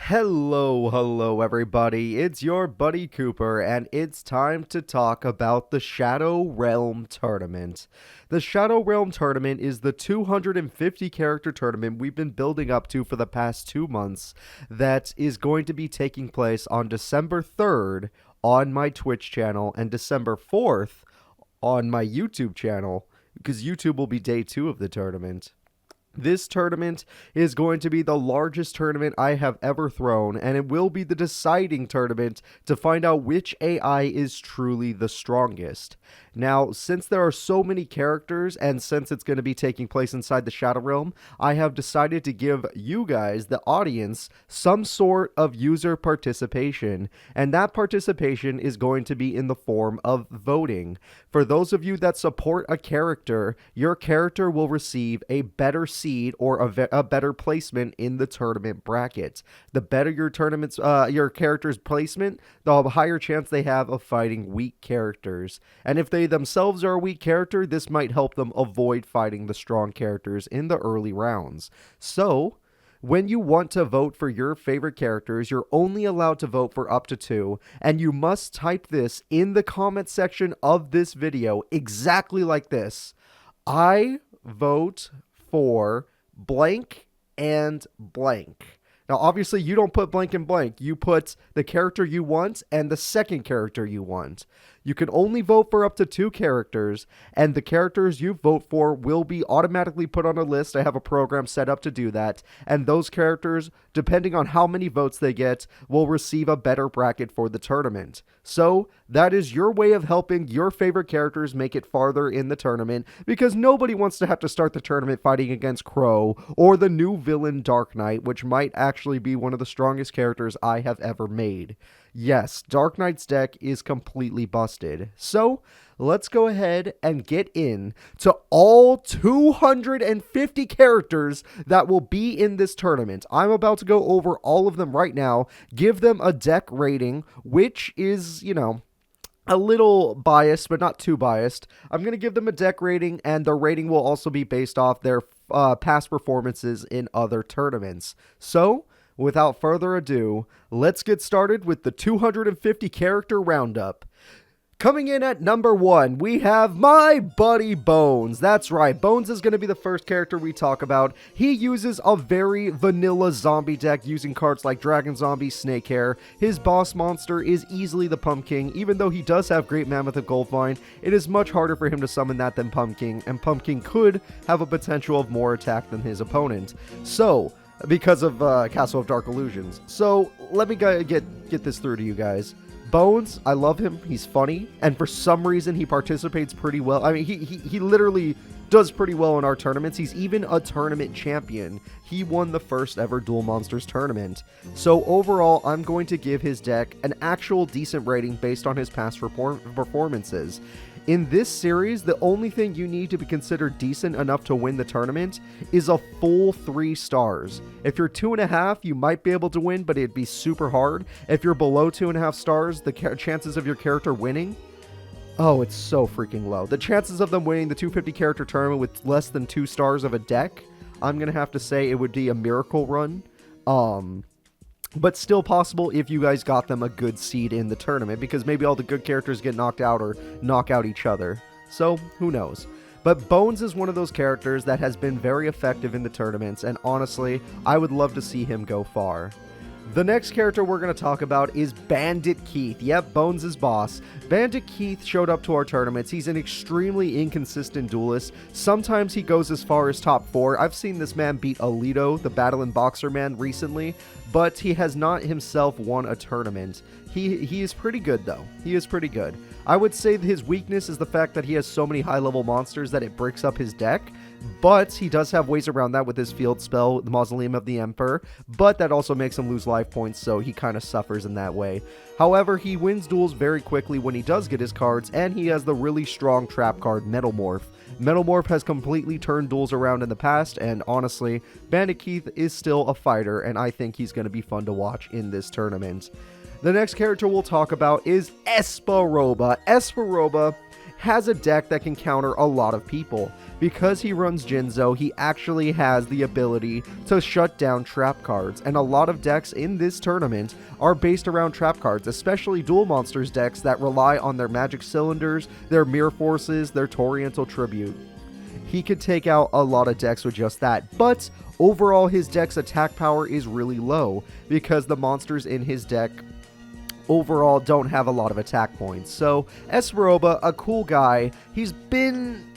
Hello, everybody. It's your buddy Cooper, and it's time to talk about the Shadow Realm Tournament. The Shadow Realm Tournament is the 250 character tournament we've been building up to for the past 2 months that is going to be taking place on December 3rd on my Twitch channel and December 4th on my YouTube channel, because YouTube will be day 2 of the tournament. This tournament is going to be the largest tournament I have ever thrown, and it will be the deciding tournament to find out which AI is truly the strongest. Now, since there are so many characters, and since it's going to be taking place inside the Shadow Realm, I have decided to give you guys, the audience, some sort of user participation, and that participation is going to be in the form of voting. For those of you that support a character, your character will receive a better seed or a better placement in the tournament bracket. The better your character's placement, the higher chance they have of fighting weak characters. And if they themselves are a weak character, this might help them avoid fighting the strong characters in the early rounds. So, when you want to vote for your favorite characters, you're only allowed to vote for up to 2, and you must type this in the comment section of this video exactly like this. I vote for blank and blank. Now, obviously, you don't put blank and blank. You put the character you want and the second character you want. You can only vote for up to 2 characters, and the characters you vote for will be automatically put on a list. I have a program set up to do that, and those characters, depending on how many votes they get, will receive a better bracket for the tournament. So, that is your way of helping your favorite characters make it farther in the tournament, because nobody wants to have to start the tournament fighting against Crow or the new villain Dark Knight, which might actually be one of the strongest characters I have ever made. Yes, Dark Knight's deck is completely busted. So, let's go ahead and get in to all 250 characters that will be in this tournament. I'm about to go over all of them right now, give them a deck rating, which is, a little biased, but not too biased. I'm going to give them a deck rating, and the rating will also be based off their past performances in other tournaments. So, without further ado, let's get started with the 250 character roundup. Coming in at number 1, we have my buddy Bones. That's right, Bones is going to be the first character we talk about. He uses a very vanilla zombie deck using cards like Dragon Zombie, Snakehair. His boss monster is easily the Pumpkin. Even though he does have Great Mammoth of Goldvine, it is much harder for him to summon that than Pumpkin, and Pumpkin could have a potential of more attack than his opponent. So, because of Castle of Dark Illusions. So, let me get this through to you guys. Bones, I love him. He's funny, and for some reason, he participates pretty well. I mean, he literally does pretty well in our tournaments. He's even a tournament champion. He won the first ever Duel Monsters tournament. So overall, I'm going to give his deck an actual decent rating based on his past performances. In this series, the only thing you need to be considered decent enough to win the tournament is a full 3 stars. If you're 2.5, you might be able to win, but it'd be super hard. If you're below 2.5 stars, the chances of your character winning, oh, it's so freaking low. The chances of them winning the 250 character tournament with less than 2 stars of a deck, I'm going to have to say it would be a miracle run. But still possible if you guys got them a good seed in the tournament, because maybe all the good characters get knocked out or knock out each other. So, who knows? But Bones is one of those characters that has been very effective in the tournaments, and honestly, I would love to see him go far. The next character we're going to talk about is Bandit Keith. Yep, Bones' boss. Bandit Keith showed up to our tournaments. He's an extremely inconsistent duelist. Sometimes he goes as far as top 4. I've seen this man beat Alito, the Battle and Boxer man, recently, but he has not himself won a tournament. He is pretty good, though. He is pretty good. I would say that his weakness is the fact that he has so many high-level monsters that it breaks up his deck, but he does have ways around that with his field spell, the Mausoleum of the Emperor, but that also makes him lose life points, so he kind of suffers in that way. However, he wins duels very quickly when he does get his cards, and he has the really strong trap card, Metalmorph. Metalmorph has completely turned duels around in the past, and honestly, Bandit Keith is still a fighter, and I think he's going to be fun to watch in this tournament. The next character we'll talk about is Esparoba. Esparoba has a deck that can counter a lot of people. Because he runs Jinzo, he actually has the ability to shut down trap cards, and a lot of decks in this tournament are based around trap cards, especially Duel Monsters decks that rely on their Magic Cylinders, their Mirror Forces, their Toriental Tribute. He could take out a lot of decks with just that, but overall his deck's attack power is really low because the monsters in his deck overall don't have a lot of attack points. So Esperoba, a cool guy, he's been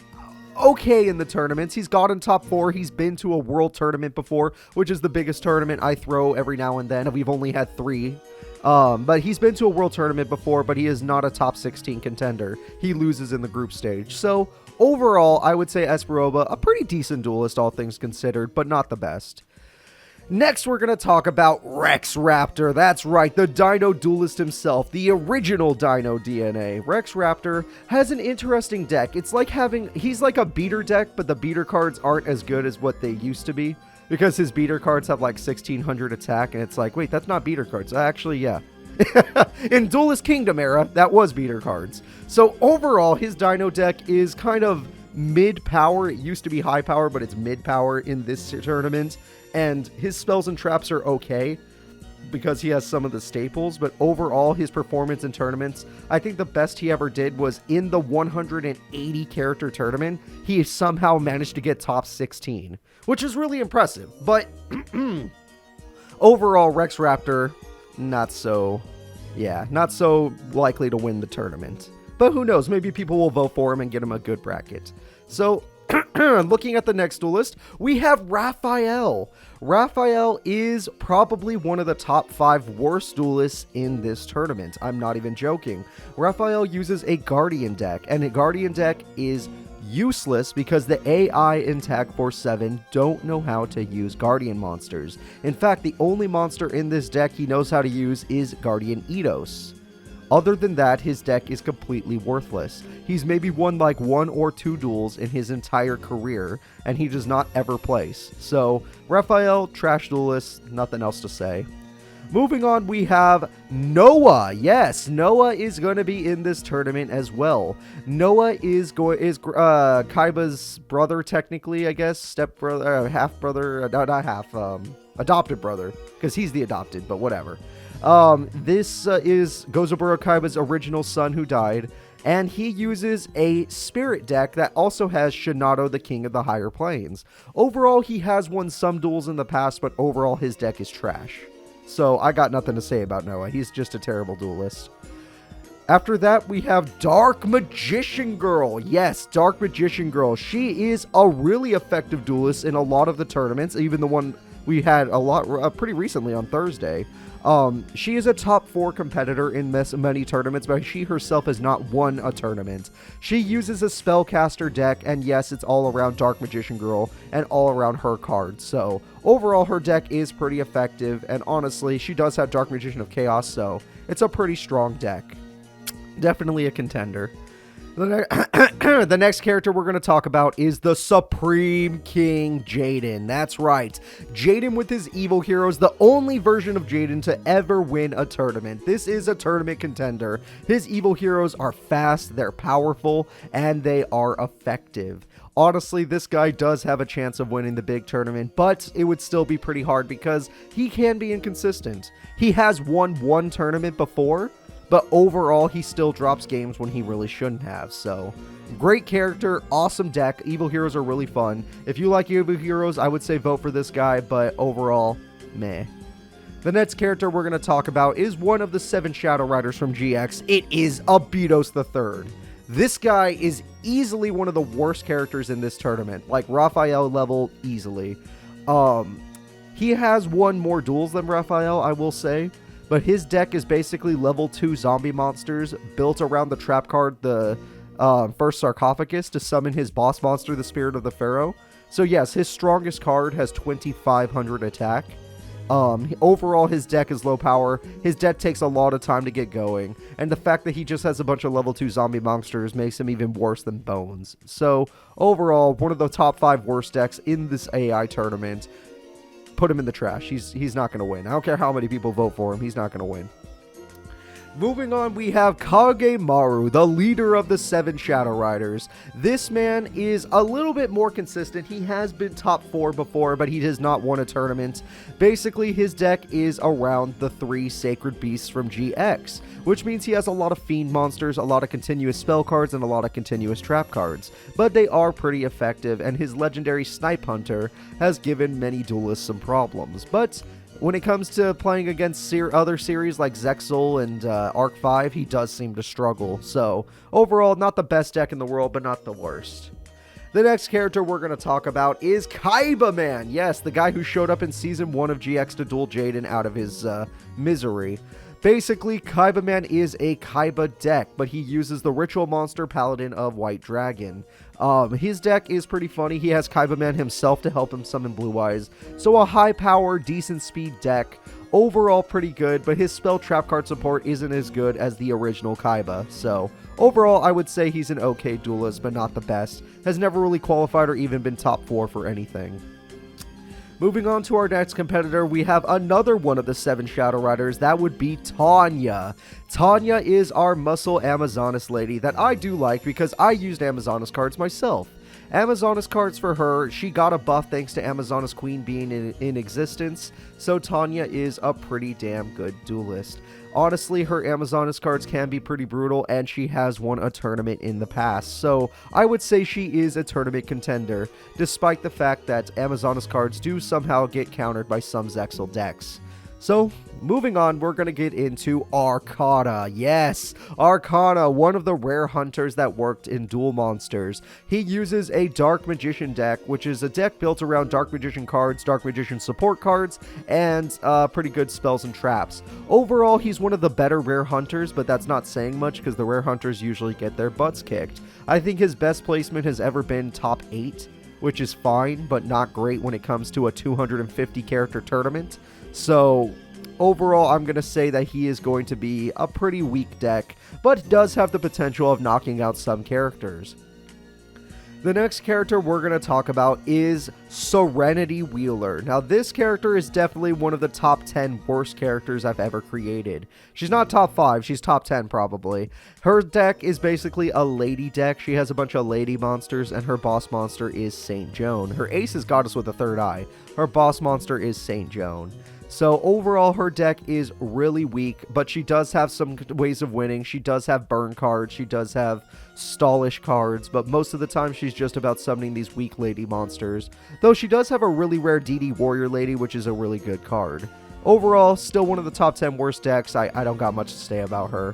okay in the tournaments. He's gotten top 4. He's been to a world tournament before, which is the biggest tournament I throw every now and then. We've only had 3. But he's been to a world tournament before, but he is not a top 16 contender. He loses in the group stage. So overall, I would say Esperoba, a pretty decent duelist, all things considered, but not the best. Next, we're going to talk about Rex Raptor. That's right, the Dino Duelist himself, the original Dino DNA. Rex Raptor has an interesting deck. It's like he's like a beater deck, but the beater cards aren't as good as what they used to be. Because his beater cards have like 1600 attack, and it's like, wait, that's not beater cards. Actually, yeah. In Duelist Kingdom era, that was beater cards. So overall, his Dino deck is kind of mid-power. It used to be high power, but it's mid-power in this tournament. And his spells and traps are okay because he has some of the staples, but overall his performance in tournaments, I think the best he ever did was in the 180 character tournament. He somehow managed to get top 16, which is really impressive. But overall, Rex Raptor, not so likely to win the tournament. But who knows, maybe people will vote for him and get him a good bracket. So looking at the next duelist, we have Raphael. Raphael is probably one of the top 5 worst duelists in this tournament. I'm not even joking. Raphael uses a Guardian deck, and a Guardian deck is useless because the AI in Tag Force 7 don't know how to use Guardian monsters. In fact, the only monster in this deck he knows how to use is Guardian Eidos. Other than that, his deck is completely worthless. He's maybe won like 1 or 2 duels in his entire career, and he does not ever place. So, Raphael, trash duelist, nothing else to say. Moving on, we have Noah. Yes, Noah is going to be in this tournament as well. Noah is Kaiba's brother, technically, I guess. Stepbrother, half-brother, not half, adopted brother, because he's the adopted, but whatever. This is Gozaburo Kaiba's original son who died, and he uses a spirit deck that also has Shinado, the King of the Higher Planes. Overall, he has won some duels in the past, but overall his deck is trash. So I got nothing to say about Noah. He's just a terrible duelist. After that, we have Dark Magician Girl. Yes, Dark Magician Girl. She is a really effective duelist in a lot of the tournaments, even the one we had pretty recently on Thursday. She is a top 4 competitor in many tournaments, but she herself has not won a tournament. She uses a spellcaster deck, and yes, it's all around Dark Magician Girl and all around her cards. So overall, her deck is pretty effective, and honestly, she does have Dark Magician of Chaos, so it's a pretty strong deck. Definitely a contender. The next character we're going to talk about is the Supreme King Jaden. That's right. Jaden with his evil heroes, the only version of Jaden to ever win a tournament. This is a tournament contender. His evil heroes are fast, they're powerful, and they are effective. Honestly, this guy does have a chance of winning the big tournament, but it would still be pretty hard because he can be inconsistent. He has won 1 tournament before, but overall, he still drops games when he really shouldn't have. So, great character, awesome deck. Evil heroes are really fun. If you like evil heroes, I would say vote for this guy, but overall, meh. The next character we're going to talk about is one of the 7 Shadow Riders from GX. It is Abydos III. This guy is easily one of the worst characters in this tournament. Like, Raphael level, easily. He has won more duels than Raphael, I will say. But his deck is basically level 2 zombie monsters built around the trap card, the first sarcophagus, to summon his boss monster, the Spirit of the Pharaoh. So yes, his strongest card has 2500 attack. Overall, his deck is low power. His deck takes a lot of time to get going. And the fact that he just has a bunch of level 2 zombie monsters makes him even worse than Bones. So overall, one of the top 5 worst decks in this AI tournament. Put him in the trash. He's not going to win. I don't care how many people vote for him. He's not going to win. Moving on, we have Kagemaru, the leader of the 7 Shadow Riders. This man is a little bit more consistent. He has been top 4 before, but he has not won a tournament. Basically, his deck is around the 3 Sacred Beasts from GX, which means he has a lot of Fiend monsters, a lot of continuous spell cards, and a lot of continuous trap cards. But they are pretty effective, and his legendary Snipe Hunter has given many duelists some problems. But when it comes to playing against other series like Zexal and Arc 5, he does seem to struggle. So, overall, not the best deck in the world, but not the worst. The next character we're going to talk about is Kaiba Man. Yes, the guy who showed up in Season 1 of GX to duel Jaden out of his misery. Basically, Kaiba Man is a Kaiba deck, but he uses the Ritual Monster Paladin of White Dragon. His deck is pretty funny. He has Kaiba Man himself to help him summon Blue Eyes. So a high power, decent speed deck. Overall pretty good, but his spell trap card support isn't as good as the original Kaiba. So overall, I would say he's an okay duelist, but not the best. Has never really qualified or even been top 4 for anything. Moving on to our next competitor, we have another one of the 7 Shadow Riders. That would be Tanya. Tanya is our muscle Amazonas lady that I do like because I used Amazonas cards myself. Amazonas cards for her, she got a buff thanks to Amazonas Queen being in existence, so Tanya is a pretty damn good duelist. Honestly, her Amazonas cards can be pretty brutal, and she has won a tournament in the past, so I would say she is a tournament contender, despite the fact that Amazonas cards do somehow get countered by some Zexal decks. So, moving on, we're going to get into Arcana. Yes, Arcana, one of the rare hunters that worked in Duel Monsters. He uses a Dark Magician deck, which is a deck built around Dark Magician cards, Dark Magician support cards, and pretty good spells and traps. Overall, he's one of the better rare hunters, but that's not saying much because the rare hunters usually get their butts kicked. I think his best placement has ever been top 8, which is fine, but not great when it comes to a 250 character tournament. So, overall, I'm going to say that he is going to be a pretty weak deck, but does have the potential of knocking out some characters. The next character we're going to talk about is Serenity Wheeler. Now, this character is definitely one of the top 10 worst characters I've ever created. She's not top 5, she's top 10 probably. Her deck is basically a lady deck. She has a bunch of lady monsters, and her boss monster is Saint Joan. Her ace is Goddess with a third eye. Her boss monster is Saint Joan. So overall, her deck is really weak, but she does have some ways of winning. She does have burn cards, she does have stallish cards, but most of the time she's just about summoning these weak lady monsters. Though she does have a really rare DD Warrior Lady, which is a really good card. Overall, still one of the top 10 worst decks. I don't got much to say about her.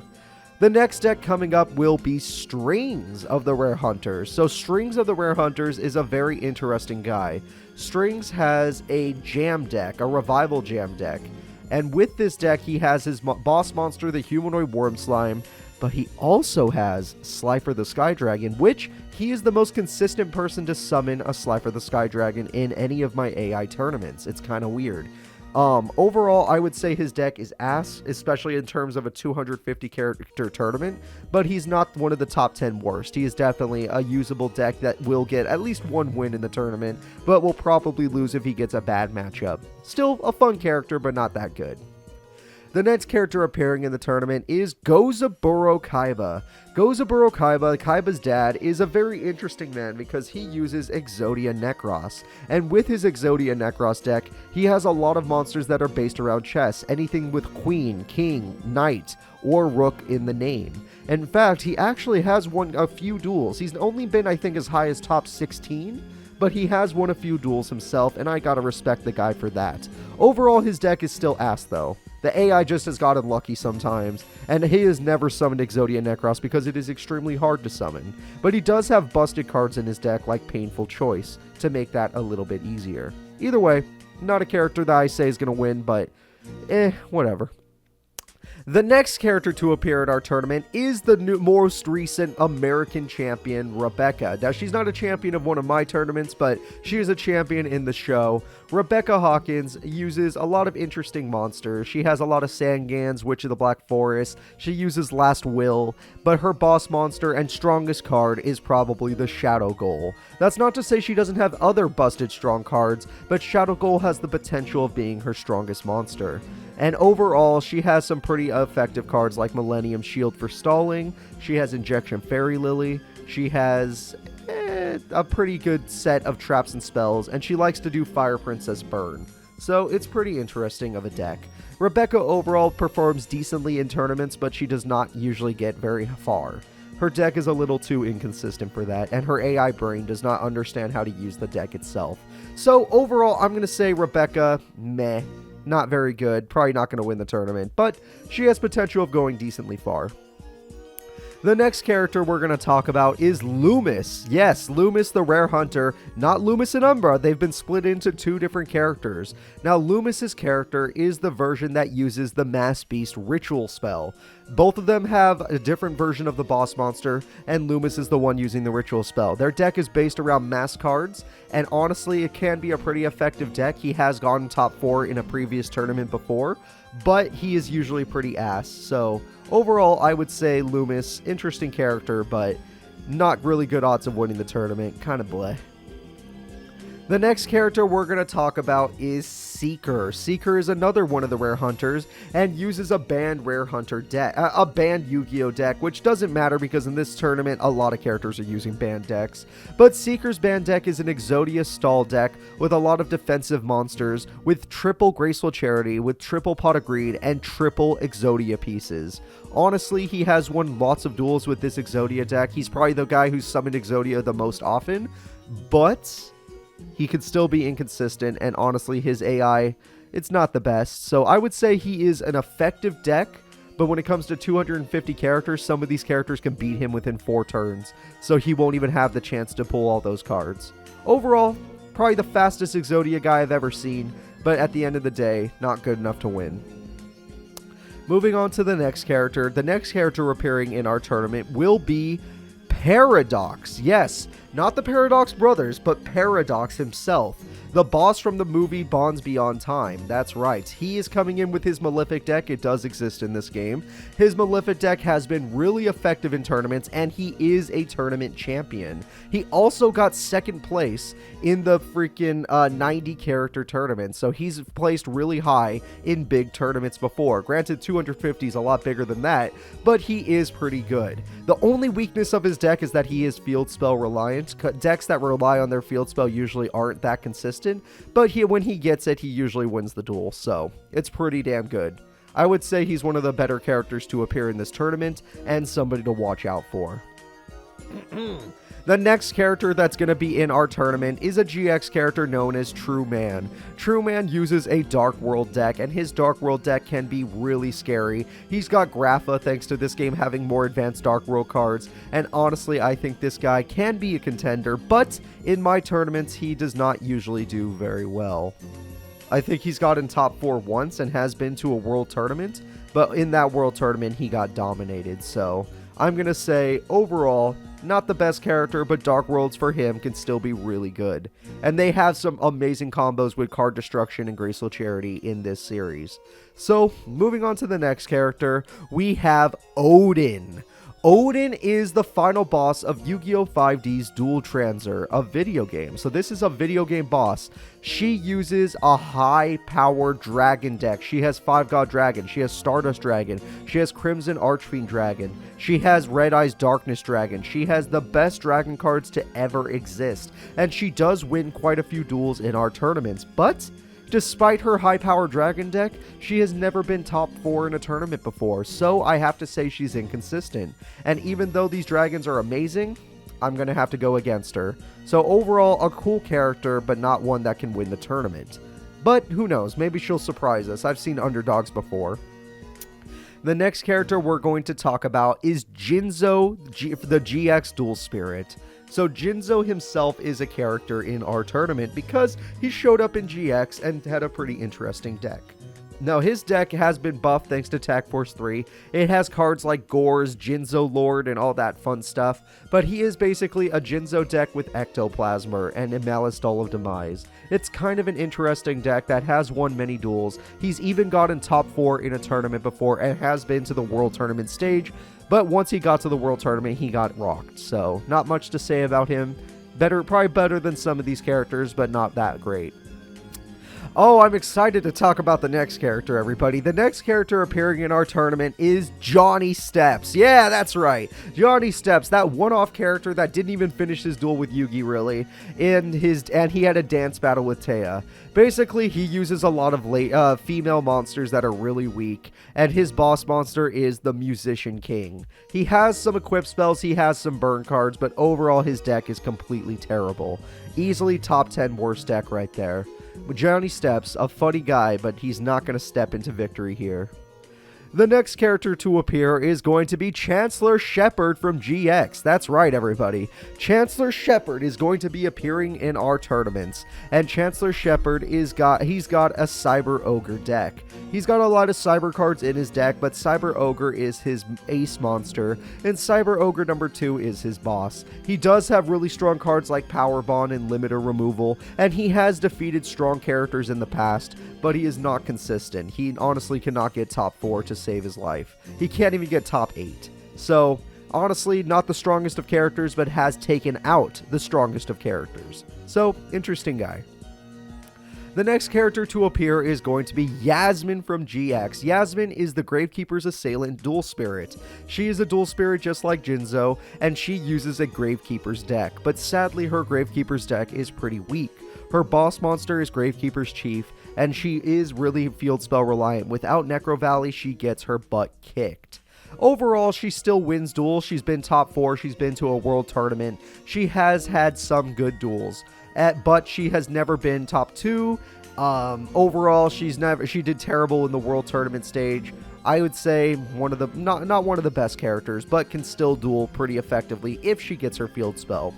The next deck coming up will be Strings of the Rare Hunters. So Strings of the Rare Hunters is a very interesting guy. Strings has a jam deck, a revival jam deck. And with this deck, he has his boss monster, the Humanoid Worm Slime, but he also has Slifer the Sky Dragon, which he is the most consistent person to summon a Slifer the Sky Dragon in any of my AI tournaments. It's kind of weird. Overall, I would say his deck is ass, especially in terms of a 250 character tournament, but he's not one of the top 10 worst. He is definitely a usable deck that will get at least one win in the tournament, but will probably lose if he gets a bad matchup. Still a fun character, but not that good. The next character appearing in the tournament is Gozaburo Kaiba. Gozaburo Kaiba, Kaiba's dad, is a very interesting man because he uses Exodia Necros. And with his Exodia Necros deck, he has a lot of monsters that are based around chess. Anything with Queen, King, Knight, or Rook in the name. In fact, he actually has won a few duels. He's only been, I think, as high as top 16. But he has won a few duels himself, and I gotta respect the guy for that. Overall, his deck is still ass, though. The AI just has gotten lucky sometimes, and he has never summoned Exodia Necros because it is extremely hard to summon. But he does have busted cards in his deck like Painful Choice to make that a little bit easier. Either way, not a character that I say is going to win, but whatever. The next character to appear at our tournament is the most recent American champion, Rebecca. Now, she's not a champion of one of my tournaments, but she is a champion in the show. Rebecca Hawkins uses a lot of interesting monsters. She has a lot of Sangans, Witch of the Black Forest. She uses Last Will, but her boss monster and strongest card is probably the Shadow Ghoul. That's not to say she doesn't have other busted strong cards, but Shadow Ghoul has the potential of being her strongest monster. And overall, she has some pretty effective cards like Millennium Shield for stalling. She has Injection Fairy Lily. She has a pretty good set of traps and spells, and she likes to do Fire Princess Burn. So it's pretty interesting of a deck. Rebecca overall performs decently in tournaments, but she does not usually get very far. Her deck is a little too inconsistent for that, and her AI brain does not understand how to use the deck itself. So overall, I'm going to say Rebecca, meh, not very good, probably not going to win the tournament, but she has potential of going decently far. The next character we're going to talk about is Loomis. Yes, Loomis the Rare Hunter, not Loomis and Umbra. They've been split into two different characters. Now, Loomis's character is the version that uses the Mass Beast ritual spell. Both of them have a different version of the boss monster, and Loomis is the one using the ritual spell. Their deck is based around mass cards, and honestly, it can be a pretty effective deck. He has gone top 4 in a previous tournament before, but he is usually pretty ass, so overall, I would say Loomis, interesting character, but not really good odds of winning the tournament. Kind of bleh. The next character we're going to talk about is Seeker. Seeker is another one of the Rare Hunters and uses a banned Rare Hunter deck, a banned Yu-Gi-Oh deck, which doesn't matter because in this tournament a lot of characters are using banned decks. But Seeker's banned deck is an Exodia stall deck with a lot of defensive monsters, with triple Graceful Charity, with triple Pot of Greed, and triple Exodia pieces. Honestly, he has won lots of duels with this Exodia deck. He's probably the guy who's summoned Exodia the most often, but he could still be inconsistent, and honestly, his AI, it's not the best. So I would say he is an effective deck, but when it comes to 250 characters, some of these characters can beat him within 4 turns, so he won't even have the chance to pull all those cards. Overall, probably the fastest Exodia guy I've ever seen, but at the end of the day, not good enough to win. Moving on to the next character. The next character appearing in our tournament will be Paradox. Yes, not the Paradox Brothers, but Paradox himself. The boss from the movie Bonds Beyond Time. That's right. He is coming in with his Malefic deck. It does exist in this game. His Malefic deck has been really effective in tournaments, and he is a tournament champion. He also got second place in the freaking 90 character tournament, so he's placed really high in big tournaments before. Granted, 250 is a lot bigger than that, but he is pretty good. The only weakness of his deck is that he is field spell reliant. Decks that rely on their field spell usually aren't that consistent, but when he gets it, he usually wins the duel, so it's pretty damn good. I would say he's one of the better characters to appear in this tournament, and somebody to watch out for. The next character that's going to be in our tournament is a GX character known as True Man. True Man uses a Dark World deck, and his Dark World deck can be really scary. He's got Grapha thanks to this game having more advanced Dark World cards, and honestly, I think this guy can be a contender, but in my tournaments, he does not usually do very well. I think he's gotten top 4 once and has been to a world tournament, but in that world tournament, he got dominated, so I'm going to say, overall, not the best character, but Dark Worlds for him can still be really good. And they have some amazing combos with Card Destruction and Graceful Charity in this series. So, moving on to the next character, we have Odin. Odin is the final boss of Yu-Gi-Oh! 5D's Dual Transer, a video game. So this is a video game boss. She uses a high-powered dragon deck. She has 5 God Dragon. She has Stardust Dragon. She has Crimson Archfiend Dragon. She has Red Eyes Darkness Dragon. She has the best dragon cards to ever exist. And she does win quite a few duels in our tournaments. But despite her high-powered dragon deck, she has never been top 4 in a tournament before, so I have to say she's inconsistent. And even though these dragons are amazing, I'm going to have to go against her. So overall, a cool character, but not one that can win the tournament. But who knows, maybe she'll surprise us. I've seen underdogs before. The next character we're going to talk about is Jinzo, the GX Dual Spirit. So Jinzo himself is a character in our tournament because he showed up in GX and had a pretty interesting deck. Now, his deck has been buffed thanks to Attack Force 3. It has cards like Gores, Jinzo Lord, and all that fun stuff, but he is basically a Jinzo deck with Ectoplasmer and a Malice Doll of Demise. It's kind of an interesting deck that has won many duels. He's even gotten top 4 in a tournament before and has been to the World Tournament stage, but once he got to the World Tournament, he got rocked, so not much to say about him. Probably better than some of these characters, but not that great. Oh, I'm excited to talk about the next character, everybody. The next character appearing in our tournament is Johnny Steps. Yeah, that's right. Johnny Steps, that one-off character that didn't even finish his duel with Yugi, really. And he had a dance battle with Taya. Basically, he uses a lot of female monsters that are really weak, and his boss monster is the Musician King. He has some equip spells, he has some burn cards, but overall his deck is completely terrible. Easily top 10 worst deck right there. Johnny Steps, a funny guy, but he's not going to step into victory here. The next character to appear is going to be Chancellor Shepard from GX. That's right, everybody. Chancellor Shepard is going to be appearing in our tournaments. And Chancellor Shepard he's got a Cyber Ogre deck. He's got a lot of Cyber cards in his deck, but Cyber Ogre is his ace monster, and Cyber Ogre number 2 is his boss. He does have really strong cards like Power Bond and Limiter Removal, and he has defeated strong characters in the past, but he is not consistent. He honestly cannot get top 4 to save his life. He can't even get top 8. So, honestly, not the strongest of characters, but has taken out the strongest of characters. So, interesting guy. The next character to appear is going to be Yasmin from GX. Yasmin is the Gravekeeper's Assailant dual spirit. She is a dual spirit just like Jinzo, and she uses a Gravekeeper's deck, but sadly her Gravekeeper's deck is pretty weak. Her boss monster is Gravekeeper's Chief, and she is really field spell reliant. Without Necro Valley, she gets her butt kicked. Overall, she still wins duels. She's been top 4. She's been to a world tournament. She has had some good duels, but she has never been top 2. Overall, she did terrible in the world tournament stage. I would say not one of the best characters, but can still duel pretty effectively if she gets her field spell.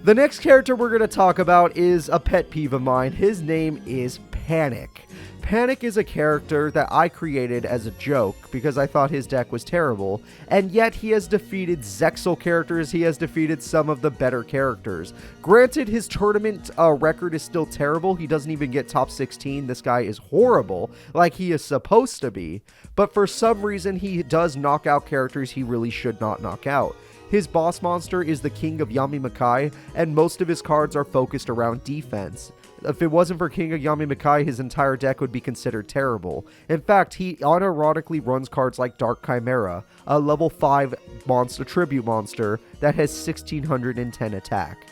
The next character we're going to talk about is a pet peeve of mine. His name is Panic. Panic is a character that I created as a joke because I thought his deck was terrible, and yet he has defeated Zexal characters, he has defeated some of the better characters. Granted, his tournament record is still terrible, he doesn't even get top 16, this guy is horrible, like he is supposed to be, but for some reason he does knock out characters he really should not knock out. His boss monster is the King of Yami-Makai, and most of his cards are focused around defense. If it wasn't for King of Yami-Makai, his entire deck would be considered terrible. In fact, he unironically runs cards like Dark Chimera, a level 5 monster, tribute monster that has 1610 attack.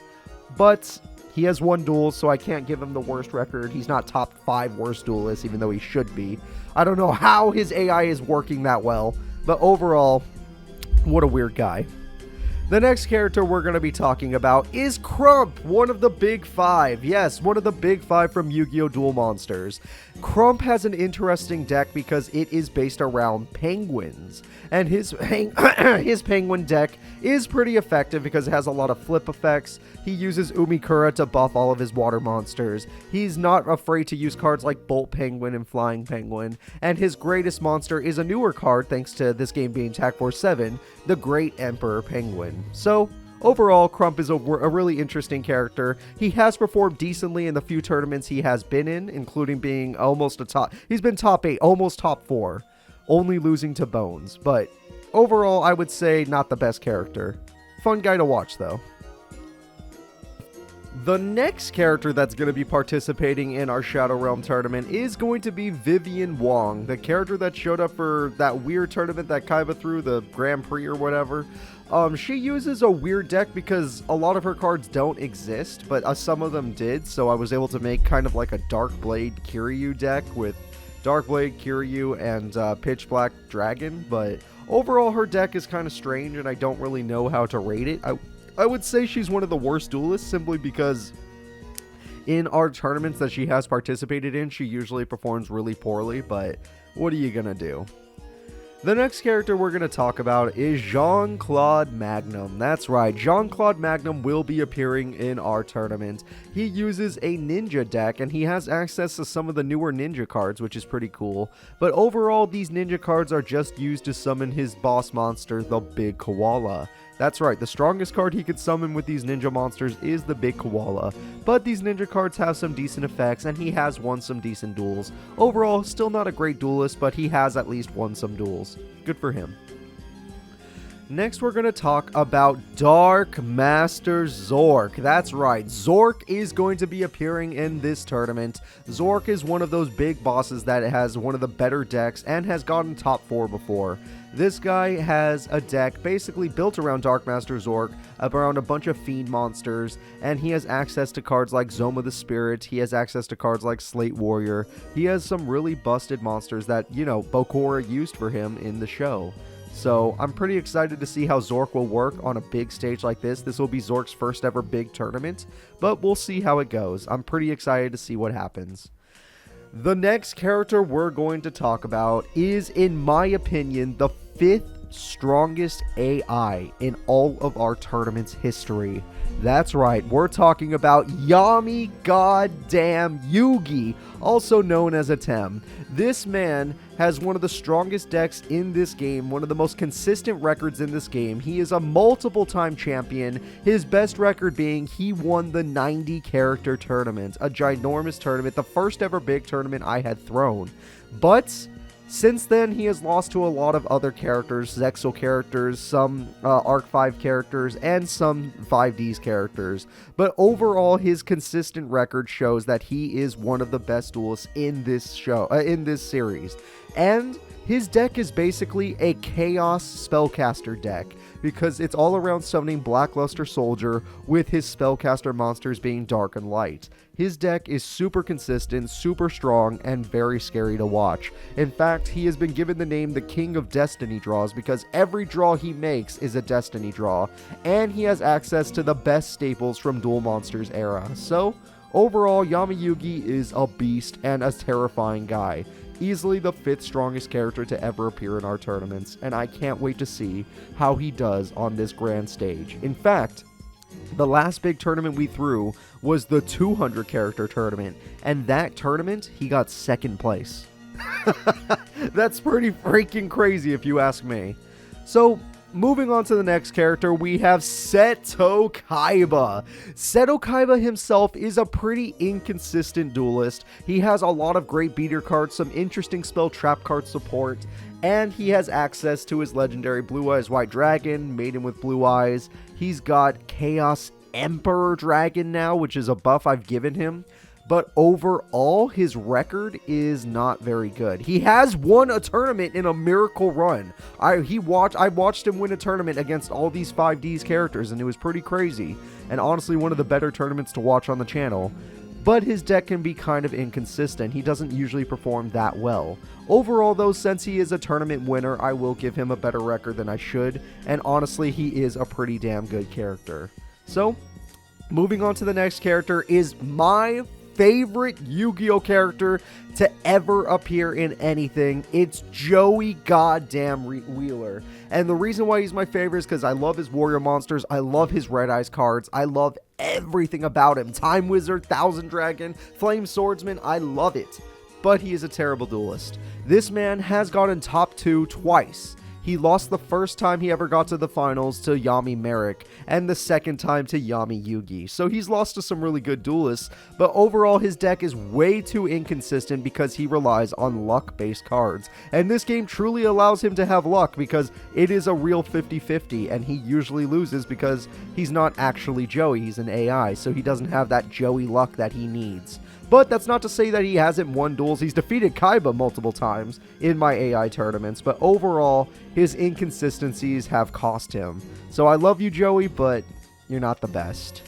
But he has one duel, so I can't give him the worst record. He's not top 5 worst duelist, even though he should be. I don't know how his AI is working that well, but overall, what a weird guy. The next character we're going to be talking about is Crump, one of the big 5. Yes, one of the big 5 from Yu-Gi-Oh! Duel Monsters. Crump has an interesting deck because it is based around penguins. And his penguin deck is pretty effective because it has a lot of flip effects. He uses Umikura to buff all of his water monsters. He's not afraid to use cards like Bolt Penguin and Flying Penguin. And his greatest monster is a newer card, thanks to this game being TAC Force 7, the Great Emperor Penguin. So, overall, Crump is a really interesting character. He has performed decently in the few tournaments he has been in, including being he's been top 8, almost top 4, only losing to Bones. But overall, I would say not the best character. Fun guy to watch, though. The next character that's going to be participating in our Shadow Realm tournament is going to be Vivian Wong, the character that showed up for that weird tournament that Kaiba threw, the Grand Prix or whatever. She uses a weird deck because a lot of her cards don't exist, but some of them did, so I was able to make kind of like a Dark Blade Kiryu deck with Dark Blade, Kiryu, and Pitch Black Dragon, but overall her deck is kind of strange and I don't really know how to rate it. I would say she's one of the worst duelists simply because in our tournaments that she has participated in, she usually performs really poorly, but what are you gonna do? The next character we're going to talk about is Jean-Claude Magnum. That's right, Jean-Claude Magnum will be appearing in our tournament. He uses a ninja deck, and he has access to some of the newer ninja cards, which is pretty cool. But overall, these ninja cards are just used to summon his boss monster, the Big Koala. That's right, the strongest card he could summon with these ninja monsters is the Big Koala, but these ninja cards have some decent effects and he has won some decent duels. Overall, still not a great duelist, but he has at least won some duels. Good for him. Next, we're going to talk about Dark Master Zork. That's right, Zork is going to be appearing in this tournament. Zork is one of those big bosses that has one of the better decks and has gotten top 4 before. This guy has a deck basically built around Dark Master Zork, around a bunch of fiend monsters, and he has access to cards like Zoma the Spirit, he has access to cards like Slate Warrior, he has some really busted monsters that, you know, Bokora used for him in the show. So I'm pretty excited to see how Zork will work on a big stage like this. This will be Zork's first ever big tournament, but we'll see how it goes. I'm pretty excited to see what happens. The next character we're going to talk about is, in my opinion, the 5th strongest AI in all of our tournament's history. That's right, we're talking about Yami Goddamn Yugi, also known as Atem. This man has one of the strongest decks in this game, one of the most consistent records in this game. He is a multiple-time champion, his best record being he won the 90 character tournament, a ginormous tournament, the first ever big tournament I had thrown. But since then, he has lost to a lot of other characters, Zexal characters, some Arc 5 characters, and some 5Ds characters. But overall, his consistent record shows that he is one of the best duelists in this series. And his deck is basically a Chaos Spellcaster deck, because it's all around summoning Blackluster Soldier with his Spellcaster monsters being Dark and Light. His deck is super consistent, super strong, and very scary to watch. In fact, he has been given the name the King of Destiny draws because every draw he makes is a Destiny draw, and he has access to the best staples from Duel Monsters era. So, overall, Yami Yugi is a beast and a terrifying guy. Easily the 5th strongest character to ever appear in our tournaments, and I can't wait to see how he does on this grand stage. In fact, the last big tournament we threw was the 200 character tournament, and that tournament, he got 2nd place. That's pretty freaking crazy if you ask me. So, moving on to the next character, we have Seto Kaiba. Seto Kaiba himself is a pretty inconsistent duelist. He has a lot of great beater cards, some interesting spell trap card support, and he has access to his legendary Blue Eyes White Dragon, Maiden with Blue Eyes. He's got Chaos Emperor Dragon now, which is a buff I've given him. But overall, his record is not very good. He has won a tournament in a miracle run. I watched him win a tournament against all these 5Ds characters, and it was pretty crazy. And honestly, one of the better tournaments to watch on the channel. But his deck can be kind of inconsistent. He doesn't usually perform that well. Overall, though, since he is a tournament winner, I will give him a better record than I should. And honestly, he is a pretty damn good character. So, moving on to the next character is my favorite Yu-Gi-Oh character to ever appear in anything. It's Joey Goddamn Wheeler. And the reason why he's my favorite is because I love his warrior monsters, I love his Red Eyes cards, I love everything about him. Time Wizard, Thousand Dragon, Flame Swordsman, I love it. But he is a terrible duelist. This man has gotten top 2 twice. He lost the first time he ever got to the finals to Yami Merrick, and the second time to Yami Yugi. So he's lost to some really good duelists, but overall his deck is way too inconsistent because he relies on luck-based cards. And this game truly allows him to have luck because it is a real 50-50, and he usually loses because he's not actually Joey, he's an AI, so he doesn't have that Joey luck that he needs. But that's not to say that he hasn't won duels. He's defeated Kaiba multiple times in my AI tournaments, but overall, his inconsistencies have cost him. So I love you, Joey, but you're not the best.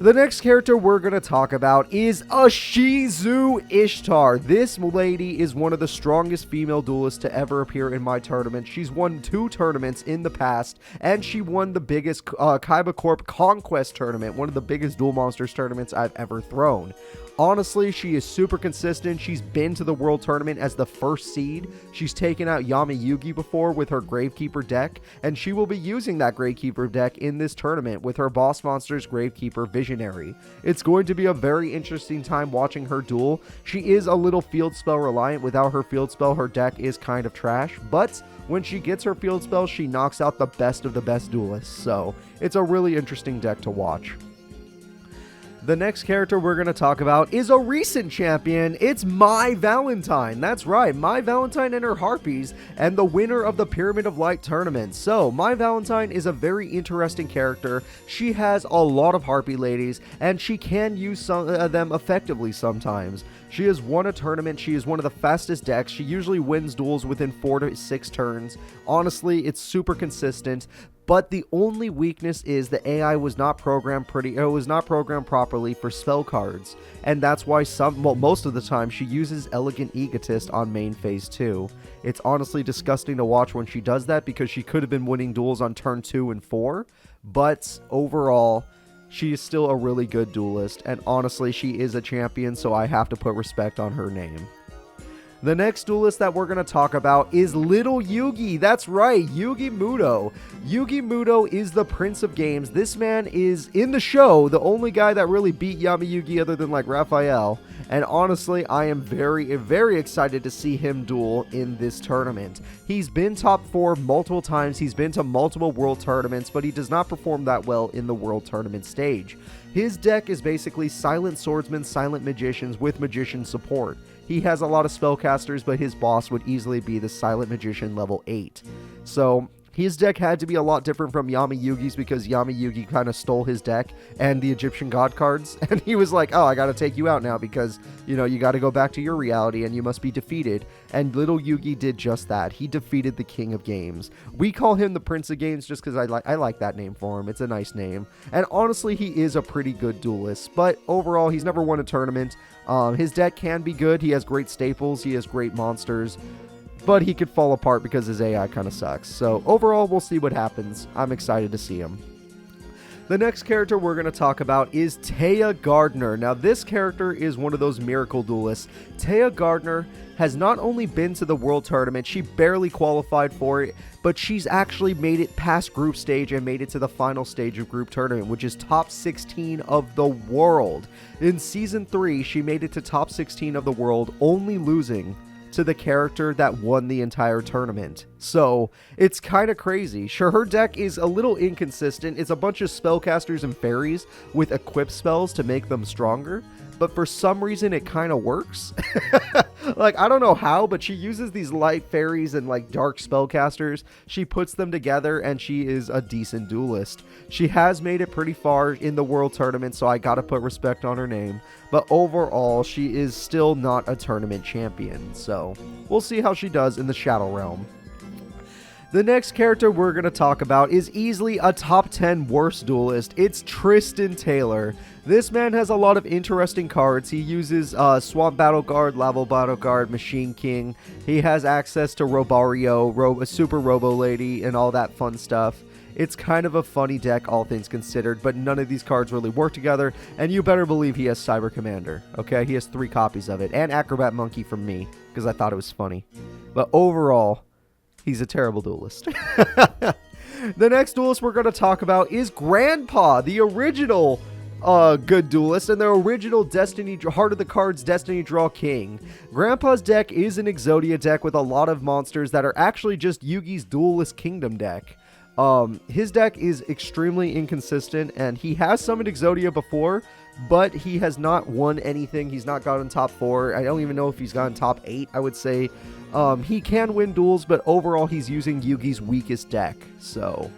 The next character we're going to talk about is Ashizu Ishtar. This lady is one of the strongest female duelists to ever appear in my tournament. She's won 2 tournaments in the past, and she won the biggest Kaiba Corp Conquest tournament, one of the biggest Duel Monsters tournaments I've ever thrown. Honestly, she is super consistent. She's been to the World Tournament as the first seed. She's taken out Yami Yugi before with her Gravekeeper deck, and she will be using that Gravekeeper deck in this tournament with her boss monsters Gravekeeper Visionary. It's going to be a very interesting time watching her duel. She is a little field spell reliant. Without her field spell, her deck is kind of trash, but when she gets her field spell, she knocks out the best of the best duelists, so it's a really interesting deck to watch. The next character we're going to talk about is a recent champion. It's My Valentine. That's right, My Valentine and her Harpies, and the winner of the Pyramid of Light tournament. So, My Valentine is a very interesting character. She has a lot of Harpy ladies, and she can use some of them effectively sometimes. She has won a tournament. She is one of the fastest decks. She usually wins duels within 4 to 6 turns. Honestly, it's super consistent. But the only weakness is the AI was not programmed properly for spell cards, and that's why most of the time she uses Elegant Egotist on main phase 2. It's honestly disgusting to watch when she does that because she could have been winning duels on turn 2 and 4, but overall she is still a really good duelist, and honestly she is a champion, so I have to put respect on her name. The next duelist that we're going to talk about is Little Yugi. That's right, Yugi Muto. Yugi Muto is the Prince of Games. This man is, in the show, the only guy that really beat Yami Yugi other than like Raphael. And honestly, I am very, very excited to see him duel in this tournament. He's been top 4 multiple times. He's been to multiple world tournaments, but he does not perform that well in the world tournament stage. His deck is basically Silent Swordsmen, Silent Magicians with Magician support. He has a lot of spellcasters, but his boss would easily be the Silent Magician level 8. So his deck had to be a lot different from Yami Yugi's because Yami Yugi kind of stole his deck and the Egyptian God cards. And he was like, oh, I got to take you out now because, you know, you got to go back to your reality and you must be defeated. And Little Yugi did just that. He defeated the King of Games. We call him the Prince of Games just because I like that name for him. It's a nice name. And honestly, he is a pretty good duelist. But overall, he's never won a tournament. His deck can be good. He has great staples. He has great monsters. But he could fall apart because his AI kind of sucks. So overall, we'll see what happens. I'm excited to see him. The next character we're going to talk about is Taya Gardner. Now, this character is one of those miracle duelists. Taya Gardner has not only been to the World Tournament, she barely qualified for it, but she's actually made it past group stage and made it to the final stage of group tournament, which is top 16 of the world. In Season 3, she made it to top 16 of the world, only losing to the character that won the entire tournament. So, it's kind of crazy. Sure, her deck is a little inconsistent. It's a bunch of spellcasters and fairies with equip spells to make them stronger, but for some reason it kind of works. Like, I don't know how, but she uses these light fairies and like dark spellcasters. She puts them together and she is a decent duelist. She has made it pretty far in the World Tournament, so I gotta put respect on her name. But overall, she is still not a tournament champion, so we'll see how she does in the Shadow Realm. The next character we're going to talk about is easily a top 10 worst duelist. It's Tristan Taylor. This man has a lot of interesting cards. He uses Swamp Battle Guard, Lava Battle Guard, Machine King. He has access to Robario, Super Robo Lady, and all that fun stuff. It's kind of a funny deck, all things considered, but none of these cards really work together, and you better believe he has Cyber Commander, okay? He has 3 copies of it, and Acrobat Monkey from me, because I thought it was funny. But overall, he's a terrible duelist. The next duelist we're going to talk about is Grandpa, the original good duelist and the original Heart of the Cards Destiny Draw King. Grandpa's deck is an Exodia deck with a lot of monsters that are actually just Yugi's Duelist Kingdom deck. His deck is extremely inconsistent, and he has summoned Exodia before, but he has not won anything. He's not gotten top 4. I don't even know if he's gotten top 8, I would say. He can win duels, but overall he's using Yugi's weakest deck. So,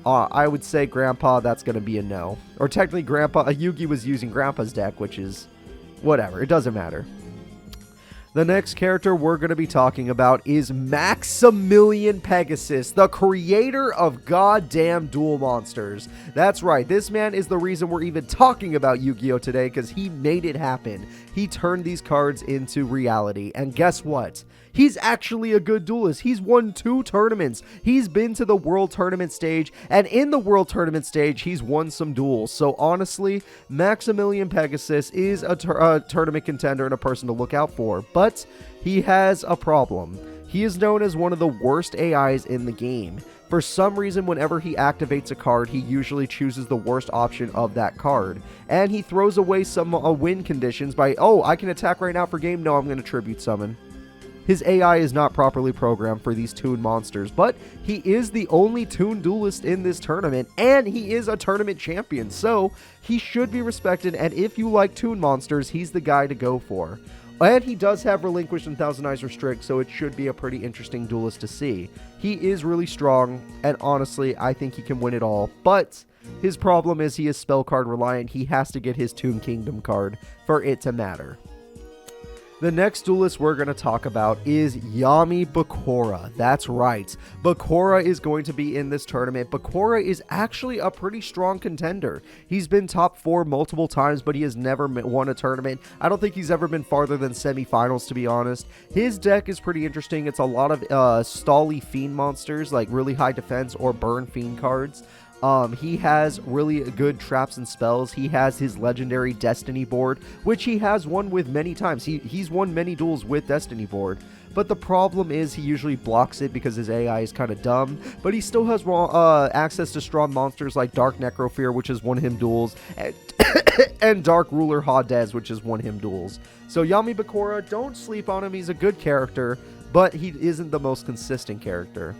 I would say Grandpa, that's going to be a no. Or technically Yugi was using Grandpa's deck, which is whatever. It doesn't matter. The next character we're going to be talking about is Maximilian Pegasus, the creator of goddamn duel monsters. That's right, this man is the reason we're even talking about Yu-Gi-Oh! Today, because he made it happen. He turned these cards into reality, and guess what? He's actually a good duelist. He's won 2 tournaments. He's been to the World Tournament stage, and in the World Tournament stage, he's won some duels. So honestly, Maximilian Pegasus is a tournament contender and a person to look out for. But he has a problem. He is known as one of the worst AIs in the game. For some reason, whenever he activates a card, he usually chooses the worst option of that card. And he throws away some win conditions by, oh, I can attack right now for game. No, I'm going to tribute summon. his AI is not properly programmed for these toon monsters, but he is the only toon duelist in this tournament, and he is a tournament champion, so he should be respected, and if you like toon monsters, he's the guy to go for. And he does have Relinquish and Thousand Eyes Restrict, so it should be a pretty interesting duelist to see. He is really strong, and honestly, I think he can win it all, but his problem is he is spell card reliant. He has to get his Toon Kingdom card for it to matter. The next duelist we're going to talk about is Yami Bakura. That's right. Bakura is going to be in this tournament. Bakura is actually a pretty strong contender. He's been top 4 multiple times, but he has never won a tournament. I don't think he's ever been farther than semifinals, to be honest. His deck is pretty interesting. It's a lot of stally fiend monsters, like really high defense or burn fiend cards. He has really good traps and spells. He has his legendary Destiny board, which he has won with many times. He's won many duels with Destiny board, but the problem is he usually blocks it because his AI is kind of dumb, but he still has access to strong monsters like Dark Necrofear, which has won him duels, and Dark Ruler Hadez, which has won him duels. So Yami Bakura, don't sleep on him. He's a good character, but he isn't the most consistent character.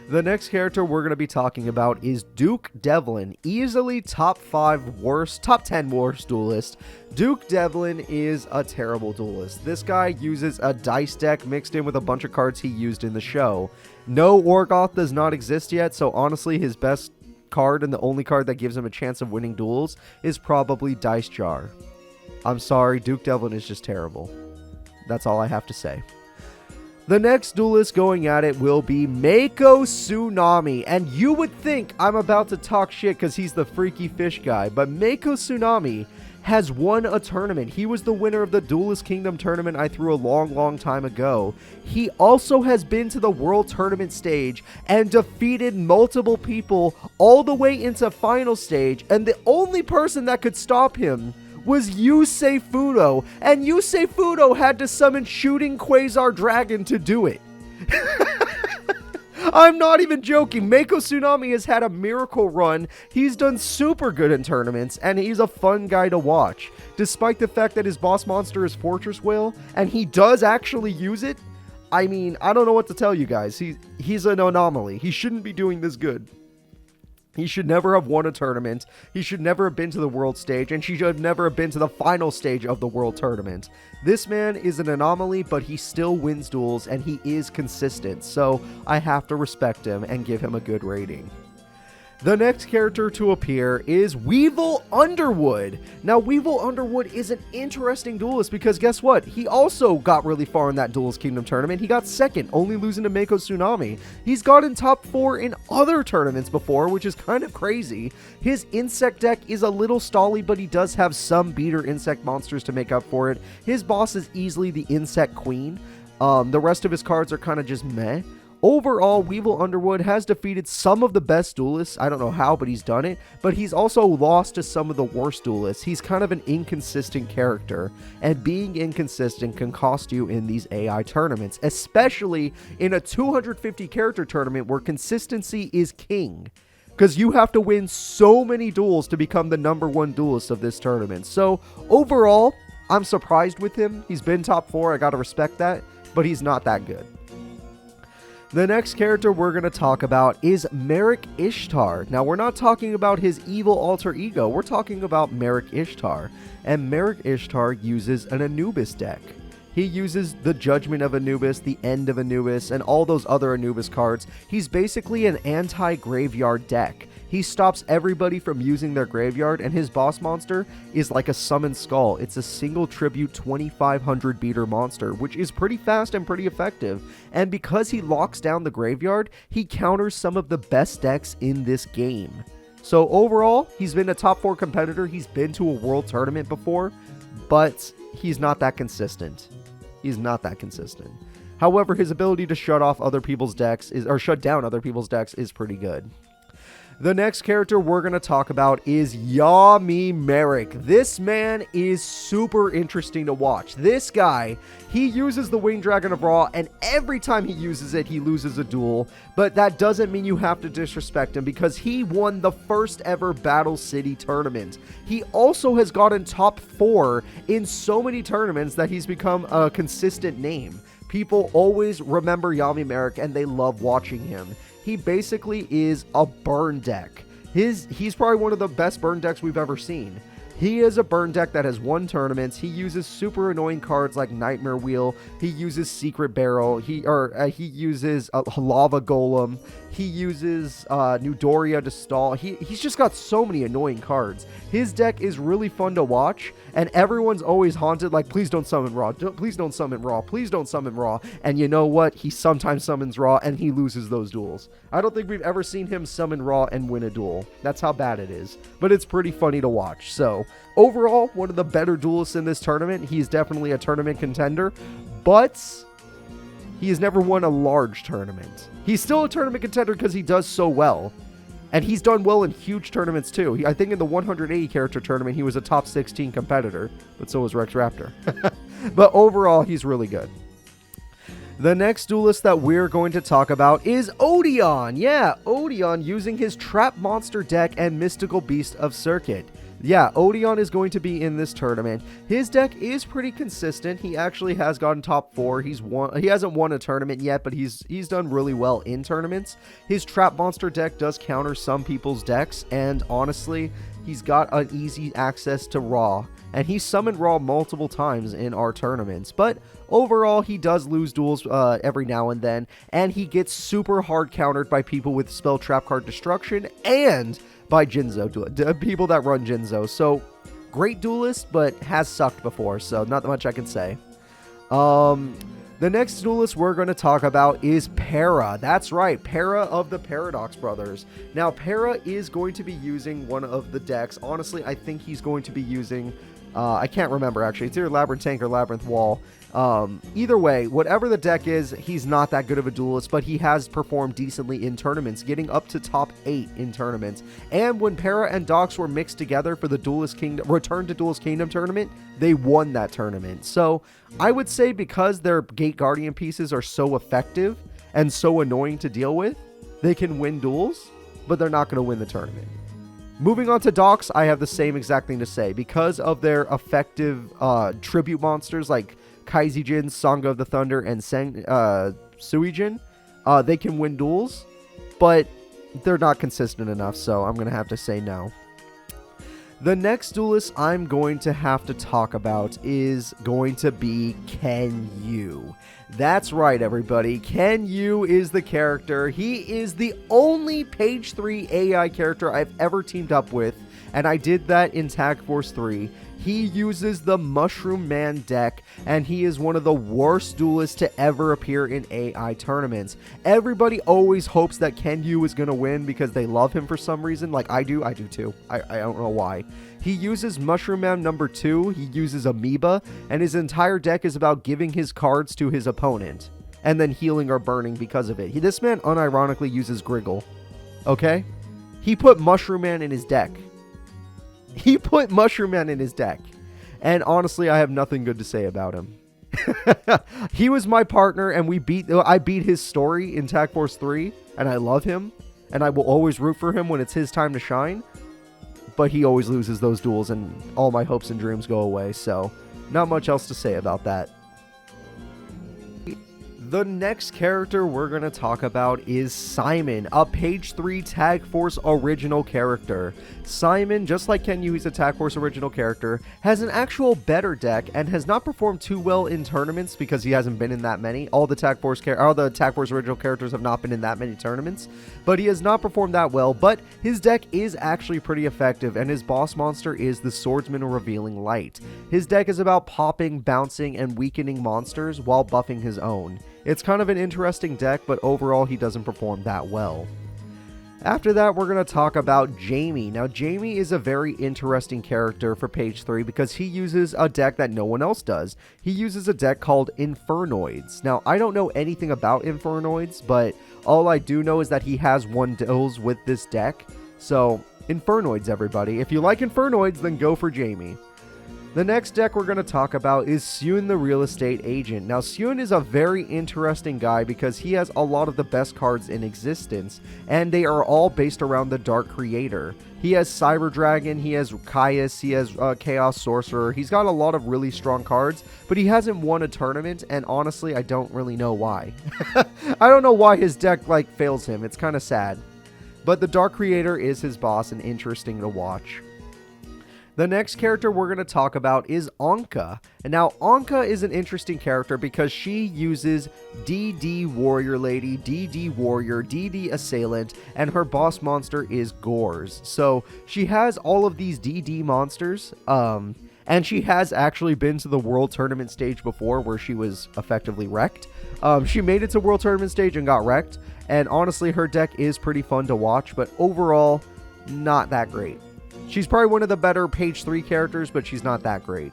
The next character we're going to be talking about is Duke Devlin, easily top 10 worst duelist. Duke Devlin is a terrible duelist. This guy uses a dice deck mixed in with a bunch of cards he used in the show. No Orgoth does not exist yet, so honestly his best card and the only card that gives him a chance of winning duels is probably Dice Jar. I'm sorry, Duke Devlin is just terrible. That's all I have to say. The next duelist going at it will be Mako Tsunami, and you would think I'm about to talk shit because he's the freaky fish guy, but Mako Tsunami has won a tournament. He was the winner of the Duelist Kingdom tournament I threw a long time ago. He also has been to the World Tournament stage and defeated multiple people all the way into final stage, and the only person that could stop him was Yusei Fudo, and Yusei Fudo had to summon Shooting Quasar Dragon to do it. I'm not even joking. Mako Tsunami has had a miracle run. He's done super good in tournaments, and he's a fun guy to watch. Despite the fact that his boss monster is Fortress Whale, and he does actually use it, I mean, I don't know what to tell you guys. He's an anomaly. He shouldn't be doing this good. He should never have won a tournament. He should never have been to the world stage, and he should have never have been to the final stage of the world tournament. This man is an anomaly, but he still wins duels, and he is consistent, so I have to respect him and give him a good rating. The next character to appear is Weevil Underwood. Now, Weevil Underwood is an interesting duelist because guess what? He also got really far in that Duelist Kingdom tournament. He got second, only losing to Mako Tsunami. He's gotten top 4 in other tournaments before, which is kind of crazy. His insect deck is a little stally, but he does have some beater insect monsters to make up for it. His boss is easily the Insect Queen. The rest of his cards are kind of just meh. Overall, Weevil Underwood has defeated some of the best duelists. I don't know how, but he's done it. But he's also lost to some of the worst duelists. He's kind of an inconsistent character. And being inconsistent can cost you in these AI tournaments. Especially in a 250 character tournament where consistency is king. Because you have to win so many duels to become the #1 duelist of this tournament. So, overall, I'm surprised with him. He's been top 4. I gotta respect that. But he's not that good. The next character we're going to talk about is Merrick Ishtar. Now, we're not talking about his evil alter ego. We're talking about Merrick Ishtar. And Merrick Ishtar uses an Anubis deck. He uses the Judgment of Anubis, the End of Anubis, and all those other Anubis cards. He's basically an anti-graveyard deck. He stops everybody from using their graveyard, and his boss monster is like a summoned skull. It's a single tribute 2500 beater monster, which is pretty fast and pretty effective. And because he locks down the graveyard, he counters some of the best decks in this game. So overall, he's been a top 4 competitor. He's been to a world tournament before, but he's not that consistent. He's not that consistent. However, his ability to shut down other people's decks is pretty good. The next character we're going to talk about is Yami Merrick. This man is super interesting to watch. This guy, he uses the Winged Dragon of Ra, and every time he uses it, he loses a duel. But that doesn't mean you have to disrespect him because he won the first ever Battle City tournament. He also has gotten top 4 in so many tournaments that he's become a consistent name. People always remember Yami Merrick and they love watching him. He basically is a burn deck. He's probably one of the best burn decks we've ever seen. He is a burn deck that has won tournaments. He uses super annoying cards like Nightmare Wheel. He uses Secret Barrel. He uses Lava Golem. He uses Newdoria to stall. He's just got so many annoying cards. His deck is really fun to watch, and everyone's always haunted like, please don't summon Raw. Please don't summon Raw. Please don't summon Raw. And you know what? He sometimes summons Raw, and he loses those duels. I don't think we've ever seen him summon Raw and win a duel. That's how bad it is. But it's pretty funny to watch. So, overall, one of the better duelists in this tournament. He's definitely a tournament contender, but he has never won a large tournament. He's still a tournament contender because he does so well. And he's done well in huge tournaments too. I think in the 180 character tournament, he was a top 16 competitor, but so was Rex Raptor. But overall, he's really good. The next duelist that we're going to talk about is Odeon. Yeah, Odeon using his Trap Monster deck and Mystical Beast of Circuit. Yeah, Odeon is going to be in this tournament. His deck is pretty consistent. He actually has gotten top 4. He hasn't won a tournament yet, but he's done really well in tournaments. His Trap Monster deck does counter some people's decks, and honestly, he's got an easy access to Raw. And he summoned Raw multiple times in our tournaments. But overall, he does lose duels every now and then, and he gets super hard countered by people with Spell Trap Card Destruction and by Jinzo, people that run Jinzo. So, great duelist, but has sucked before, so not much I can say. The next duelist we're going to talk about is Para. That's right, Para of the Paradox Brothers. Now, Para is going to be using one of the decks. Honestly, I think he's going to be using, I can't remember actually. It's either Labyrinth Tank or Labyrinth Wall. Either way, whatever the deck is, he's not that good of a duelist, but he has performed decently in tournaments, getting up to top 8 in tournaments. And when Para and Dox were mixed together for the Return to Duelist Kingdom tournament, they won that tournament. So I would say because their Gate Guardian pieces are so effective and so annoying to deal with, they can win duels, but they're not going to win the tournament. Moving on to Dox, I have the same exact thing to say. Because of their effective tribute monsters like Kaizijin, Song of the Thunder, and Suijin, they can win duels, but they're not consistent enough, so I'm going to have to say no. The next duelist I'm going to have to talk about is going to be Ken Yu. That's right, everybody. Ken Yu is the character. He is the only page 3 AI character I've ever teamed up with, and I did that in Tag Force 3. He uses the Mushroom Man deck, and he is one of the worst duelists to ever appear in AI tournaments. Everybody always hopes that Ken Yu is going to win because they love him for some reason. Like I do too. I don't know why. He uses Mushroom Man number 2, he uses Amoeba, and his entire deck is about giving his cards to his opponent, and then healing or burning because of it. This man unironically uses Griggle. Okay? He put Mushroom Man in his deck. And honestly, I have nothing good to say about him. He was my partner, and I beat his story in Tag Force 3, and I love him, and I will always root for him when it's his time to shine. But he always loses those duels, and all my hopes and dreams go away, so not much else to say about that. The next character we're going to talk about is Simon, a page 3 Tag Force original character. Simon, just like Ken Yu, he's a Tag Force original character, has an actual better deck and has not performed too well in tournaments because he hasn't been in that many. All the Tag Force original characters have not been in that many tournaments, but he has not performed that well. But his deck is actually pretty effective, and his boss monster is the Swordsman Revealing Light. His deck is about popping, bouncing, and weakening monsters while buffing his own. It's kind of an interesting deck, but overall he doesn't perform that well. After that, we're going to talk about Jamie. Now, Jamie is a very interesting character for page 3 because he uses a deck that no one else does. He uses a deck called Infernoids. Now, I don't know anything about Infernoids, but all I do know is that he has won duels with this deck. So, Infernoids, everybody. If you like Infernoids, then go for Jamie. The next deck we're going to talk about is Seun the Real Estate Agent. Now, Seun is a very interesting guy because he has a lot of the best cards in existence, and they are all based around the Dark Creator. He has Cyber Dragon, he has Caius, he has Chaos Sorcerer. He's got a lot of really strong cards, but he hasn't won a tournament, and honestly, I don't really know why. I don't know why his deck, fails him. It's kind of sad. But the Dark Creator is his boss and interesting to watch. The next character we're going to talk about is Anka. And now Anka is an interesting character because she uses DD Warrior Lady, DD Warrior, DD Assailant, and her boss monster is Gores. So she has all of these DD monsters, and she has actually been to the World Tournament stage before where she was effectively wrecked. She made it to World Tournament stage and got wrecked, and honestly her deck is pretty fun to watch, but overall, not that great. She's probably one of the better page 3 characters, but she's not that great.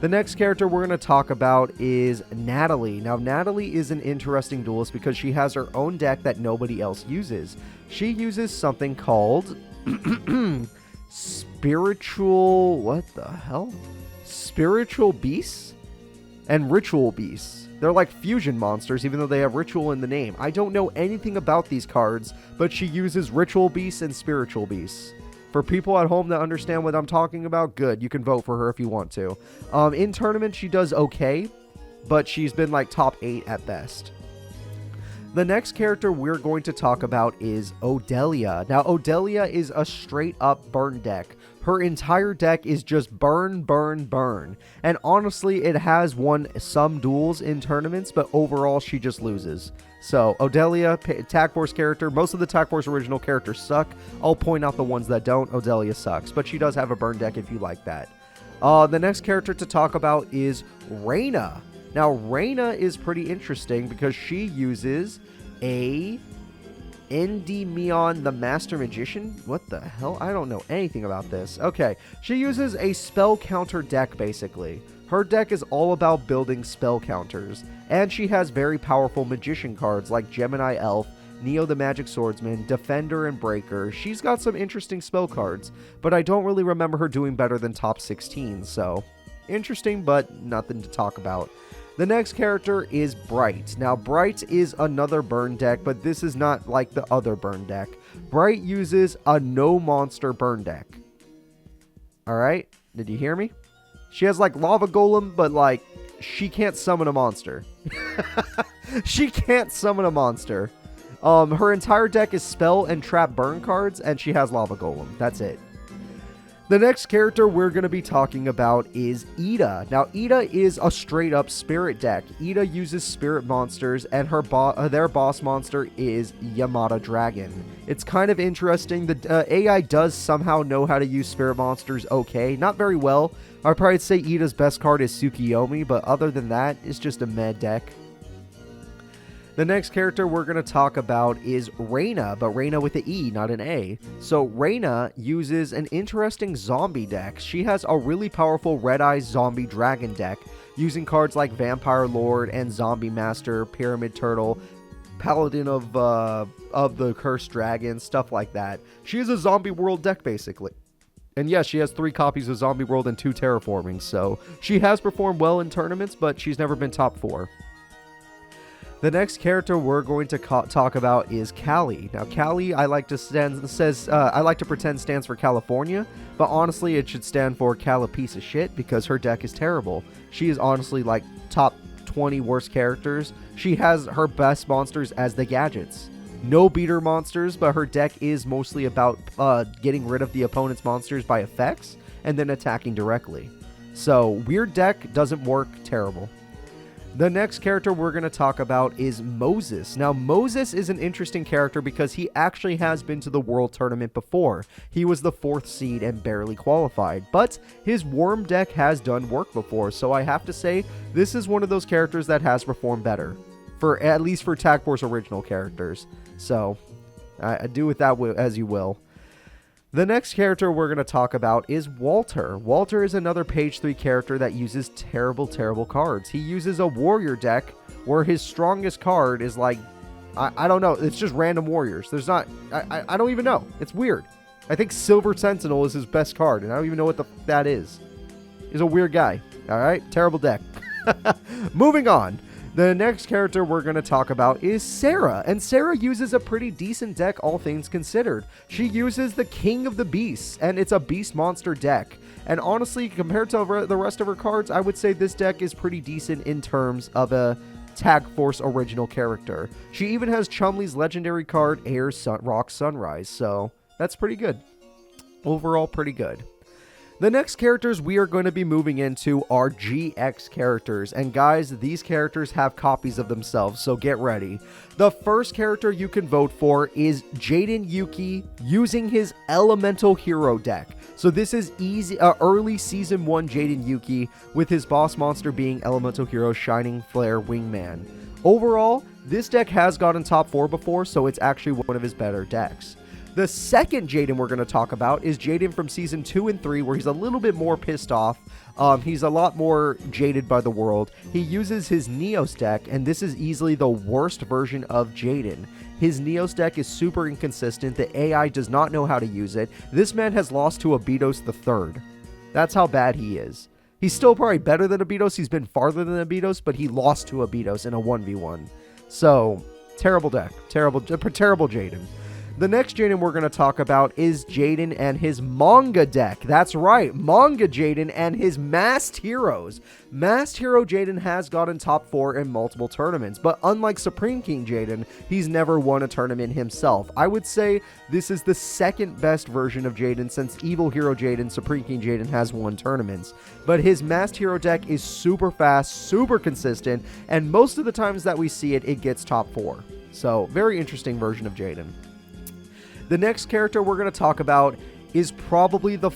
The next character we're going to talk about is Natalie. Now, Natalie is an interesting duelist because she has her own deck that nobody else uses. She uses something called Spiritual... what the hell? Spiritual Beasts and Ritual Beasts. They're like fusion monsters, even though they have Ritual in the name. I don't know anything about these cards, but she uses Ritual Beasts and Spiritual Beasts. For people at home that understand what I'm talking about, good. You can vote for her if you want to. In tournament, she does okay, but she's been top 8 at best. The next character we're going to talk about is Odelia. Now, Odelia is a straight up burn deck. Her entire deck is just burn, burn, burn. And honestly, it has won some duels in tournaments, but overall, she just loses. So, Odelia, Tag Force character. Most of the Tag Force original characters suck. I'll point out the ones that don't. Odelia sucks, but she does have a burn deck if you like that. The next character to talk about is Reyna. Now, Reyna is pretty interesting because she uses a Endymion the Master Magician? What the hell? I don't know anything about this. Okay, she uses a spell counter deck, basically. Her deck is all about building spell counters, and she has very powerful magician cards like Gemini Elf, Neo the Magic Swordsman, Defender, and Breaker. She's got some interesting spell cards, but I don't really remember her doing better than top 16, so interesting, but nothing to talk about. The next character is Bright. Now, Bright is another burn deck, but this is not like the other burn deck. Bright uses a no-monster burn deck. Alright? Did you hear me? She has, Lava Golem, but, she can't summon a monster. She can't summon a monster. Her entire deck is spell and trap burn cards, and she has Lava Golem. That's it. The next character we're going to be talking about is Ida. Now, Ida is a straight-up spirit deck. Ida uses spirit monsters, and their boss monster is Yamada Dragon. It's kind of interesting. The AI does somehow know how to use spirit monsters okay. Not very well. I'd probably say Ida's best card is Tsukiyomi, but other than that, it's just a meh deck. The next character we're going to talk about is Reyna, but Reyna with an E, not an A. So Reyna uses an interesting zombie deck. She has a really powerful Red Eyes Zombie Dragon deck, using cards like Vampire Lord and Zombie Master, Pyramid Turtle, Paladin of the Cursed Dragon, stuff like that. She is a Zombie World deck, basically. And yes, she has 3 copies of Zombie World and 2 Terraforming, so she has performed well in tournaments, but she's never been top 4. The next character we're going to talk about is Callie. Now, Callie, I like to pretend stands for California, but honestly, it should stand for Cali piece of shit because her deck is terrible. She is honestly top 20 worst characters. She has her best monsters as the gadgets. No beater monsters, but her deck is mostly about getting rid of the opponent's monsters by effects and then attacking directly. So, weird deck, doesn't work, terrible. The next character we're going to talk about is Moses. Now, Moses is an interesting character because he actually has been to the World Tournament before. He was the 4th seed and barely qualified, but his Worm deck has done work before, so I have to say this is one of those characters that has performed better, at least for Tag Force original characters. So, do with that as you will. The next character we're going to talk about is Walter. Walter is another page 3 character that uses terrible, terrible cards. He uses a warrior deck where his strongest card is I don't know, it's just random warriors. There's not, I don't even know. It's weird. I think Silver Sentinel is his best card, and I don't even know what that is. He's a weird guy. All right, terrible deck. Moving on. The next character we're going to talk about is Sarah, and Sarah uses a pretty decent deck, all things considered. She uses the King of the Beasts, and it's a beast monster deck. And honestly, compared to the rest of her cards, I would say this deck is pretty decent in terms of a Tag Force original character. She even has Chumley's legendary card, Rock Sunrise, so that's pretty good. Overall, pretty good. The next characters we are going to be moving into are GX characters, and guys, these characters have copies of themselves, so get ready. The first character you can vote for is Jaden Yuki using his Elemental Hero deck. So this is early Season 1 Jaden Yuki, with his boss monster being Elemental Hero Shining Flare Wingman. Overall, this deck has gotten top 4 before, so it's actually one of his better decks. The second Jaden we're going to talk about is Jaden from Season 2 and 3, where he's a little bit more pissed off. He's a lot more jaded by the world. He uses his Neos deck, and this is easily the worst version of Jaden. His Neos deck is super inconsistent. The AI does not know how to use it. This man has lost to Abydos the Third. That's how bad he is. He's still probably better than Abydos. He's been farther than Abydos, but he lost to Abydos in a 1v1. So, terrible deck. Terrible Jaden. The next Jaden we're going to talk about is Jaden and his manga deck. That's right, manga Jaden and his Masked Heroes. Masked Hero Jaden has gotten top 4 in multiple tournaments, but unlike Supreme King Jaden, he's never won a tournament himself. I would say this is the second best version of Jaden, since Evil Hero Jaden, Supreme King Jaden has won tournaments. But his Masked Hero deck is super fast, super consistent, and most of the times that we see it, it gets top 4. So, very interesting version of Jaden. The next character we're going to talk about is probably the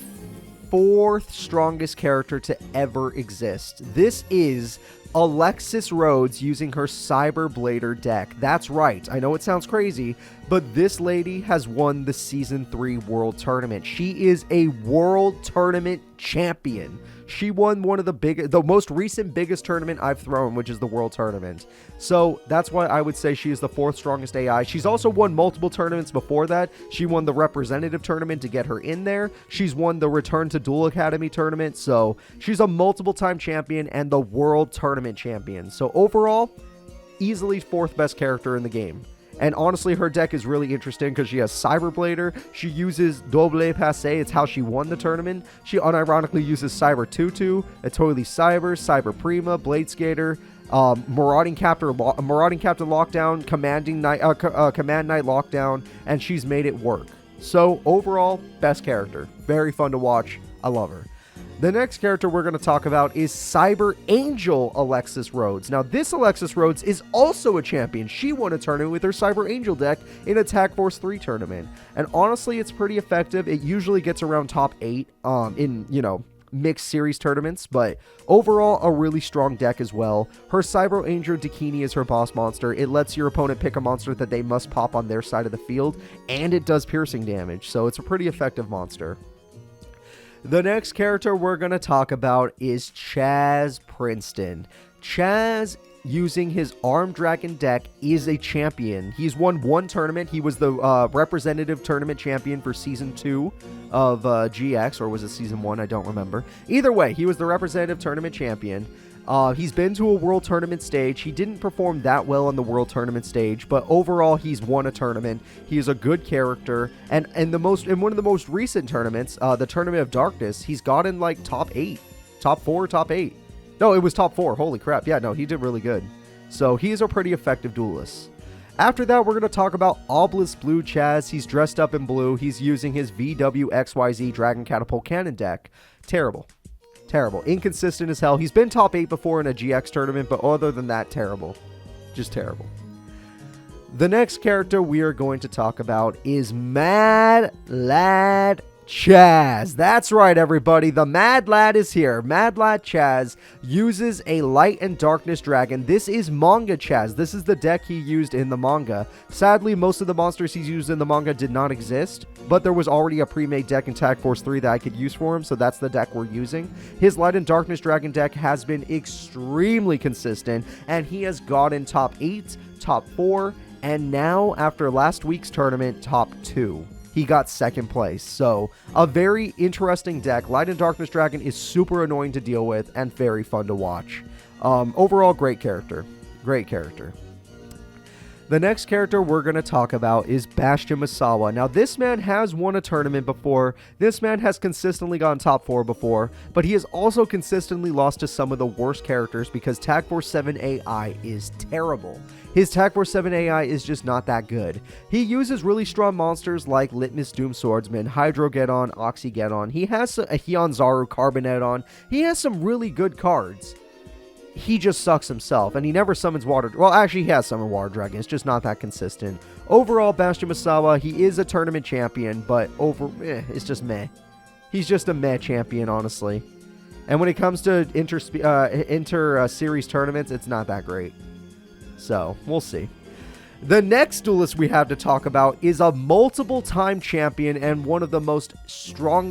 4th strongest character to ever exist. This is Alexis Rhodes using her Cyber Blader deck. That's right. I know it sounds crazy, but this lady has won the Season 3 World Tournament. She is a World Tournament champion. She won one of the most recent biggest tournament I've thrown, which is the World Tournament. So that's why I would say she is the 4th strongest AI. She's also won multiple tournaments before that. She won the representative tournament to get her in there. She's won the Return to Duel Academy tournament. So she's a multiple time champion and the World Tournament champion. So overall, easily 4th best character in the game. And honestly, her deck is really interesting because she has Cyberblader. She uses Double Passé. It's how she won the tournament. She unironically uses Cyber Tutu, a Totally Cyber Prima, Blade Skater, Marauding Captain Lockdown, Command Knight Lockdown, and she's made it work. So overall, best character. Very fun to watch. I love her. The next character we're going to talk about is Cyber Angel Alexis Rhodes. Now, this Alexis Rhodes is also a champion. She won a tournament with her Cyber Angel deck in a Tag Force 3 tournament. And honestly, it's pretty effective. It usually gets around top 8 in, mixed series tournaments, but overall, a really strong deck as well. Her Cyber Angel Dakini is her boss monster. It lets your opponent pick a monster that they must pop on their side of the field, and it does piercing damage, so it's a pretty effective monster. The next character we're going to talk about is Chaz Princeton. Chaz, using his Armed Dragon deck, is a champion. He's won one tournament. He was the representative tournament champion for Season 2 of GX, or was it Season 1? I don't remember. Either way, he was the representative tournament champion. He's been to a World Tournament stage. He didn't perform that well on the World Tournament stage, but overall, he's won a tournament. He is a good character, and in one of the most recent tournaments, the Tournament of Darkness, he's gotten like top 8, top 4, top 8. No, it was top 4. Holy crap! Yeah, no, he did really good. So he's a pretty effective duelist. After that, we're going to talk about Obelisk Blue Chaz. He's dressed up in blue. He's using his VWXYZ Dragon Catapult Cannon deck. Terrible. Inconsistent as hell. He's been top 8 before in a GX tournament, but other than that, terrible. Just terrible. The next character we are going to talk about is Mad Lad Chaz. That's right, everybody. The Mad Lad is here. Mad Lad Chaz uses a Light and Darkness Dragon. This is manga Chaz. This is the deck he used in the manga. Sadly, most of the monsters he's used in the manga did not exist, but there was already a pre-made deck in Tag Force 3 that I could use for him, so that's the deck we're using. His Light and Darkness Dragon deck has been extremely consistent, and he has gotten top 8, top 4, and now, after last week's tournament, top 2. he got second place. So a very interesting deck. Light and Darkness Dragon is super annoying to deal with and very fun to watch. Overall, great character. Great character. The next character we're going to talk about is Bastion Misawa. Now, this man has won a tournament before. This man has consistently gone top 4 before, but he has also consistently lost to some of the worst characters because Tag Force 7 AI is terrible. His Tag Force 7 AI is just not that good. He uses really strong monsters like Litmus Doom Swordsman, Hydrogeddon, Oxygeddon. He has a Hionzaru Carboneddon. He has some really good cards. He just sucks himself, and he never summons water. Well, actually, he has summoned Water Dragon. It's just not that consistent. Overall, Bastion Misawa, he is a tournament champion, but it's just meh. He's just a meh champion, honestly. And when it comes to inter-series tournaments, it's not that great. So, we'll see. The next duelist we have to talk about is a multiple-time champion and one of the most strong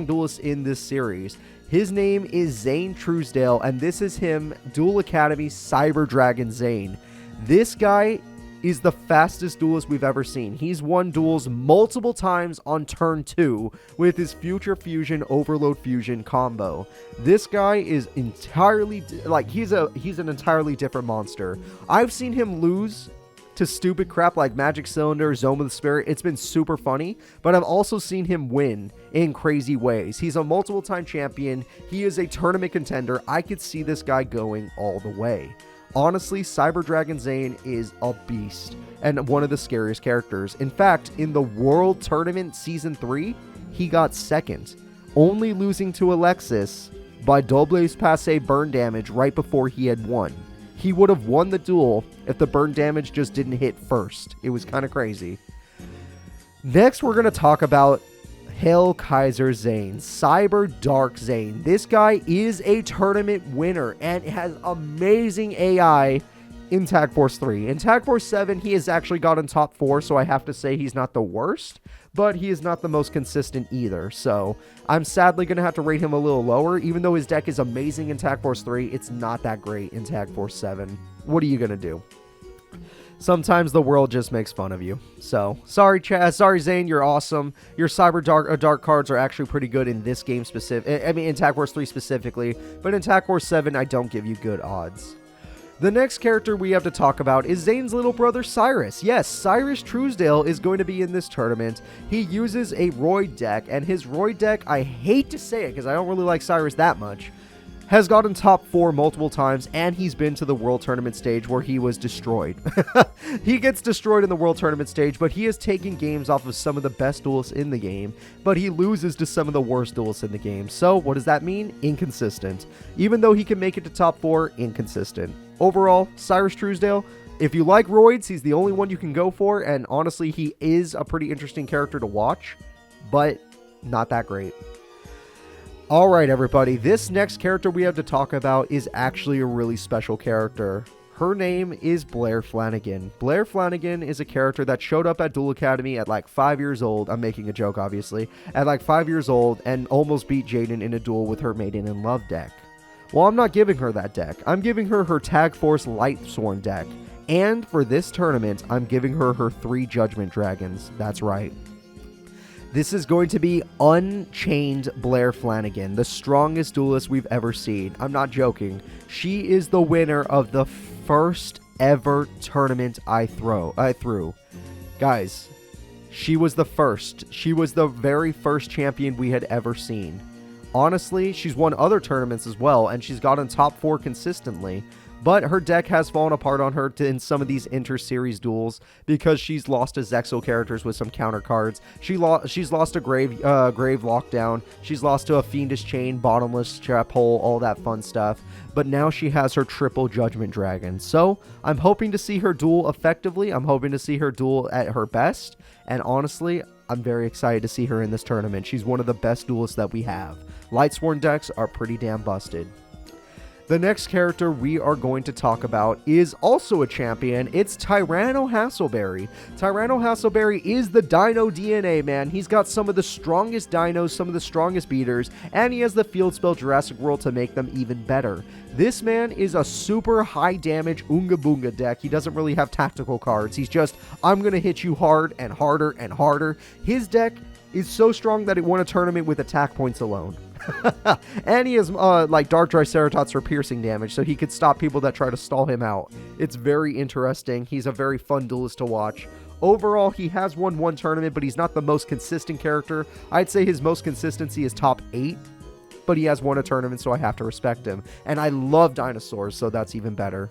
duelists in this series. His name is Zane Truesdale, and this is him, Duel Academy Cyber Dragon Zane. This guy is the fastest duelist we've ever seen. He's won duels multiple times on turn 2 with his Future Fusion Overload Fusion combo. This guy is entirely, he's an entirely different monster. I've seen him lose to stupid crap like Magic Cylinder, Zone of the Spirit. It's been super funny, but I've also seen him win in crazy ways. He's a multiple-time champion. He is a tournament contender. I could see this guy going all the way. Honestly, Cyber Dragon Zane is a beast and one of the scariest characters. In fact, in the World Tournament Season 3, he got second, only losing to Alexis by Doble's Passe burn damage right before he had won. He would have won the duel if the burn damage just didn't hit first. It was kind of crazy. Next, we're going to talk about Hail Kaiser Zane, Cyber Dark Zane. This guy is a tournament winner and has amazing AI in Tag Force 3. In Tag Force 7, he has actually gotten top 4, so I have to say he's not the worst, but he is not the most consistent either. So I'm sadly going to have to rate him a little lower. Even though his deck is amazing in Tag Force 3, it's not that great in Tag Force 7. What are you going to do? Sometimes the world just makes fun of you. So, sorry Zane, you're awesome. Your Cyber Dark cards are actually pretty good in this game in Tag Force 3 specifically, but in Tag Force 7, I don't give you good odds. The next character we have to talk about is Zane's little brother, Cyrus. Yes, Cyrus Truesdale is going to be in this tournament. He uses a Roid deck, and his Roid deck, I hate to say it because I don't really like Cyrus that much, has gotten top 4 multiple times, and he's been to the World Tournament stage where he was destroyed. He gets destroyed in the World Tournament stage, but he is taking games off of some of the best duelists in the game, but he loses to some of the worst duelists in the game. So, what does that mean? Inconsistent. Even though he can make it to top 4, inconsistent. Overall, Cyrus Truesdale, if you like Roids, he's the only one you can go for, and honestly, he is a pretty interesting character to watch, but not that great. Alright everybody, this next character we have to talk about is actually a really special character. Her name is Blair Flanagan. Blair Flanagan is a character that showed up at Duel Academy at like 5 years old. I'm making a joke, obviously. At like 5 years old and almost beat Jaden in a duel with her Maiden in Love deck. Well, I'm not giving her that deck. I'm giving her her Tag Force Lightsworn deck. And for this tournament, I'm giving her her 3 Judgment Dragons. That's right. This is going to be Unchained Blair Flanagan, the strongest duelist we've ever seen. I'm not joking. She is the winner of the first ever tournament I threw. Guys, she was the first. She was the very first champion we had ever seen. Honestly, she's won other tournaments as well, and she's gotten top 4 consistently. But her deck has fallen apart on her in some of these inter-series duels because she's lost to Zexal characters with some counter cards. She's lost to Grave Lockdown. She's lost to a Fiendish Chain, Bottomless Trap Hole, all that fun stuff. But now she has her triple Judgment Dragon. So I'm hoping to see her duel effectively. I'm hoping to see her duel at her best. And honestly, I'm very excited to see her in this tournament. She's one of the best duelists that we have. Lightsworn decks are pretty damn busted. The next character we are going to talk about is also a champion. It's Tyranno Hasselberry. Tyranno Hasselberry is the Dino DNA, man. He's got some of the strongest dinos, some of the strongest beaters, and he has the field spell Jurassic World to make them even better. This man is a super high damage Oonga Boonga deck. He doesn't really have tactical cards. He's just, I'm going to hit you hard and harder and harder. His deck is so strong that it won a tournament with attack points alone. And he has like Dark Triceratops for piercing damage, so he could stop people that try to stall him out. It's very interesting. He's a very fun duelist to watch. Overall, he has won one tournament, but he's not the most consistent character. I'd say his most consistency is top 8, but he has won a tournament, so I have to respect him. And I love dinosaurs, so that's even better.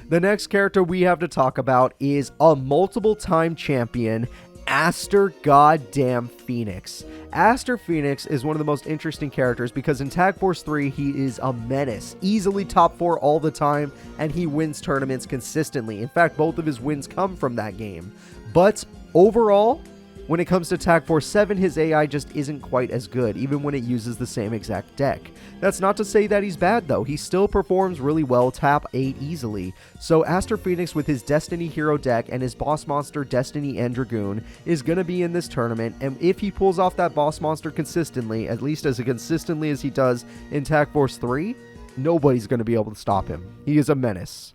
The next character we have to talk about is a multiple-time champion, Aster Goddamn Phoenix. Aster Phoenix is one of the most interesting characters because in Tag Force 3, he is a menace. Easily top 4 all the time, and he wins tournaments consistently. In fact, both of his wins come from that game. But overall, when it comes to Tag Force 7, his AI just isn't quite as good, even when it uses the same exact deck. That's not to say that he's bad, though. He still performs really well, tap 8 easily. So Aster Phoenix with his Destiny Hero deck and his boss monster Destiny and Dragoon is going to be in this tournament, and if he pulls off that boss monster consistently, at least as consistently as he does in Tag Force 3, nobody's going to be able to stop him. He is a menace.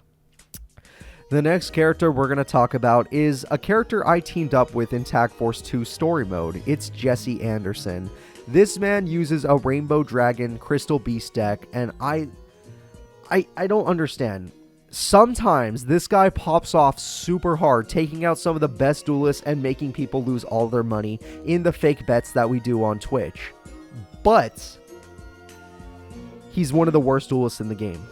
The next character we're going to talk about is a character I teamed up with in Tag Force 2 story mode. It's Jesse Anderson. This man uses a Rainbow Dragon Crystal Beast deck, and I don't understand. Sometimes this guy pops off super hard, taking out some of the best duelists and making people lose all their money in the fake bets that we do on Twitch. But he's one of the worst duelists in the game.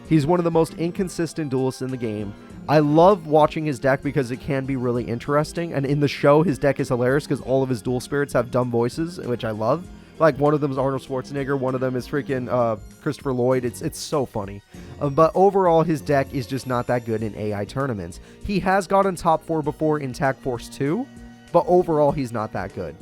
He's one of the most inconsistent duelists in the game. I love watching his deck because it can be really interesting, and in the show, his deck is hilarious because all of his duel spirits have dumb voices, which I love. Like, one of them is Arnold Schwarzenegger, one of them is freaking Christopher Lloyd. It's so funny. But overall, his deck is just not that good in AI tournaments. He has gotten top 4 before in Tag Force 2, but overall, he's not that good.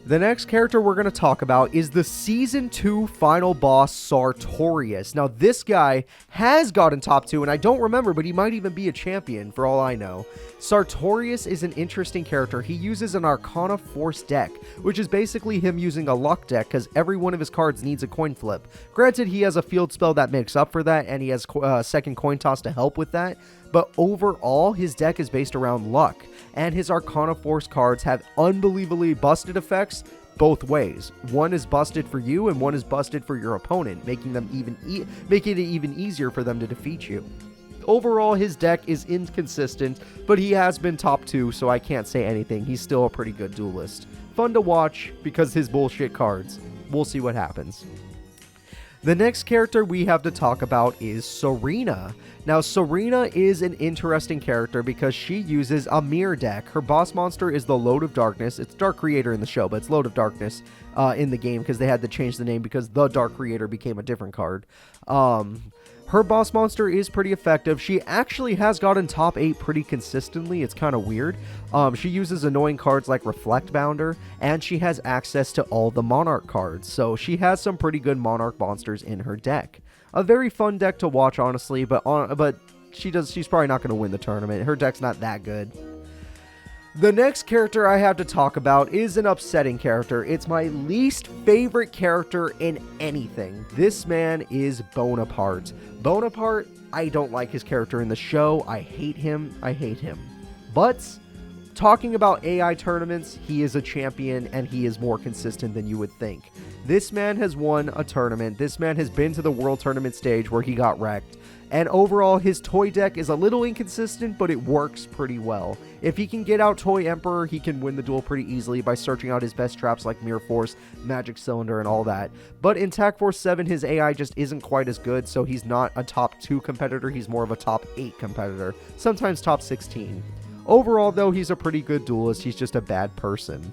The next character we're going to talk about is the Season 2 final boss, Sartorius. Now, this guy has gotten top 2, and I don't remember, but he might even be a champion, for all I know. Sartorius is an interesting character. He uses an Arcana Force deck, which is basically him using a luck deck, because every one of his cards needs a coin flip. Granted, he has a field spell that makes up for that, and he has second coin toss to help with that, but overall, his deck is based around luck, and his Arcana Force cards have unbelievably busted effects both ways. One is busted for you, and one is busted for your opponent, making them making it even easier for them to defeat you. Overall, his deck is inconsistent, but he has been top 2, so I can't say anything. He's still a pretty good duelist. Fun to watch because his bullshit cards. We'll see what happens. The next character we have to talk about is Serena. Now, Serena is an interesting character because she uses a mirror deck. Her boss monster is the Load of Darkness. It's Dark Creator in the show, but it's Load of Darkness in the game because they had to change the name because the Dark Creator became a different card. Her boss monster is pretty effective. She actually has gotten top 8 pretty consistently. It's kind of weird. She uses annoying cards like Reflect Bounder, and she has access to all the Monarch cards. So she has some pretty good Monarch monsters in her deck. A very fun deck to watch, honestly, but she's probably not going to win the tournament. Her deck's not that good. The next character I have to talk about is an upsetting character. It's my least favorite character in anything. This man is Bonaparte. Bonaparte, I don't like his character in the show. I hate him. But talking about AI tournaments, he is a champion and he is more consistent than you would think. This man has won a tournament. This man has been to the World Tournament stage where he got wrecked. And overall, his toy deck is a little inconsistent, but it works pretty well. If he can get out Toy Emperor, he can win the duel pretty easily by searching out his best traps like Mirror Force, Magic Cylinder, and all that. But in Tag Force 7, his AI just isn't quite as good, so he's not a top 2 competitor. He's more of a top 8 competitor, sometimes top 16. Overall, though, he's a pretty good duelist. He's just a bad person.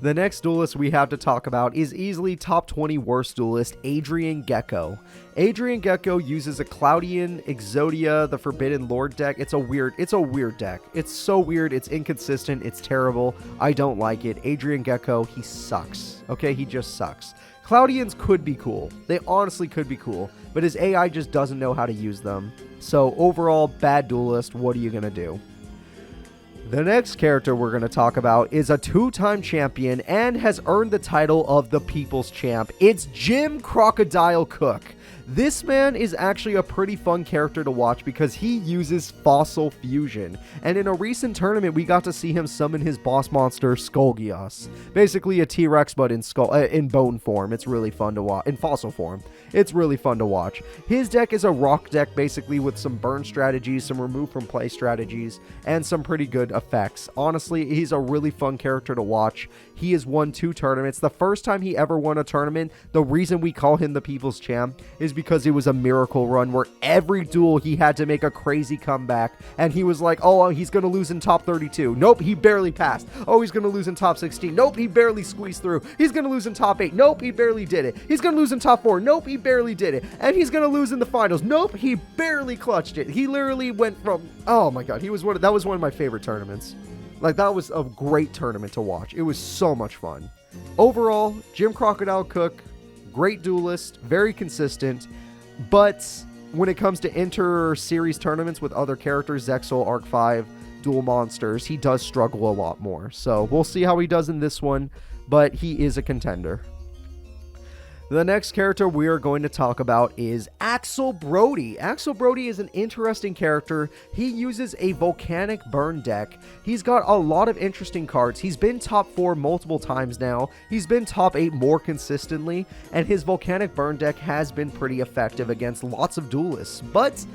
The next duelist we have to talk about is easily top 20 worst duelist, Adrian Gecko. Adrian Gecko uses a Cloudian, Exodia, the Forbidden Lord deck. It's a weird deck. It's so weird, it's inconsistent, it's terrible. I don't like it. Adrian Gecko, he sucks. Okay, he just sucks. Cloudians could be cool. They honestly could be cool, but his AI just doesn't know how to use them. So overall, bad duelist, what are you going to do? The next character we're going to talk about is a 2-time champion and has earned the title of the People's Champ. It's Jim Crocodile Cook. This man is actually a pretty fun character to watch because he uses fossil fusion. And in a recent tournament, we got to see him summon his boss monster, Skullgios. Basically a T-Rex, but in bone form. It's really fun to watch. In fossil form. It's really fun to watch. His deck is a rock deck, basically, with some burn strategies, some remove from play strategies, and some pretty good effects. Honestly, he's a really fun character to watch. He has won 2 tournaments. The first time he ever won a tournament, the reason we call him the People's Champ is because it was a miracle run where every duel he had to make a crazy comeback, and he was like, oh, he's going to lose in top 32. Nope, he barely passed. Oh, he's going to lose in top 16. Nope, he barely squeezed through. He's going to lose in top 8. Nope, he barely did it. He's going to lose in top 4. Nope, he barely did it. And he's going to lose in the finals. Nope, he barely clutched it. He literally went from, oh my god, that was one of my favorite tournaments. Like, that was a great tournament to watch. It was so much fun. Overall, Jim Crocodile Cook, great duelist, very consistent, but when it comes to inter-series tournaments with other characters, Zexal, Arc 5, Duel Monsters, he does struggle a lot more. So we'll see how he does in this one, but he is a contender. The next character we are going to talk about is Axel Brody. Axel Brody is an interesting character. He uses a volcanic burn deck. He's got a lot of interesting cards. He's been top 4 multiple times now. He's been top 8 more consistently, and his volcanic burn deck has been pretty effective against lots of duelists. But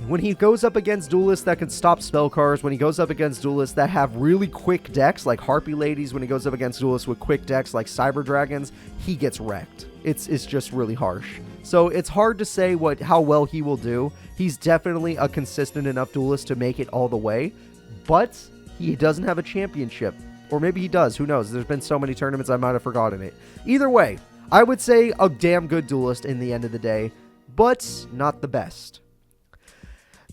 when he goes up against duelists that can stop spell cards, when he goes up against duelists that have really quick decks like Harpy Ladies, when he goes up against duelists with quick decks like Cyber Dragons, he gets wrecked. It's just really harsh. So it's hard to say how well he will do. He's definitely a consistent enough duelist to make it all the way, but he doesn't have a championship. Or maybe he does, who knows? There's been so many tournaments I might have forgotten it. Either way, I would say a damn good duelist in the end of the day, but not the best.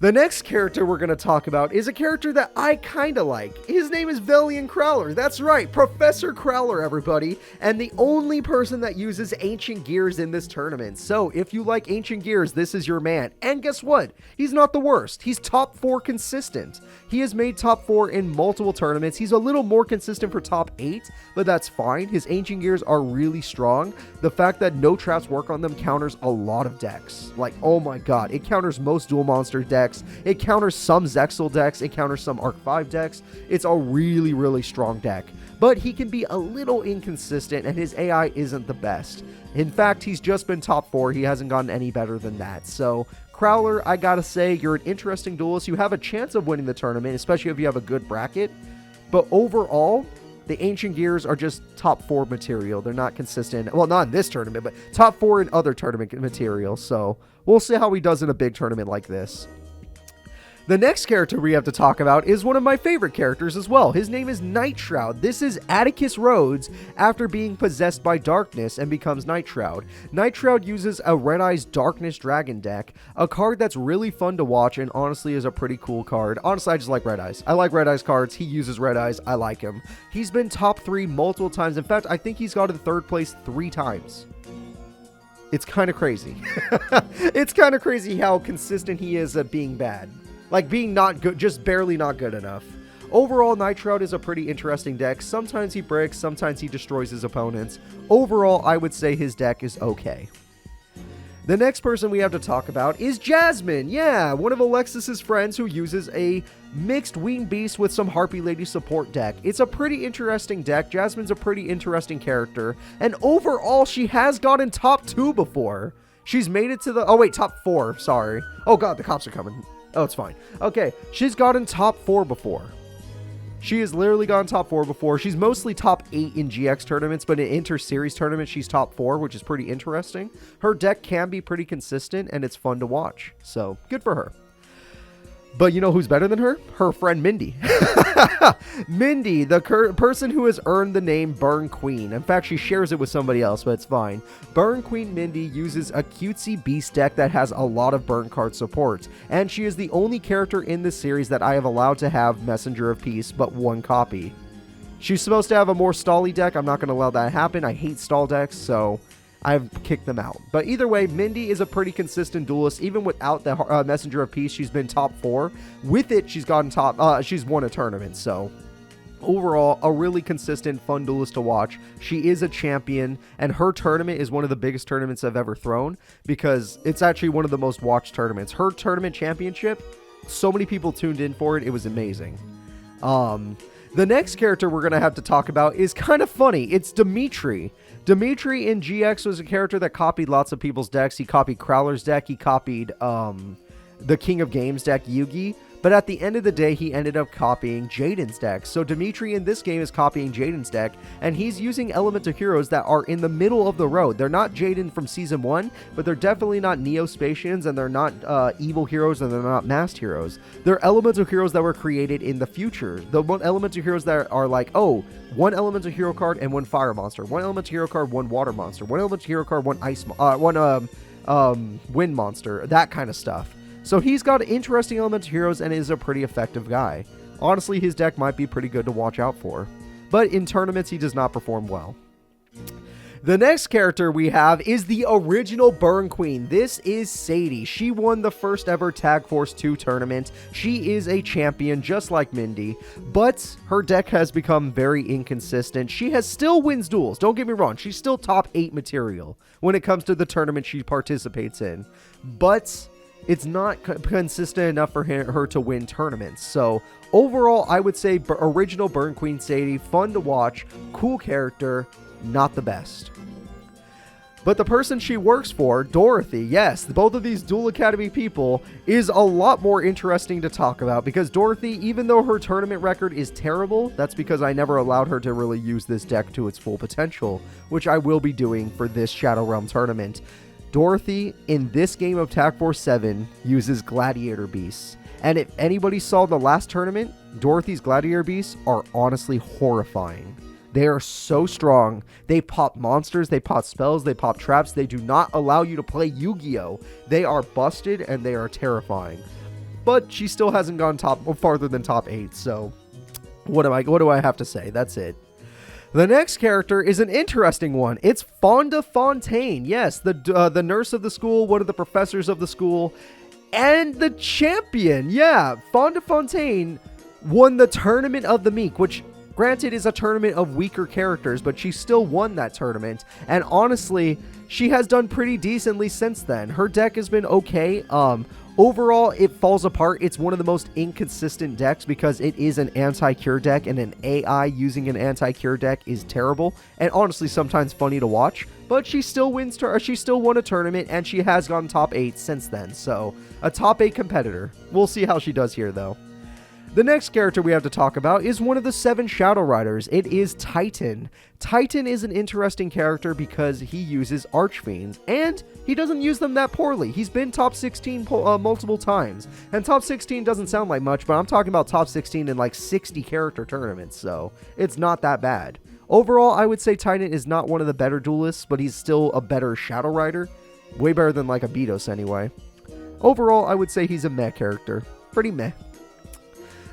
The next character we're going to talk about is a character that I kind of like. His name is Velian Crowler. That's right, Professor Crowler, everybody. And the only person that uses Ancient Gears in this tournament. So if you like Ancient Gears, this is your man. And guess what? He's not the worst. He's top 4 consistent. He has made top 4 in multiple tournaments. He's a little more consistent for top 8, but that's fine. His Ancient Gears are really strong. The fact that no traps work on them counters a lot of decks. Like, oh my god, it counters most Duel Monster decks. It counters some Zexal decks. It counters some Arc 5 decks. It's a really, really strong deck. But he can be a little inconsistent, and his AI isn't the best. In fact, he's just been top 4. He hasn't gotten any better than that. So, Crowler, I gotta say, you're an interesting duelist. You have a chance of winning the tournament, especially if you have a good bracket. But overall, the Ancient Gears are just top 4 material. They're not consistent. Well, not in this tournament, but top 4 in other tournament material. So, we'll see how he does in a big tournament like this. The next character we have to talk about is one of my favorite characters as well. His name is Night Shroud. This is Atticus Rhodes after being possessed by darkness and becomes Night Shroud. Night Shroud uses a Red Eyes Darkness Dragon deck, a card that's really fun to watch and honestly is a pretty cool card. Honestly, I just like Red Eyes. I like Red Eyes cards. He uses Red Eyes. I like him. He's been top 3 multiple times. In fact, I think he's got in 3rd place 3 times. It's kind of crazy. It's kind of crazy how consistent he is at being bad. Like, being not good, just barely not good enough. Overall, Night Shroud is a pretty interesting deck. Sometimes he breaks, sometimes he destroys his opponents. Overall, I would say his deck is okay. The next person we have to talk about is Jasmine. Yeah, one of Alexis's friends who uses a mixed Wing Beast with some Harpy Lady support deck. It's a pretty interesting deck. Jasmine's a pretty interesting character. And overall, she has gotten top 2 before. She's made it to the... Oh, wait, top 4. Sorry. Oh, God, the cops are coming. Oh, it's fine. Okay, she's gotten top 4 before. She has literally gotten top 4 before. She's mostly top 8 in GX tournaments, but in inter-series tournaments, she's top 4, which is pretty interesting. Her deck can be pretty consistent, and it's fun to watch. So, good for her. But you know who's better than her? Her friend Mindy. Mindy, the person who has earned the name Burn Queen. In fact, she shares it with somebody else, but it's fine. Burn Queen Mindy uses a cutesy beast deck that has a lot of burn card support. And she is the only character in this series that I have allowed to have Messenger of Peace, but 1 copy. She's supposed to have a more stally deck. I'm not going to allow that to happen. I hate stall decks, so I've kicked them out. But either way, Mindy is a pretty consistent duelist. Even without the Messenger of Peace, she's been top 4. With it, she's gotten she's won a tournament. So overall, a really consistent, fun duelist to watch. She is a champion, and her tournament is one of the biggest tournaments I've ever thrown because it's actually one of the most watched tournaments. Her tournament championship, so many people tuned in for it. It was amazing. The next character we're going to have to talk about is kind of funny. It's Dimitri. Dimitri in GX was a character that copied lots of people's decks. He copied Crowler's deck. He copied the King of Games deck, Yugi. But at the end of the day, he ended up copying Jaden's deck. So Dimitri in this game is copying Jaden's deck, and he's using elemental heroes that are in the middle of the road. They're not Jaden from Season 1, but they're definitely not Neospatians, and they're not evil heroes, and they're not masked heroes. They're elemental heroes that were created in the future. The one elemental heroes that are like, oh, one elemental hero card and one fire monster. One elemental hero card, one water monster. One elemental hero card, one wind monster. That kind of stuff. So he's got interesting elemental heroes and is a pretty effective guy. Honestly, his deck might be pretty good to watch out for. But in tournaments, he does not perform well. The next character we have is the original Burn Queen. This is Sadie. She won the first ever Tag Force 2 tournament. She is a champion just like Mindy, but her deck has become very inconsistent. She still wins duels. Don't get me wrong. She's still top 8 material when it comes to the tournament she participates in. But it's not consistent enough for her to win tournaments. So overall, I would say original Burn Queen Sadie, fun to watch, cool character, not the best. But the person she works for, Dorothy, yes, both of these Duel Academy people, is a lot more interesting to talk about because Dorothy, even though her tournament record is terrible, that's because I never allowed her to really use this deck to its full potential, which I will be doing for this Shadow Realm tournament. Dorothy, in this game of Tag Force 7, uses Gladiator Beasts. And if anybody saw the last tournament, Dorothy's Gladiator Beasts are honestly horrifying. They are so strong. They pop monsters, they pop spells, they pop traps. They do not allow you to play Yu-Gi-Oh! They are busted and they are terrifying. But she still hasn't gone farther than top 8, so what do I have to say? That's it. The next character is an interesting one. It's Fonda Fontaine. Yes, the nurse of the school, one of the professors of the school, and the champion. Yeah, Fonda Fontaine won the Tournament of the Meek, which granted is a tournament of weaker characters, but she still won that tournament. And honestly, she has done pretty decently since then. Her deck has been okay. Overall, it falls apart. It's one of the most inconsistent decks because it is an anti-cure deck, and an AI using an anti-cure deck is terrible and honestly sometimes funny to watch. But she still she still won a tournament, and she has gone top 8 since then. So a top 8 competitor. We'll see how she does here, though. The next character we have to talk about is one of the 7 Shadow Riders. It is Titan. Titan is an interesting character because he uses Archfiends, and he doesn't use them that poorly. He's been top 16 multiple times, and top 16 doesn't sound like much, but I'm talking about top 16 in like 60 character tournaments, so it's not that bad. Overall, I would say Titan is not one of the better duelists, but he's still a better Shadow Rider. Way better than like a Beatos anyway. Overall, I would say he's a meh character. Pretty meh.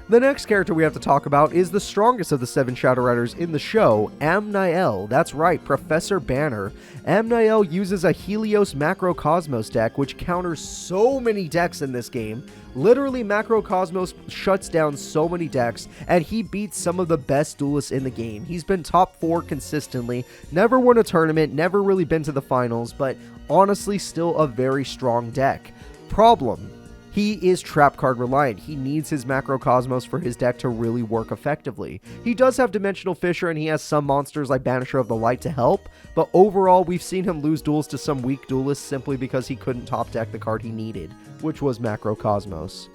The next character we have to talk about is the strongest of the 7 Shadow Riders in the show, Amniel. That's right, Professor Banner. Amniel uses a Helios Macrocosmos deck, which counters so many decks in this game. Literally, Macrocosmos shuts down so many decks, and he beats some of the best duelists in the game. He's been top 4 consistently, never won a tournament, never really been to the finals, but honestly still a very strong deck. Problem: he is trap card reliant. He needs his Macrocosmos for his deck to really work effectively. He does have Dimensional Fisher, and he has some monsters like Banisher of the Light to help, but overall we've seen him lose duels to some weak duelists simply because he couldn't top deck the card he needed, which was Macrocosmos.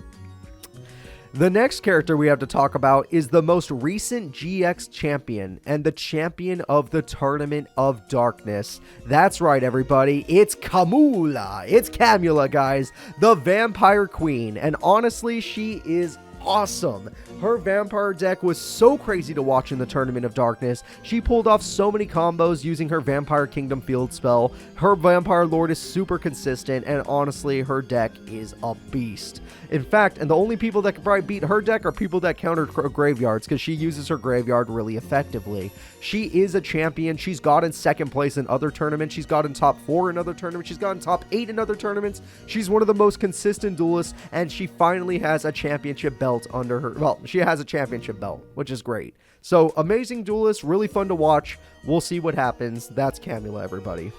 The next character we have to talk about is the most recent GX champion and the champion of the Tournament of Darkness. That's right, everybody. It's Camula. It's Camula, guys, the Vampire Queen. And honestly, she is awesome. Her vampire deck was so crazy to watch in the Tournament of Darkness. She pulled off so many combos using her Vampire Kingdom field spell. Her Vampire Lord is super consistent, and honestly, her deck is a beast. In fact, and the only people that can probably beat her deck are people that counter graveyards, because she uses her graveyard really effectively. She is a champion. She's gotten second place in other tournaments. She's gotten top 4 in other tournaments. She's gotten top 8 in other tournaments. She's one of the most consistent duelists, and she finally has a championship belt under her. Well, she has a championship belt, which is great. So, amazing duelist, really fun to watch. We'll see what happens. That's Camula, everybody.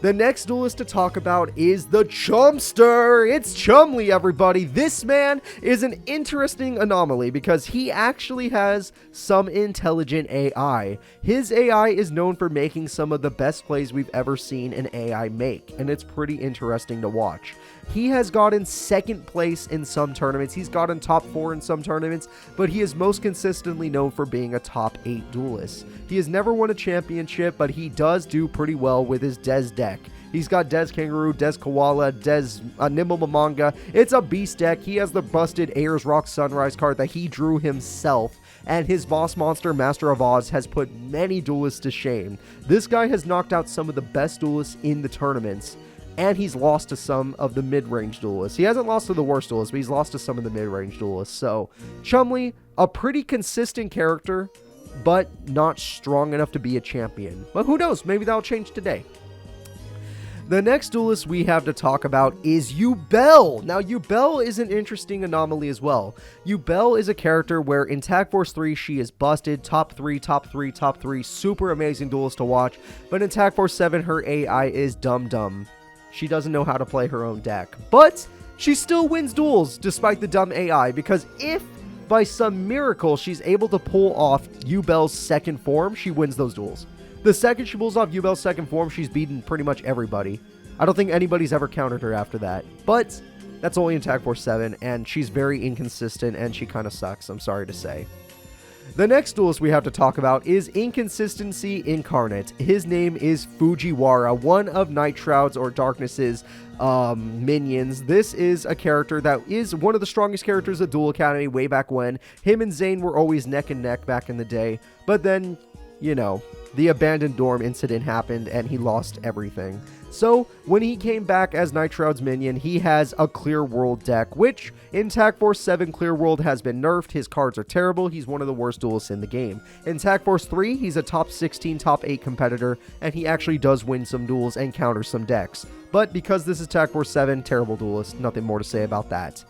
The next duelist to talk about is the Chumster. It's Chumley, everybody. This man is an interesting anomaly because he actually has some intelligent AI. His AI is known for making some of the best plays we've ever seen an AI make, and it's pretty interesting to watch. He has gotten second place in some tournaments. He's gotten top 4 in some tournaments, but he is most consistently known for being a top 8 duelist. He has never won a championship, but he does do pretty well with his Dez deck. He's got Dez Kangaroo, Dez Koala, Dez Nimble Mamanga. It's a beast deck. He has the busted Ayers Rock Sunrise card that he drew himself, and his boss monster, Master of Oz, has put many duelists to shame. This guy has knocked out some of the best duelists in the tournaments, and he's lost to some of the mid-range duelists. He hasn't lost to the worst duelists, but he's lost to some of the mid-range duelists. So, Chumley, a pretty consistent character, but not strong enough to be a champion. But who knows? Maybe that'll change today. The next duelist we have to talk about is Yubel. Now, Yubel is an interesting anomaly as well. Yubel is a character where in Tag Force 3, she is busted, top 3, top 3, top 3, super amazing duelist to watch. But in Tag Force 7, her AI is dumb. She doesn't know how to play her own deck. But she still wins duels despite the dumb AI, because if by some miracle she's able to pull off Yubel's second form, she wins those duels. The second she pulls off Yubel's second form, she's beaten pretty much everybody. I don't think anybody's ever countered her after that. But that's only in Tag Force 7, and she's very inconsistent, and she kind of sucks, I'm sorry to say. The next duelist we have to talk about is Inconsistency Incarnate. His name is Fujiwara, one of Night Shroud's or Darkness's minions. This is a character that is one of the strongest characters of Duel Academy way back when. Him and Zane were always neck and neck back in the day. But then, you know, the abandoned dorm incident happened and he lost everything. So, when he came back as Night Shroud's minion, he has a Clear World deck, which in Tag Force 7, Clear World has been nerfed. His cards are terrible. He's one of the worst duelists in the game. In Tag Force 3, he's a top 16, top 8 competitor, and he actually does win some duels and counter some decks. But because this is Tag Force 7, terrible duelist. Nothing more to say about that.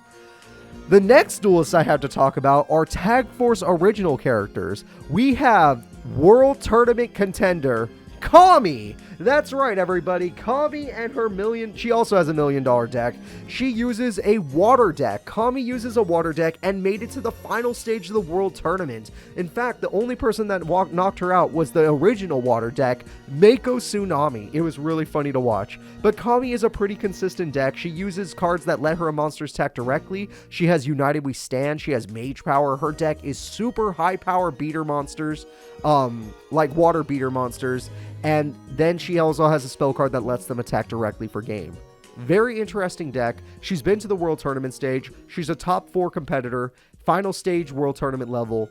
The next duelists I have to talk about are Tag Force original characters. We have World Tournament contender Kami. That's right, everybody. Kami and her she also has a $1 million deck. She uses a water deck. Kami uses a water deck and made it to the final stage of the World Tournament. In fact, the only person that knocked her out was the original water deck, Mako Tsunami. It was really funny to watch. But Kami is a pretty consistent deck. She uses cards that let her monsters attack directly. She has United We Stand. She has Mage Power. Her deck is super high power beater monsters, like water beater monsters. And then she also has a spell card that lets them attack directly for game. Very interesting deck. She's been to the World Tournament stage. She's a top 4 competitor. Final stage World Tournament level.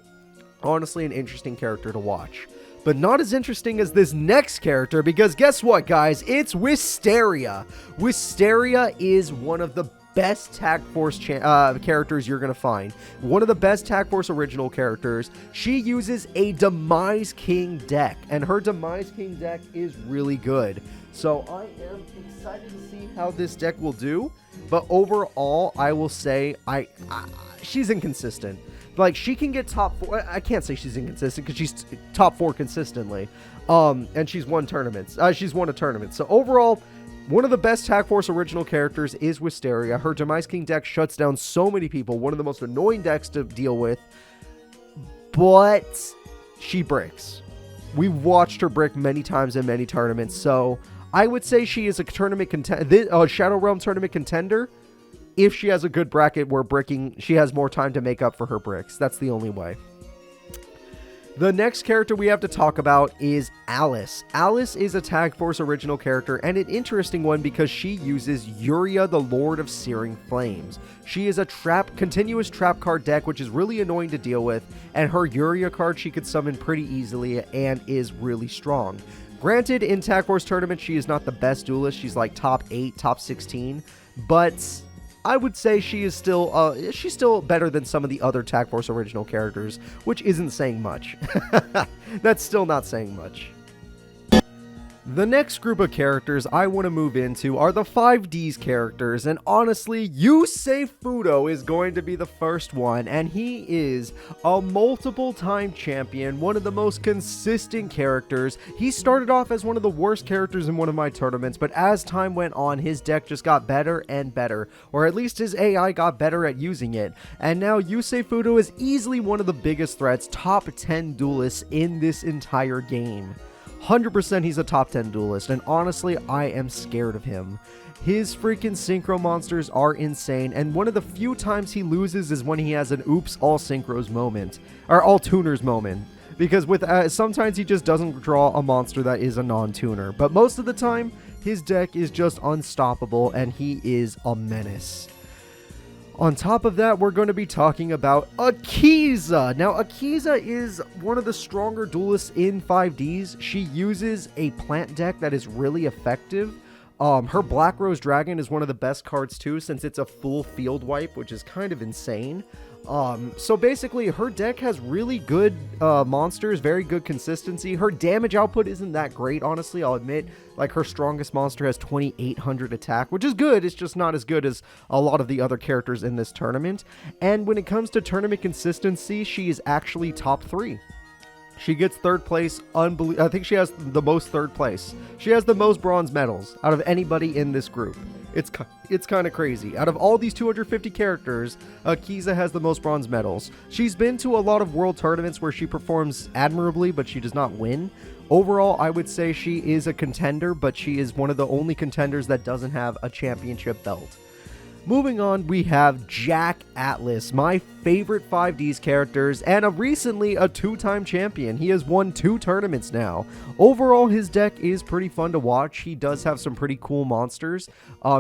Honestly, an interesting character to watch. But not as interesting as this next character, because guess what, guys? It's Wisteria. Wisteria is one of the best Tag Force characters you're going to find. One of the best Tag Force original characters. She uses a Demise King deck, and her Demise King deck is really good. So I am excited to see how this deck will do, but overall, I will say she's inconsistent. Like, she can get top 4. I can't say she's inconsistent because she's top 4 consistently. And she's won tournaments. She's won a tournament. So overall, one of the best Tag Force original characters is Wisteria. Her Demise King deck shuts down so many people. One of the most annoying decks to deal with. But she bricks. We've watched her brick many times in many tournaments. So I would say she is a tournament Shadow Realm tournament contender. If she has a good bracket where bricking, she has more time to make up for her bricks. That's the only way. The next character we have to talk about is Alice. Alice is a Tag Force original character and an interesting one because she uses Yuria, the Lord of Searing Flames. She is a continuous trap card deck, which is really annoying to deal with, and her Yuria card she could summon pretty easily and is really strong. Granted, in Tag Force tournaments, she is not the best duelist. She's like top 8, top 16, but I would say she's still better than some of the other Tag Force original characters, which isn't saying much. That's still not saying much. The next group of characters I want to move into are the 5Ds characters, and honestly, Yusei Fudo is going to be the first one, and he is a multiple-time champion, one of the most consistent characters. He started off as one of the worst characters in one of my tournaments, but as time went on, his deck just got better and better, or at least his AI got better at using it, and now Yusei Fudo is easily one of the biggest threats, top 10 duelists in this entire game. 100% he's a top 10 duelist, and honestly, I am scared of him. His freaking synchro monsters are insane, and one of the few times he loses is when he has an oops all synchros moment, or all tuners moment, because with sometimes he just doesn't draw a monster that is a non-tuner, but most of the time, his deck is just unstoppable, and he is a menace. On top of that, we're going to be talking about Akiza. Now, Akiza is one of the stronger duelists in 5Ds. She uses a plant deck that is really effective. Her Black Rose Dragon is one of the best cards too, since it's a full field wipe, which is kind of insane. So basically, her deck has really good monsters, very good consistency. Her damage output isn't that great, honestly, I'll admit. Like, her strongest monster has 2,800 attack, which is good. It's just not as good as a lot of the other characters in this tournament. And when it comes to tournament consistency, she is actually top 3. She gets third place. I think she has the most third place. She has the most bronze medals out of anybody in this group. It's kind of crazy. Out of all these 250 characters, Akiza has the most bronze medals. She's been to a lot of world tournaments where she performs admirably, but she does not win. Overall, I would say she is a contender, but she is one of the only contenders that doesn't have a championship belt. Moving on, we have Jack Atlas, my favorite 5Ds characters, and recently a 2-time champion. He has won 2 tournaments now. Overall, his deck is pretty fun to watch. He does have some pretty cool monsters.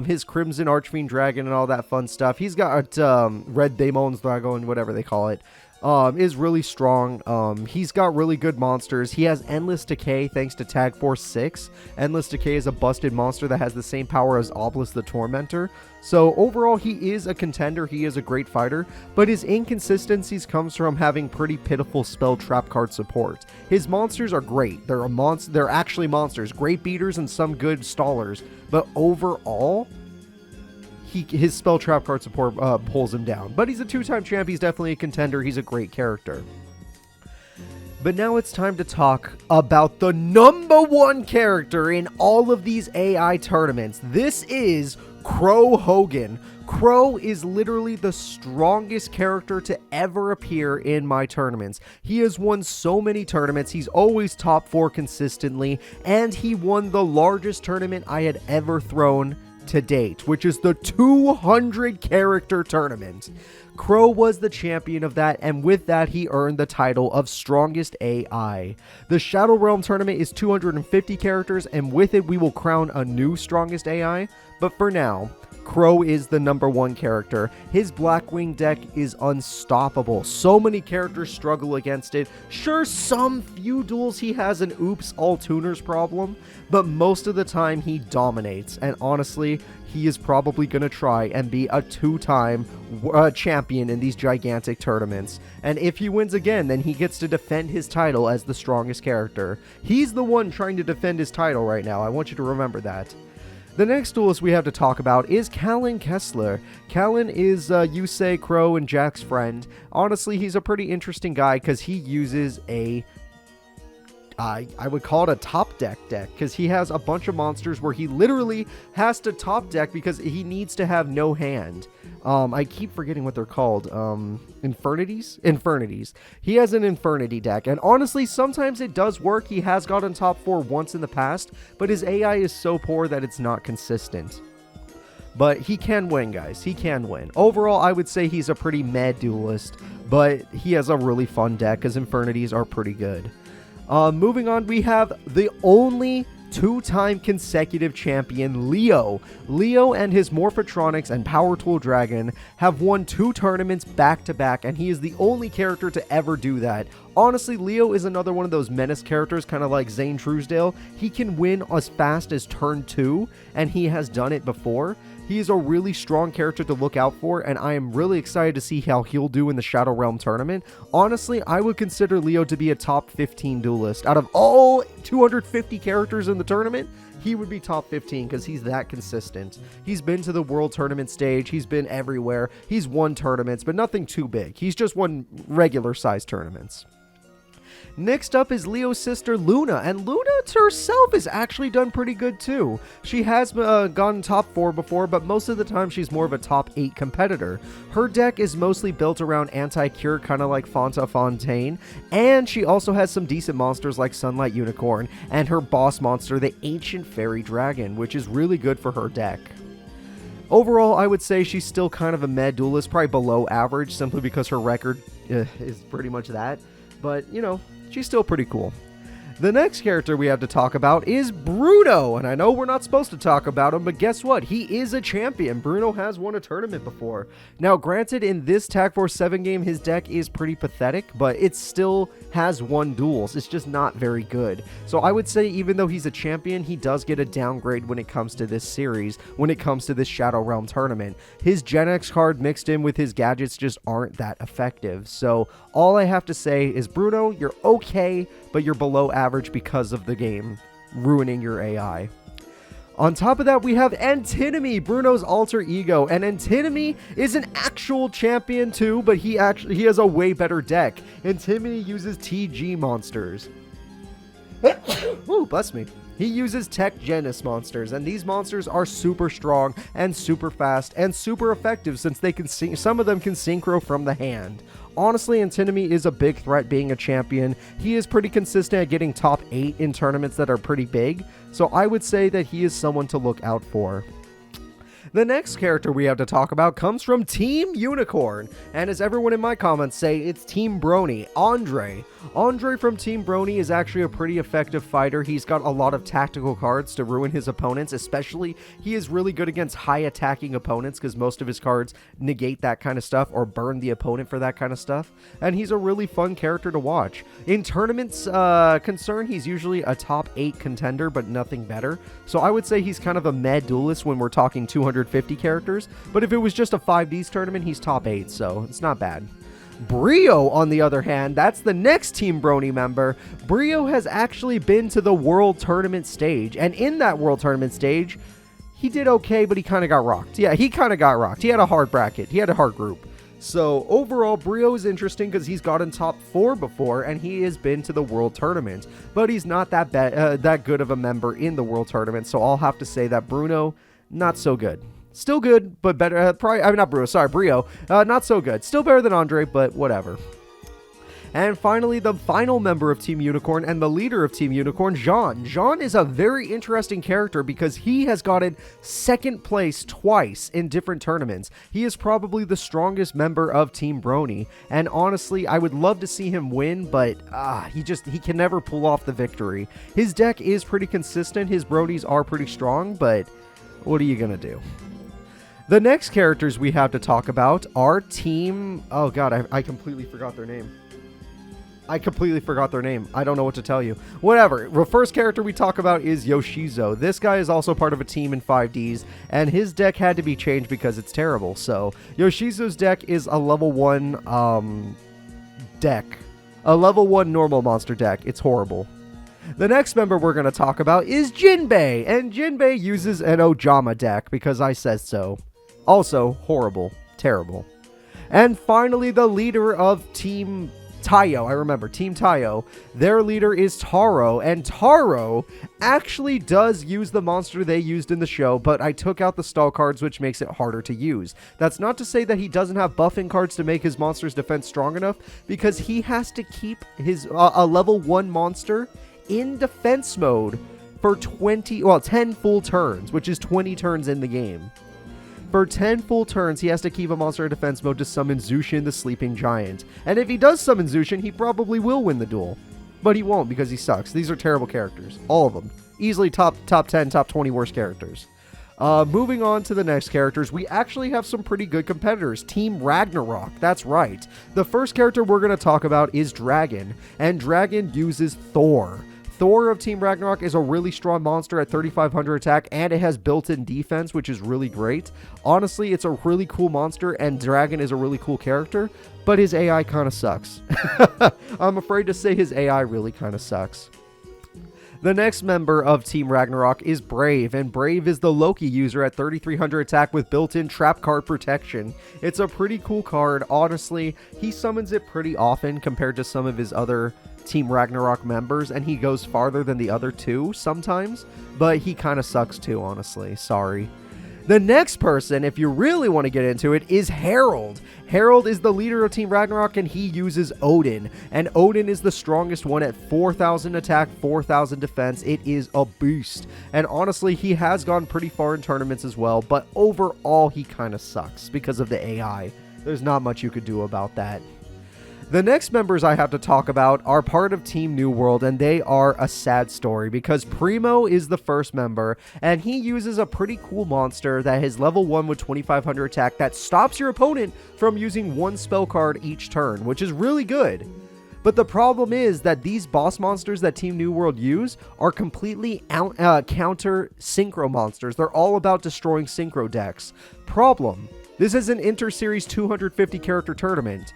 His Crimson Archfiend Dragon and all that fun stuff. He's got Red Daemon's Dragon, whatever they call it. Is really strong. He's got really good monsters. He has Endless Decay thanks to Tag Force 6. Endless Decay is a busted monster that has the same power as Obelisk the Tormentor. So overall, he is a contender. He is a great fighter, but his inconsistencies comes from having pretty pitiful spell trap card support. His monsters are great. They're actually monsters, great beaters and some good stallers, but overall, his spell trap card support pulls him down. But he's a 2-time champ. He's definitely a contender. He's a great character. But now it's time to talk about the number 1 character in all of these AI tournaments. This is Crow Hogan. Crow is literally the strongest character to ever appear in my tournaments. He has won so many tournaments. He's always top 4 consistently, and he won the largest tournament I had ever thrown to date, which is the 200 character tournament. Crow was the champion of that, and with that he earned the title of strongest AI. The Shadow Realm tournament is 250 characters, and with it we will crown a new strongest AI, but for now, Crow is the number 1 character. His Blackwing deck is unstoppable. So many characters struggle against it. Sure, some few duels he has an oops all tuners problem, but most of the time he dominates, and honestly, he is probably going to try and be a 2-time champion in these gigantic tournaments. And if he wins again, then he gets to defend his title as the strongest character. He's the one trying to defend his title right now. I want you to remember that. The next duelist we have to talk about is Callan Kessler. Callan is Yusei, Crow, and Jack's friend. Honestly, he's a pretty interesting guy because he uses a I would call it a top deck because he has a bunch of monsters where he literally has to top deck because he needs to have no hand. I keep forgetting what they're called. Infernities? Infernities. He has an Infernity deck, and honestly, sometimes it does work. He has gotten top 4 once in the past, but his AI is so poor that it's not consistent. But he can win, guys. He can win. Overall, I would say he's a pretty mad duelist, but he has a really fun deck because Infernities are pretty good. Moving on, we have the only two-time consecutive champion, Leo. Leo and his Morphotronics and Power Tool Dragon have won 2 tournaments back-to-back, and he is the only character to ever do that. Honestly, Leo is another one of those menace characters, kind of like Zane Truesdale. He can win as fast as turn 2, and he has done it before. He is a really strong character to look out for, and I am really excited to see how he'll do in the Shadow Realm tournament. Honestly, I would consider Leo to be a top 15 duelist. Out of all 250 characters in the tournament, he would be top 15 because he's that consistent. He's been to the World Tournament stage. He's been everywhere. He's won tournaments, but nothing too big. He's just won regular-sized tournaments. Next up is Leo's sister Luna, and Luna herself has actually done pretty good too. She has gone top 4 before, but most of the time she's more of a top 8 competitor. Her deck is mostly built around anti-cure, kind of like Fonta Fontaine, and she also has some decent monsters like Sunlight Unicorn, and her boss monster, the Ancient Fairy Dragon, which is really good for her deck. Overall, I would say she's still kind of a mad duelist, probably below average, simply because her record is pretty much that, but, you know, she's still pretty cool. The next character we have to talk about is Bruno, and I know we're not supposed to talk about him, but guess what? He is a champion. Bruno has won a tournament before. Now, granted, in this Tag Force 7 game, his deck is pretty pathetic, but it still has won duels. It's just not very good. So I would say even though he's a champion, he does get a downgrade when it comes to this series, when it comes to this Shadow Realm tournament. His Gen X card mixed in with his gadgets just aren't that effective. So all I have to say is, Bruno, you're okay, but you're below average because of the game ruining your AI. On top of that, we have Antinomy, Bruno's alter ego, and Antinomy is an actual champion too, but he has a way better deck. Antinomy uses TG monsters. Ooh, bless me. He uses Tech Genis monsters, and these monsters are super strong and super fast and super effective since they can some of them can synchro from the hand. Honestly, Antinomy is a big threat being a champion. He is pretty consistent at getting top 8 in tournaments that are pretty big, so I would say that he is someone to look out for. The next character we have to talk about comes from Team Unicorn, and as everyone in my comments say, it's Team Brony, Andre. Andre from Team Brony is actually a pretty effective fighter. He's got a lot of tactical cards to ruin his opponents, especially he is really good against high attacking opponents because most of his cards negate that kind of stuff or burn the opponent for that kind of stuff, and he's a really fun character to watch. In tournaments concern, he's usually a top 8 contender, but nothing better, so I would say he's kind of a mad duelist when we're talking 250 characters, but if it was just a 5Ds tournament, he's top 8, so it's not bad. Brio, on the other hand, that's the next Team Brony member. Brio has actually been to the World Tournament stage, and in that World Tournament stage, he did okay, but he kind of got rocked. Yeah, he kind of got rocked. He had a hard bracket. He had a hard group. So overall, Brio is interesting because he's gotten top 4 before, and he has been to the World Tournament, but he's not that good of a member in the World Tournament, so I'll have to say that Bruno, not so good. Still good, but better. Brio. Not so good. Still better than Andre, but whatever. And finally, the final member of Team Unicorn and the leader of Team Unicorn, Jean. Jean is a very interesting character because he has gotten 2nd place twice in different tournaments. He is probably the strongest member of Team Brony, and honestly, I would love to see him win, but he can never pull off the victory. His deck is pretty consistent. His Bronies are pretty strong, but what are you gonna do? The next characters we have to talk about are Team... Oh god, I completely forgot their name. I don't know what to tell you. Whatever. The first character we talk about is Yoshizo. This guy is also part of a team in 5Ds, and his deck had to be changed because it's terrible. So, Yoshizo's deck is a level 1 deck. A level 1 normal monster deck. It's horrible. The next member we're going to talk about is Jinbei, and Jinbei uses an Ojama deck because I says so. Also, horrible. Terrible. And finally, the leader of Team Taiyo. I remember, Team Taiyo. Their leader is Taro, and Taro actually does use the monster they used in the show, but I took out the stall cards, which makes it harder to use. That's not to say that he doesn't have buffing cards to make his monster's defense strong enough, because he has to keep his a level 1 monster in defense mode for 10 full turns, which is 20 turns in the game. For 10 full turns, he has to keep a monster in defense mode to summon Zushin the Sleeping Giant. And if he does summon Zushin, he probably will win the duel. But he won't because he sucks. These are terrible characters. All of them. Easily top 10, top 20 worst characters. Moving on to the next characters, we actually have some pretty good competitors. Team Ragnarok, that's right. The first character we're going to talk about is Dragon, and Dragon uses Thor. Thor of Team Ragnarok is a really strong monster at 3,500 attack, and it has built-in defense, which is really great. Honestly, it's a really cool monster, and Dragon is a really cool character, but his AI kind of sucks. I'm afraid to say his AI really kind of sucks. The next member of Team Ragnarok is Brave, and Brave is the Loki user at 3,300 attack with built-in trap card protection. It's a pretty cool card. Honestly, he summons it pretty often compared to some of his other Team Ragnarok members, and he goes farther than the other two sometimes, but he kind of sucks too, honestly. Sorry. The next person, if you really want to get into it, is Harold. Harold is the leader of Team Ragnarok, and he uses Odin. And Odin is the strongest one at 4,000 attack, 4,000 defense. It is a beast. And honestly, he has gone pretty far in tournaments as well, but overall, he kind of sucks because of the AI. There's not much you could do about that. The next members I have to talk about are part of Team New World, and they are a sad story because Primo is the first member, and he uses a pretty cool monster that is level 1 with 2,500 attack that stops your opponent from using one spell card each turn, which is really good. But the problem is that these boss monsters that Team New World use are completely counter synchro monsters. They're all about destroying synchro decks. Problem: this is an inter-series 250 character tournament.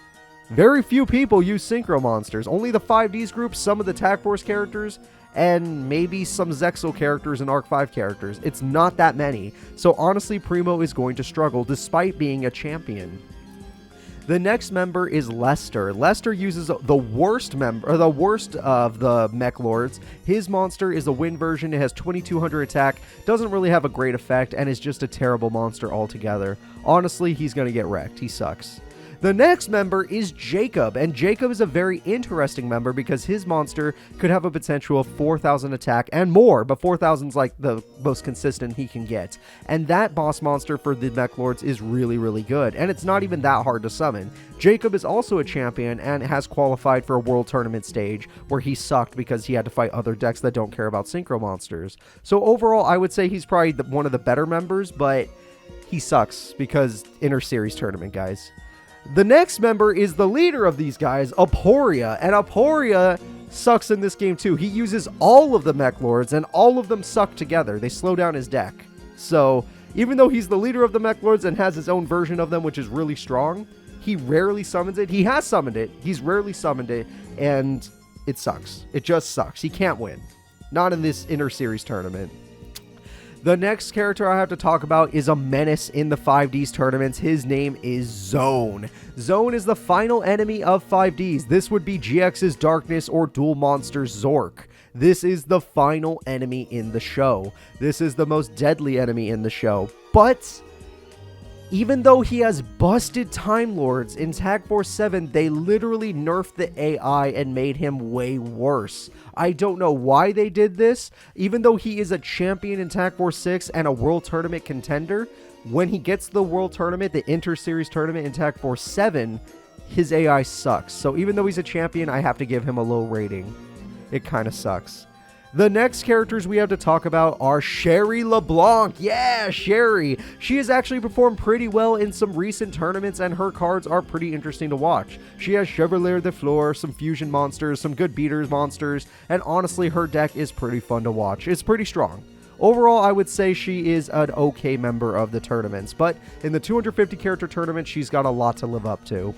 Very few people use synchro monsters. Only the 5Ds group, some of the Tag Force characters, and maybe some Zexal characters and Arc 5 characters. It's not that many. So honestly, Primo is going to struggle despite being a champion. The next member is Lester. Lester uses the worst of the Mech Lords. His monster is a wind version. It has 2,200 attack, doesn't really have a great effect, and is just a terrible monster altogether. Honestly, he's going to get wrecked. He sucks. The next member is Jacob, and Jacob is a very interesting member because his monster could have a potential of 4,000 attack and more, but 4,000 is like the most consistent he can get. And that boss monster for the Mech Lords is really, really good, and it's not even that hard to summon. Jacob is also a champion and has qualified for a world tournament stage where he sucked because he had to fight other decks that don't care about synchro monsters. So overall, I would say he's probably one of the better members, but he sucks because inter-series tournament, guys. The next member is the leader of these guys, Aporia, and Aporia sucks in this game too. He uses all of the Mech Lords, and all of them suck together. They slow down his deck. So, even though he's the leader of the Mech Lords and has his own version of them, which is really strong, he rarely summons it. He has summoned it. He's rarely summoned it, and it sucks. It just sucks. He can't win. Not in this inter-series tournament. The next character I have to talk about is a menace in the 5Ds tournaments. His name is Zone. Zone is the final enemy of 5Ds. This would be GX's Darkness or Dual Monster Zork. This is the final enemy in the show. This is the most deadly enemy in the show. But even though he has busted Time Lords in Tag Force 7, they literally nerfed the AI and made him way worse. I don't know why they did this. Even though he is a champion in Tag Force 6 and a World Tournament contender, when he gets the World Tournament, the Inter-Series Tournament in Tag Force 7, his AI sucks. So even though he's a champion, I have to give him a low rating. It kind of sucks. The next characters we have to talk about are Sherry LeBlanc. Yeah, Sherry. She has actually performed pretty well in some recent tournaments, and her cards are pretty interesting to watch. She has Chevalier de Fleur, some fusion monsters, some good beaters monsters, and honestly, her deck is pretty fun to watch. It's pretty strong. Overall, I would say she is an okay member of the tournaments, but in the 250 character tournament, she's got a lot to live up to.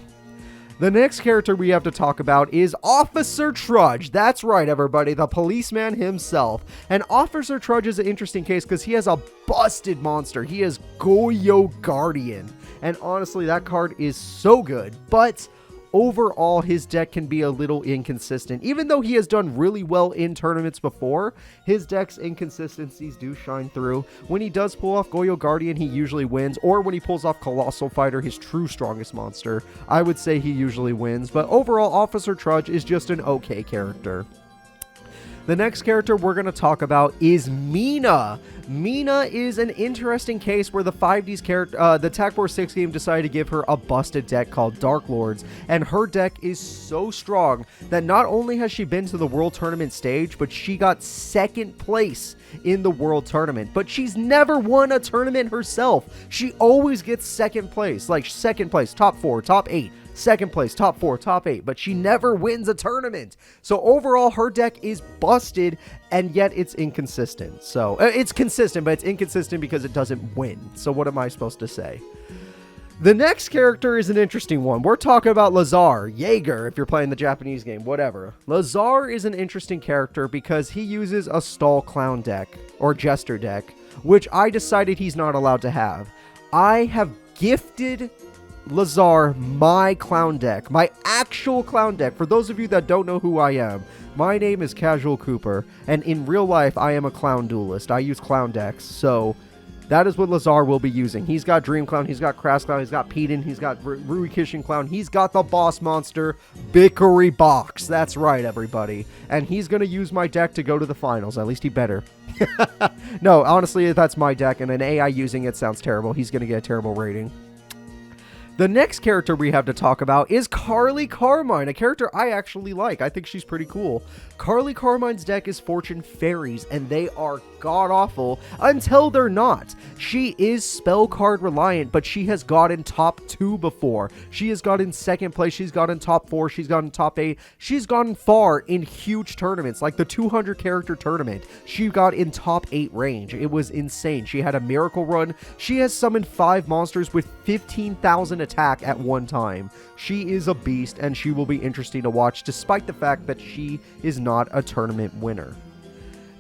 The next character we have to talk about is Officer Trudge. That's right, everybody, the policeman himself. And Officer Trudge is an interesting case because he has a busted monster. He is Goyo Guardian. And honestly, that card is so good, but overall, his deck can be a little inconsistent. Even though he has done really well in tournaments before, his deck's inconsistencies do shine through. When he does pull off Goyo Guardian, he usually wins, or when he pulls off Colossal Fighter, his true strongest monster, I would say he usually wins. But overall, Officer Trudge is just an okay character. The next character we're going to talk about is Mina. Mina is an interesting case where the 5D's character, the Tech Force 6 game decided to give her a busted deck called Dark Lords, and her deck is so strong that not only has she been to the World Tournament stage, but she got second place in the World Tournament, but she's never won a tournament herself. She always gets second place, like second place, top 4, top 8. Second place, top 4, top 8, but she never wins a tournament. So overall, her deck is busted, and yet it's inconsistent. So it's consistent, but it's inconsistent because it doesn't win. So what am I supposed to say? The next character is an interesting one. We're talking about Lazar, Jaeger, if you're playing the Japanese game, whatever. Lazar is an interesting character because he uses a stall clown deck, or jester deck, which I decided he's not allowed to have. I have gifted Lazar my clown deck, my actual clown deck. For those of you that don't know who I am, my name is Casual Cooper, and in real life I am a clown duelist. I use clown decks, so that is what Lazar will be using. He's got Dream Clown, he's got Crass Clown, he's got Pedon, he's got Ruikishin Clown, he's got the boss monster, Bickery Box. That's right, everybody. And he's going to use my deck to go to the finals. At least he better. No, honestly, that's my deck, and an AI using it sounds terrible. He's going to get a terrible rating. The next character we have to talk about is Carly Carmine, a character I actually like. I think she's pretty cool. Carly Carmine's deck is Fortune Fairies, and they are god-awful until they're not. She is spell card reliant, but she has gotten top 2 before. She has gotten second place, she's gotten top 4, she's gotten top 8. She's gotten far in huge tournaments, like the 200 character tournament. She got in top 8 range. It was insane. She had a miracle run. She has summoned 5 monsters with 15,000 attack at one time. She is a beast, and she will be interesting to watch despite the fact that she is not a tournament winner.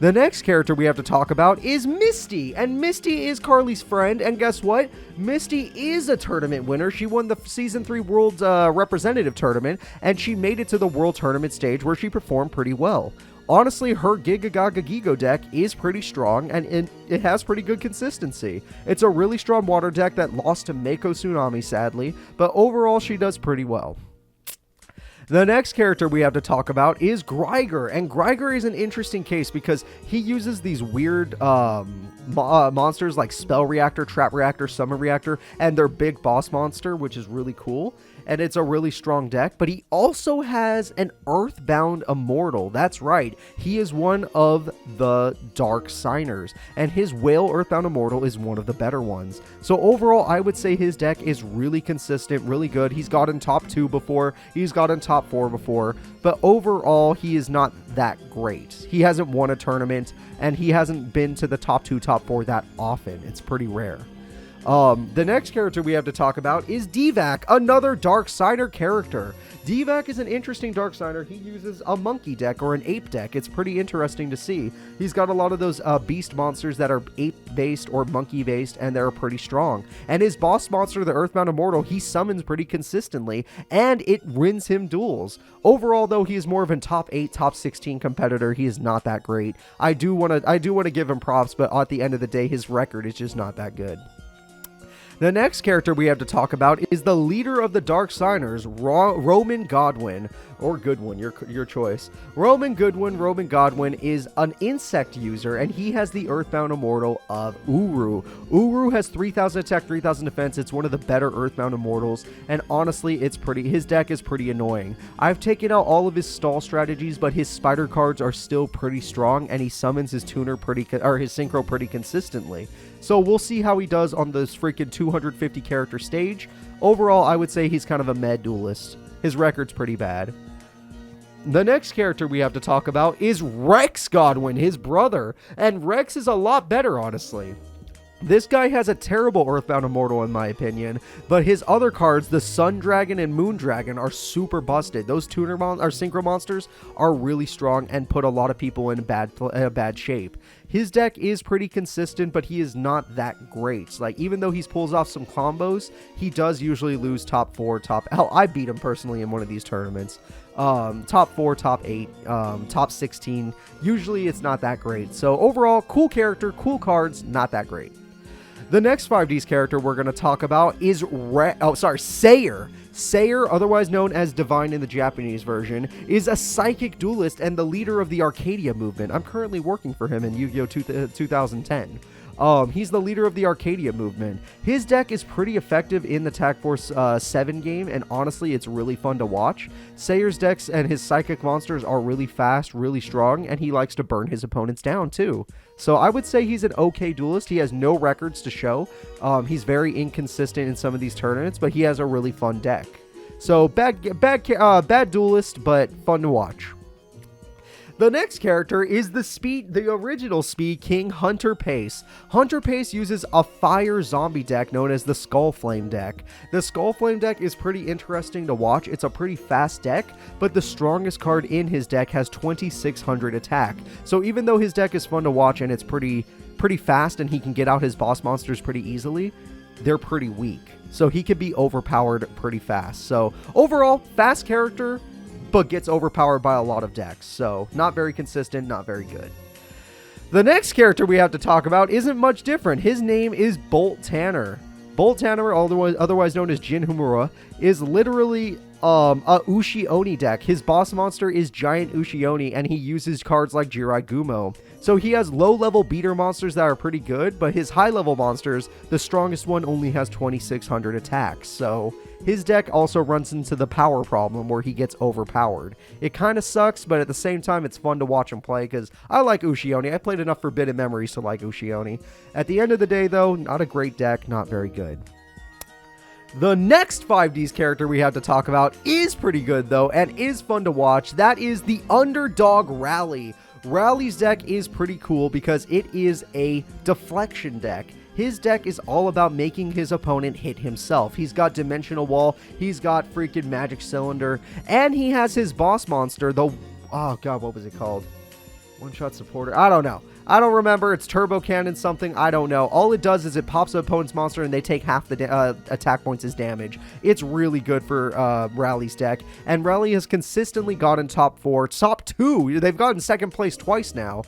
The next character we have to talk about is Misty, and Misty is Carly's friend, and guess what? Misty is a tournament winner. She won the Season 3 World Representative Tournament, and she made it to the World Tournament stage where she performed pretty well. Honestly, her Giga Gaga Gigo deck is pretty strong, and it has pretty good consistency. It's a really strong water deck that lost to Mako Tsunami, sadly, but overall she does pretty well. The next character we have to talk about is Greiger, and Greiger is an interesting case because he uses these weird monsters like Spell Reactor, Trap Reactor, Summon Reactor, and their big boss monster, which is really cool. And it's a really strong deck, but he also has an Earthbound Immortal. That's right, he is one of the Dark Signers, and his Whale Earthbound Immortal is one of the better ones. So overall, I would say his deck is really consistent, really good. He's gotten top 2 before, he's gotten top 4 before, but overall, he is not that great. He hasn't won a tournament, and he hasn't been to the top 2, top 4 that often. It's pretty rare. The next character we have to talk about is Divac, another Dark Signer character. Divac is an interesting Dark Signer. He uses a monkey deck or an ape deck. It's pretty interesting to see. He's got a lot of those beast monsters that are ape-based or monkey-based, and they're pretty strong. And his boss monster, the Earthbound Immortal, he summons pretty consistently, and it wins him duels. Overall, though, he is more of a top 8, top 16 competitor. He is not that great. I do want to give him props, but at the end of the day, his record is just not that good. The next character we have to talk about is the leader of the Dark Signers, Roman Godwin, or Goodwin, your choice. Roman Godwin is an insect user, and he has the Earthbound Immortal of Uru. Uru has 3,000 attack, 3,000 defense. It's one of the better Earthbound Immortals, and honestly, his deck is pretty annoying. I've taken out all of his stall strategies, but his spider cards are still pretty strong, and he summons his tuner his synchro pretty consistently. So we'll see how he does on this freaking 250 character stage. Overall, I would say he's kind of a meh duelist. His record's pretty bad. The next character we have to talk about is Rex Godwin, his brother. And Rex is a lot better, honestly. This guy has a terrible Earthbound Immortal in my opinion, but his other cards, the Sun Dragon and Moon Dragon, are super busted. Those synchro monsters are really strong and put a lot of people in a bad shape. His deck is pretty consistent, but he is not that great. Like, even though he pulls off some combos, he does usually lose top 4, hell, I beat him personally in one of these tournaments. Top 4, top 8, top 16. Usually it's not that great. So overall, cool character, cool cards, not that great. The next 5D's character we're going to talk about is Sayer. Sayer, otherwise known as Divine in the Japanese version, is a psychic duelist and the leader of the Arcadia movement. I'm currently working for him in Yu-Gi-Oh! 2010. He's the leader of the Arcadia movement. His deck is pretty effective in the Tag Force 7 game, and honestly, it's really fun to watch. Sayer's decks and his psychic monsters are really fast, really strong, and he likes to burn his opponents down too. So I would say he's an okay duelist. He has no records to show. He's very inconsistent in some of these tournaments, but he has a really fun deck. So bad duelist, but fun to watch. The next character is the original Speed King, Hunter Pace. Hunter Pace uses a fire zombie deck known as the Skull Flame deck. The Skull Flame deck is pretty interesting to watch. It's a pretty fast deck, but the strongest card in his deck has 2600 attack. So even though his deck is fun to watch and it's pretty fast and he can get out his boss monsters pretty easily, they're pretty weak. So he can be overpowered pretty fast. So overall, fast character, but gets overpowered by a lot of decks. So not very consistent, not very good. The next character we have to talk about isn't much different. His name is Bolt Tanner. Bolt Tanner, otherwise known as Jin Humura, is literally a Ushi-Oni deck. His boss monster is Giant Ushi-Oni, and he uses cards like Jirai Gumo. So he has low-level beater monsters that are pretty good, but his high-level monsters, the strongest one only has 2600 attacks. So his deck also runs into the power problem where he gets overpowered. It kind of sucks, but at the same time, it's fun to watch him play because I like Ushi-Oni. I played enough Forbidden Memories to like Ushi-Oni. At the end of the day, though, not a great deck, not very good. The next 5Ds character we have to talk about is pretty good, though, and is fun to watch. That is the Underdog Rally. Rally's deck is pretty cool because it is a deflection deck. His deck is all about making his opponent hit himself. He's got Dimensional Wall, he's got freaking Magic Cylinder, and he has his boss monster, oh god, what was it called? One-shot supporter? I don't know. I don't remember. It's Turbo Cannon something. I don't know. All it does is it pops up opponent's monster and they take half the attack points as damage. It's really good for Rally's deck. And Rally has consistently gotten top 4, top 2. They've gotten second place twice now.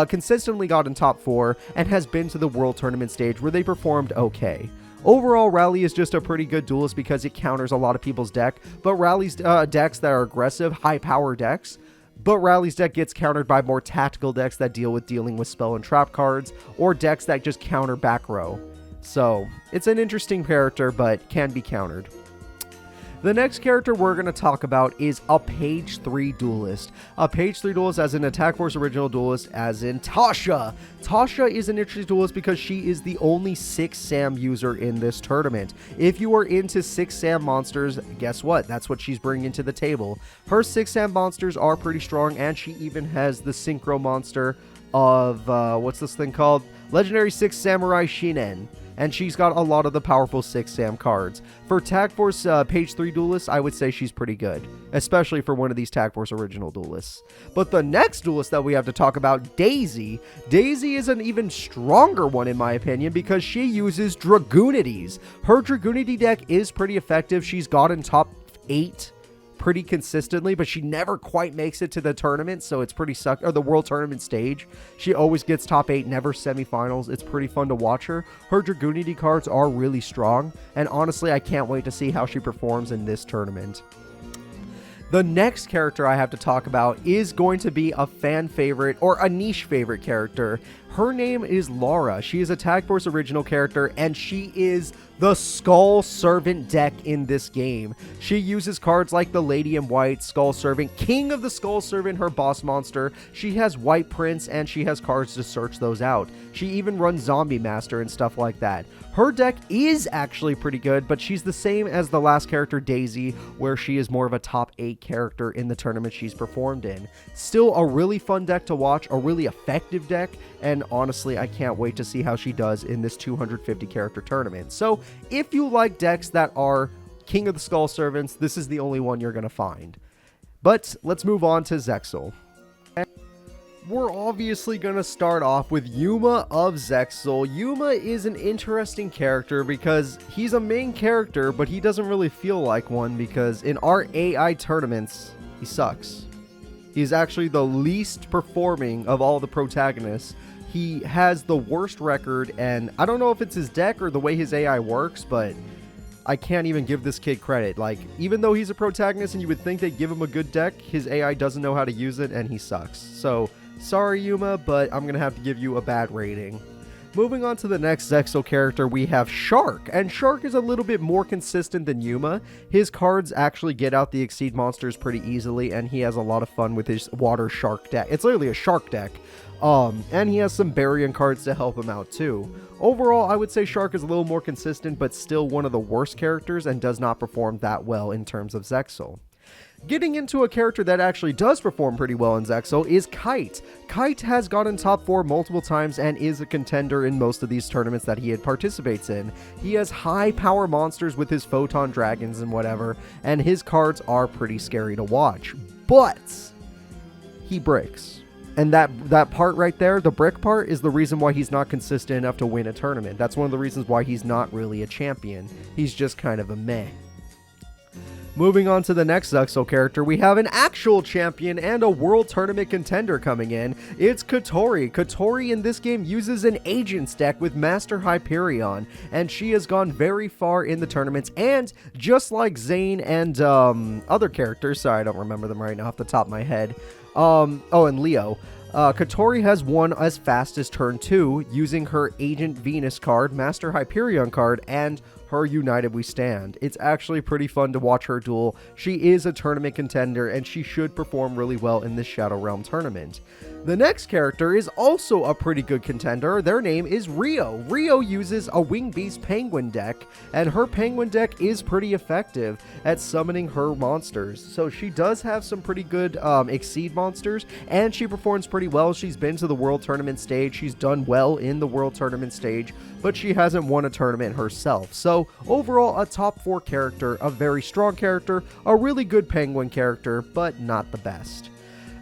Consistently gotten top 4 and has been to the World Tournament stage where they performed okay. Overall, Rally is just a pretty good duelist because it counters a lot of people's deck. But Rally's decks that are aggressive, high power decks, but Rally's deck gets countered by more tactical decks that dealing with spell and trap cards, or decks that just counter back row. So, it's an interesting character, but can be countered. The next character we're going to talk about is a Page 3 duelist. A Page 3 duelist as an Attack Force original duelist, as in Tasha. Tasha is an interesting duelist because she is the only 6 SAM user in this tournament. If you are into 6 SAM monsters, guess what? That's what she's bringing to the table. Her 6 SAM monsters are pretty strong, and she even has the synchro monster of, what's this thing called? Legendary 6 Samurai Shinen. And she's got a lot of the powerful 6 SAM cards. For Tag Force Page 3 duelists, I would say she's pretty good, especially for one of these Tag Force original duelists. But the next duelist that we have to talk about, Daisy. Daisy is an even stronger one in my opinion because she uses Dragoonities. Her Dragoonity deck is pretty effective. She's gotten top 8 pretty consistently, but she never quite makes it to the tournament, so it's pretty or the World Tournament stage. She always gets top 8, never semifinals. It's pretty fun to watch her. Her Dragoonity cards are really strong, and honestly, I can't wait to see how she performs in this tournament. The next character I have to talk about is going to be a fan favorite or a niche favorite character. Her name is Laura. She is a Tag Force original character, and she is the Skull Servant deck in this game. She uses cards like the Lady in White, Skull Servant, King of the Skull Servant, her boss monster. She has White Prince, and she has cards to search those out. She even runs Zombie Master and stuff like that. Her deck is actually pretty good, but she's the same as the last character, Daisy, where she is more of a top 8 character in the tournament she's performed in. Still a really fun deck to watch, a really effective deck, and honestly, I can't wait to see how she does in this 250 character tournament. So, if you like decks that are King of the Skull Servants, this is the only one you're going to find. But let's move on to Zexal. We're obviously going to start off with Yuma of Zexal. Yuma is an interesting character because he's a main character, but he doesn't really feel like one because in our AI tournaments, he sucks. He's actually the least performing of all the protagonists. He has the worst record, and I don't know if it's his deck or the way his AI works, but I can't even give this kid credit. Like, even though he's a protagonist and you would think they'd give him a good deck, his AI doesn't know how to use it and he sucks. So, sorry Yuma, but I'm gonna have to give you a bad rating. Moving on to the next Zexal character, we have Shark, and Shark is a little bit more consistent than Yuma. His cards actually get out the Exceed monsters pretty easily, and he has a lot of fun with his Water Shark deck. It's literally a Shark deck. And he has some Baryon cards to help him out too. Overall, I would say Shark is a little more consistent, but still one of the worst characters and does not perform that well in terms of Zexal. Getting into a character that actually does perform pretty well in Zexal is Kite. Kite has gotten top 4 multiple times and is a contender in most of these tournaments that he participates in. He has high power monsters with his Photon Dragons and whatever, and his cards are pretty scary to watch. But he bricks. And that part right there, the brick part, is the reason why he's not consistent enough to win a tournament. That's one of the reasons why he's not really a champion. He's just kind of a meh. Moving on to the next Zexal character, we have an actual champion and a world tournament contender coming in. It's Kotori. Kotori in this game uses an Agents deck with Master Hyperion, and she has gone very far in the tournaments, and just like Zane and other characters, sorry I don't remember them right now off the top of my head, and Leo, Kotori has won as fast as turn 2 using her Agent Venus card, Master Hyperion card, and her United We Stand. It's actually pretty fun to watch her duel. She is a tournament contender, and she should perform really well in this Shadow Realm tournament. The next character is also a pretty good contender. Their name is Rio. Rio uses a Wing Beast Penguin deck, and her Penguin deck is pretty effective at summoning her monsters. So she does have some pretty good Exceed monsters, and she performs pretty well. She's been to the World Tournament stage. She's done well in the World Tournament stage, but she hasn't won a tournament herself. So overall, a top 4 character, a very strong character, a really good Penguin character, but not the best.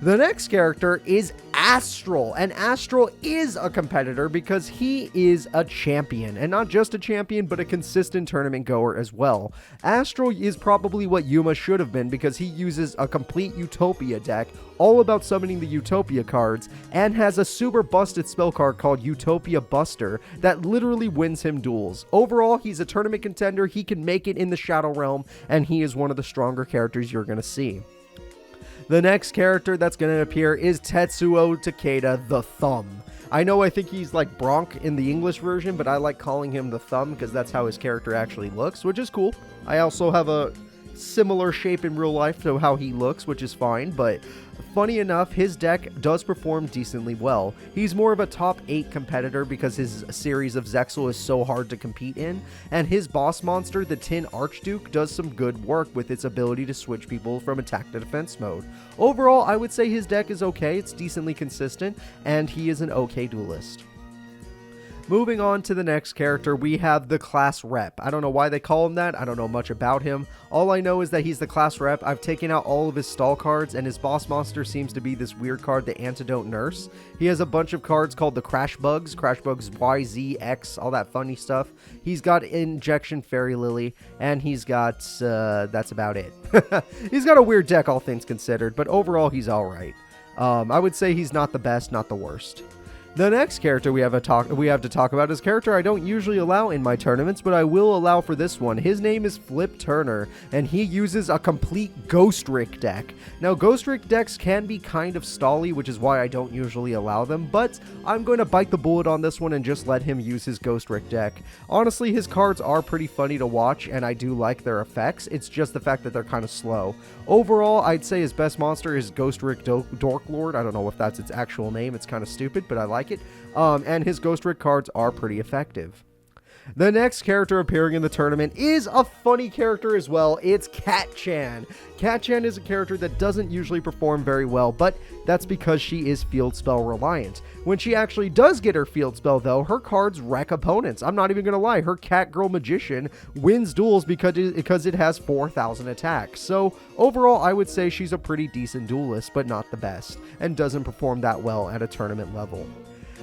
The next character is Astral, and Astral is a competitor because he is a champion, and not just a champion, but a consistent tournament goer as well. Astral is probably what Yuma should have been because he uses a complete Utopia deck, all about summoning the Utopia cards, and has a super busted spell card called Utopia Buster that literally wins him duels. Overall, he's a tournament contender, he can make it in the Shadow Realm, and he is one of the stronger characters you're going to see. The next character that's going to appear is Tetsuo Takeda, the Thumb. I know I think he's like Bronk in the English version, but I like calling him the Thumb because that's how his character actually looks, which is cool. I also have a similar shape in real life to how he looks, which is fine, but funny enough, his deck does perform decently well. He's more of a top 8 competitor because his series of Zexal is so hard to compete in, and his boss monster, the Tin Archduke, does some good work with its ability to switch people from attack to defense mode. Overall, I would say his deck is okay, it's decently consistent, and he is an okay duelist. Moving on to the next character, we have the class rep. I don't know why they call him that. I don't know much about him. All I know is that he's the class rep. I've taken out all of his stall cards, and his boss monster seems to be this weird card, the Antidote Nurse. He has a bunch of cards called the Crash Bugs Y, Z, X, all that funny stuff. He's got Injection Fairy Lily, and he's got, that's about it. He's got a weird deck, all things considered, but overall, he's alright. I would say he's not the best, not the worst. The next character we have to talk about is a character I don't usually allow in my tournaments, but I will allow for this one. His name is Flip Turner, and he uses a complete Ghost Rick deck. Now, Ghost Rick decks can be kind of stally, which is why I don't usually allow them, but I'm going to bite the bullet on this one and just let him use his Ghost Rick deck. Honestly, his cards are pretty funny to watch, and I do like their effects. It's just the fact that they're kind of slow. Overall, I'd say his best monster is Ghost Rick Dork Lord. I don't know if that's its actual name. It's kind of stupid, but I like it. And his Ghost Rick cards are pretty effective. The next character appearing in the tournament is a funny character as well. It's Cat-chan. Cat-chan is a character that doesn't usually perform very well, but that's because she is field spell reliant. When she actually does get her field spell though, her cards wreck opponents. I'm not even gonna lie, her Cat Girl Magician wins duels because it has 4,000 attacks. So overall, I would say she's a pretty decent duelist, but not the best, and doesn't perform that well at a tournament level.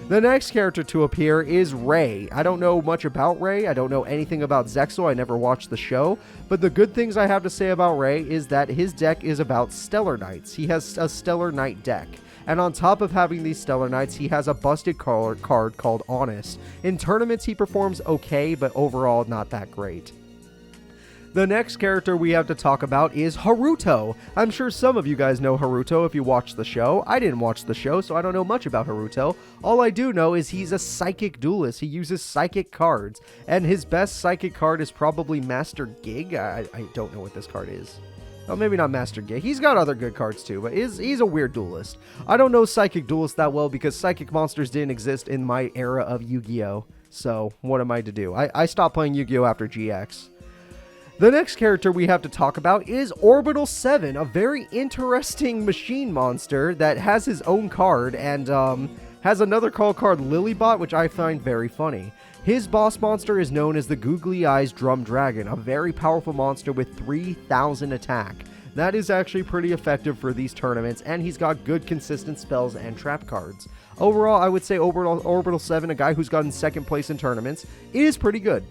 The next character to appear is Ray. I don't know much about Ray. I don't know anything about Zexal. I never watched the show. But the good things I have to say about Ray is that his deck is about Stellar Knights. He has a Stellar Knight deck. And on top of having these Stellar Knights, he has a busted card called Honest. In tournaments, he performs okay, but overall not that great. The next character we have to talk about is Haruto. I'm sure some of you guys know Haruto if you watched the show. I didn't watch the show, so I don't know much about Haruto. All I do know is he's a psychic duelist. He uses psychic cards, and his best psychic card is probably Master Gig. I don't know what this card is. Oh, maybe not Master Gig. He's got other good cards too, but he's a weird duelist. I don't know Psychic Duelist that well because Psychic monsters didn't exist in my era of Yu-Gi-Oh! So, what am I to do? I stopped playing Yu-Gi-Oh! After GX. The next character we have to talk about is Orbital 7, a very interesting machine monster that has his own card and has another card Lilybot, which I find very funny. His boss monster is known as the Googly Eyes Drum Dragon, a very powerful monster with 3,000 attack. That is actually pretty effective for these tournaments, and he's got good consistent spells and trap cards. Overall, I would say Orbital 7, a guy who's gotten second place in tournaments, is pretty good.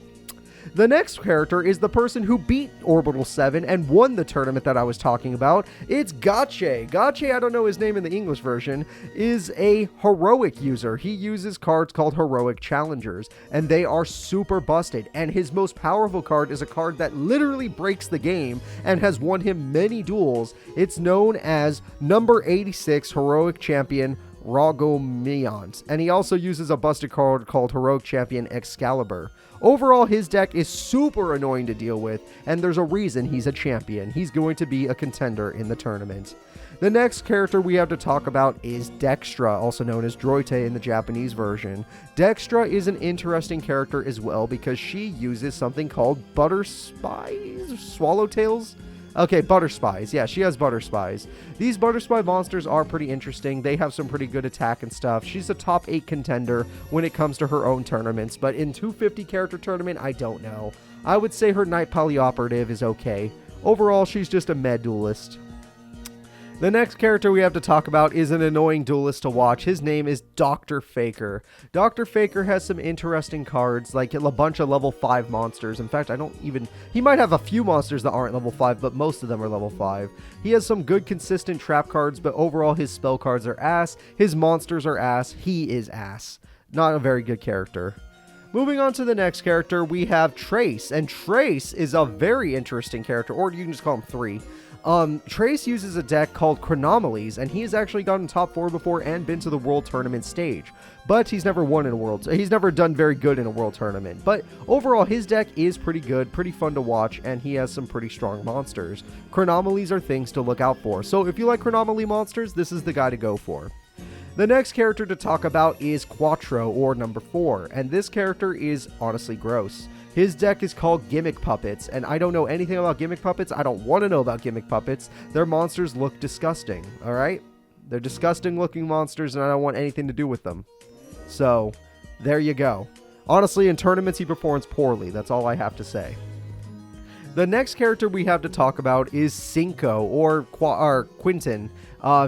The next character is the person who beat Orbital 7 and won the tournament that I was talking about. It's Gotche. Gotche, I don't know his name in the English version, is a heroic user. He uses cards called Heroic Challengers, and they are super busted. And his most powerful card is a card that literally breaks the game and has won him many duels. It's known as number 86 Heroic Champion Ragomians, and he also uses a busted card called Heroic Champion Excalibur. Overall, his deck is super annoying to deal with, and there's a reason he's a champion. He's going to be a contender in the tournament. The next character we have to talk about is Dextra, also known as Droite in the Japanese version. Dextra is an interesting character as well because she uses something called Butter Spies? Swallowtails? Okay, Butter Spies. Yeah, she has Butter Spies. These Butter Spy monsters are pretty interesting. They have some pretty good attack and stuff. She's a top 8 contender when it comes to her own tournaments, but in 250 character tournament, I don't know. I would say her Night Polyoperative is okay. Overall, she's just a med duelist. The next character we have to talk about is an annoying duelist to watch. His name is Dr. Faker. Dr. Faker has some interesting cards, like a bunch of level 5 monsters. In fact, he might have a few monsters that aren't level 5, but most of them are level 5. He has some good consistent trap cards, but overall his spell cards are ass. His monsters are ass. He is ass. Not a very good character. Moving on to the next character, we have Trace, and Trace is a very interesting character, or you can just call him 3. Trace uses a deck called Chronomalies, and he has actually gotten top 4 before and been to the World Tournament stage. But he's never won in a World... He's never done very good in a World Tournament. But overall, his deck is pretty good, pretty fun to watch, and he has some pretty strong monsters. Chronomalies are things to look out for. So if you like Chronomaly monsters, this is the guy to go for. The next character to talk about is Quattro, or number 4, and this character is honestly gross. His deck is called Gimmick Puppets, and I don't know anything about Gimmick Puppets. I don't want to know about Gimmick Puppets. Their monsters look disgusting, alright? They're disgusting looking monsters, and I don't want anything to do with them. So, there you go. Honestly, in tournaments, he performs poorly. That's all I have to say. The next character we have to talk about is Cinco, or Quinton.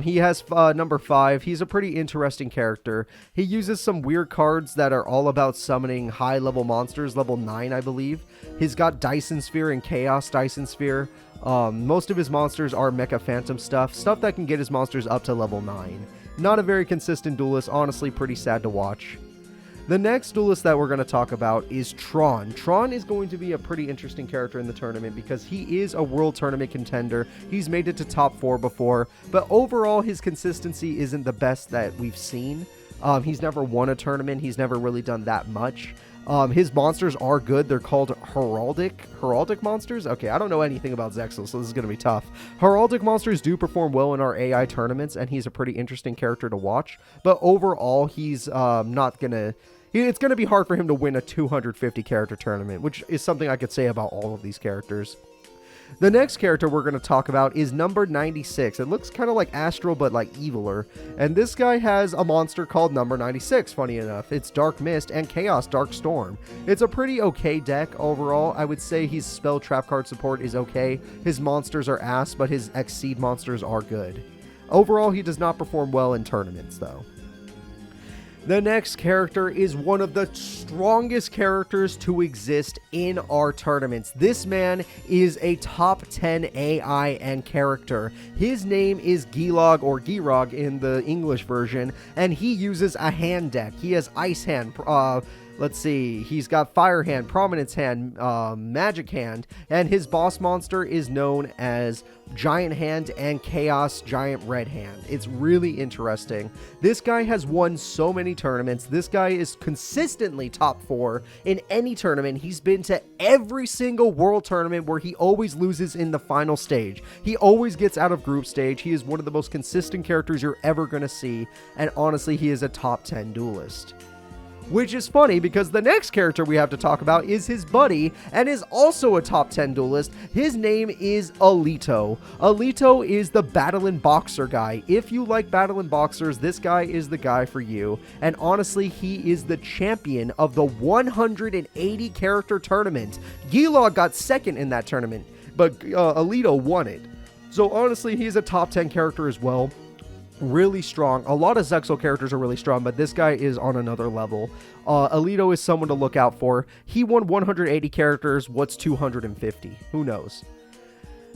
He has number 5. He's a pretty interesting character. He uses some weird cards that are all about summoning high-level monsters, level 9, I believe. He's got Dyson Sphere and Chaos Dyson Sphere. Most of his monsters are Mecha Phantom stuff that can get his monsters up to level 9. Not a very consistent duelist, honestly pretty sad to watch. The next duelist that we're going to talk about is Tron. Tron is going to be a pretty interesting character in the tournament because he is a World Tournament contender. He's made it to top 4 before, but overall his consistency isn't the best that we've seen. He's never won a tournament. He's never really done that much. His monsters are good. They're called Heraldic monsters? Okay, I don't know anything about Zexal, so this is going to be tough. Heraldic monsters do perform well in our AI tournaments, and he's a pretty interesting character to watch. But overall, he's not going to... It's going to be hard for him to win a 250 character tournament, which is something I could say about all of these characters. The next character we're going to talk about is number 96. It looks kind of like Astral, but like eviler. And this guy has a monster called number 96, funny enough. It's Dark Mist and Chaos Dark Storm. It's a pretty okay deck overall. I would say his spell trap card support is okay. His monsters are ass, but his Exceed monsters are good. Overall, he does not perform well in tournaments, though. The next character is one of the strongest characters to exist in our tournaments. This man is a top 10 AI and character. His name is Gilog, or Girog in the English version, and he uses a hand deck. He has Ice Hand, Let's see, he's got Fire Hand, Prominence Hand, Magic Hand, and his boss monster is known as Giant Hand and Chaos Giant Red Hand. It's really interesting. This guy has won so many tournaments. This guy is consistently top 4 in any tournament. He's been to every single world tournament where he always loses in the final stage. He always gets out of group stage. He is one of the most consistent characters you're ever going to see, and honestly, he is a top 10 duelist. Which is funny because the next character we have to talk about is his buddy and is also a top 10 duelist. His name is Alito. Alito is the Battlin' Boxer guy. If you like Battlin' Boxers, this guy is the guy for you. And honestly, he is the champion of the 180 character tournament. Gilog got second in that tournament, but Alito won it. So honestly, he's a top 10 character as well. Really strong. A lot of Zexal characters are really strong, but this guy is on another level. Alito is someone to look out for. He won 180 characters. What's 250? Who knows?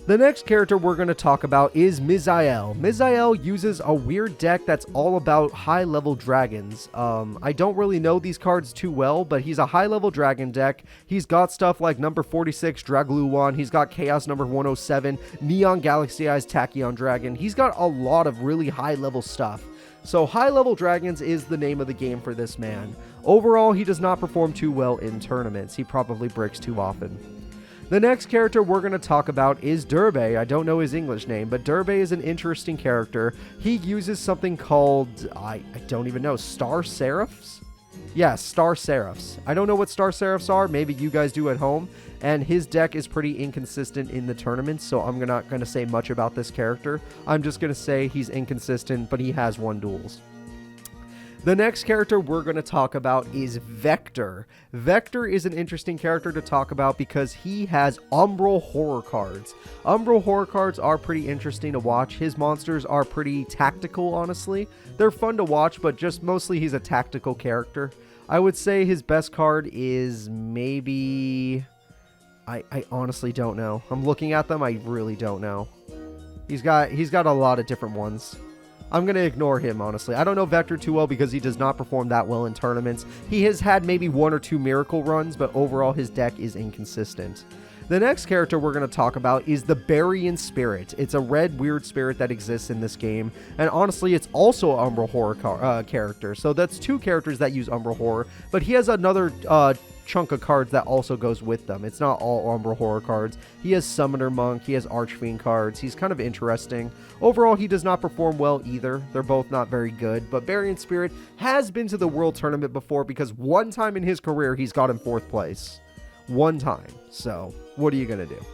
The next character we're going to talk about is Misael. Misael uses a weird deck that's all about high-level dragons. I don't really know these cards too well, but he's a high-level dragon deck. He's got stuff like number 46, Dragluon. He's got Chaos number 107, Neon Galaxy Eyes Tachyon Dragon. He's got a lot of really high-level stuff. So high-level dragons is the name of the game for this man. Overall, he does not perform too well in tournaments. He probably breaks too often. The next character we're going to talk about is Durbe. I don't know his English name, but Durbe is an interesting character. He uses something called, I don't even know, Star Seraphs? Yeah, Star Seraphs. I don't know what Star Seraphs are. Maybe you guys do at home. And his deck is pretty inconsistent in the tournaments, so I'm not going to say much about this character. I'm just going to say he's inconsistent, but he has won duels. The next character we're going to talk about is Vector. Vector is an interesting character to talk about because he has Umbral Horror cards. Umbral Horror cards are pretty interesting to watch. His monsters are pretty tactical, honestly. They're fun to watch, but just mostly he's a tactical character. I would say his best card is maybe... I honestly don't know. I'm looking at them, I really don't know. He's got a lot of different ones. I'm going to ignore him, honestly. I don't know Vector too well because he does not perform that well in tournaments. He has had maybe 1 or 2 miracle runs, but overall his deck is inconsistent. The next character we're going to talk about is the Burying Spirit. It's a red weird spirit that exists in this game, and honestly it's also an Umbral Horror character. So that's 2 characters that use Umbral Horror, but he has another chunk of cards that also goes with them. It's not all Umbral Horror cards. He has Summoner Monk, he has Archfiend cards. He's kind of interesting. Overall, he does not perform well either. They're both not very good, but Burying Spirit has been to the World Tournament before because one time in his career he's got in 4th place. One time. So, what are you going to do?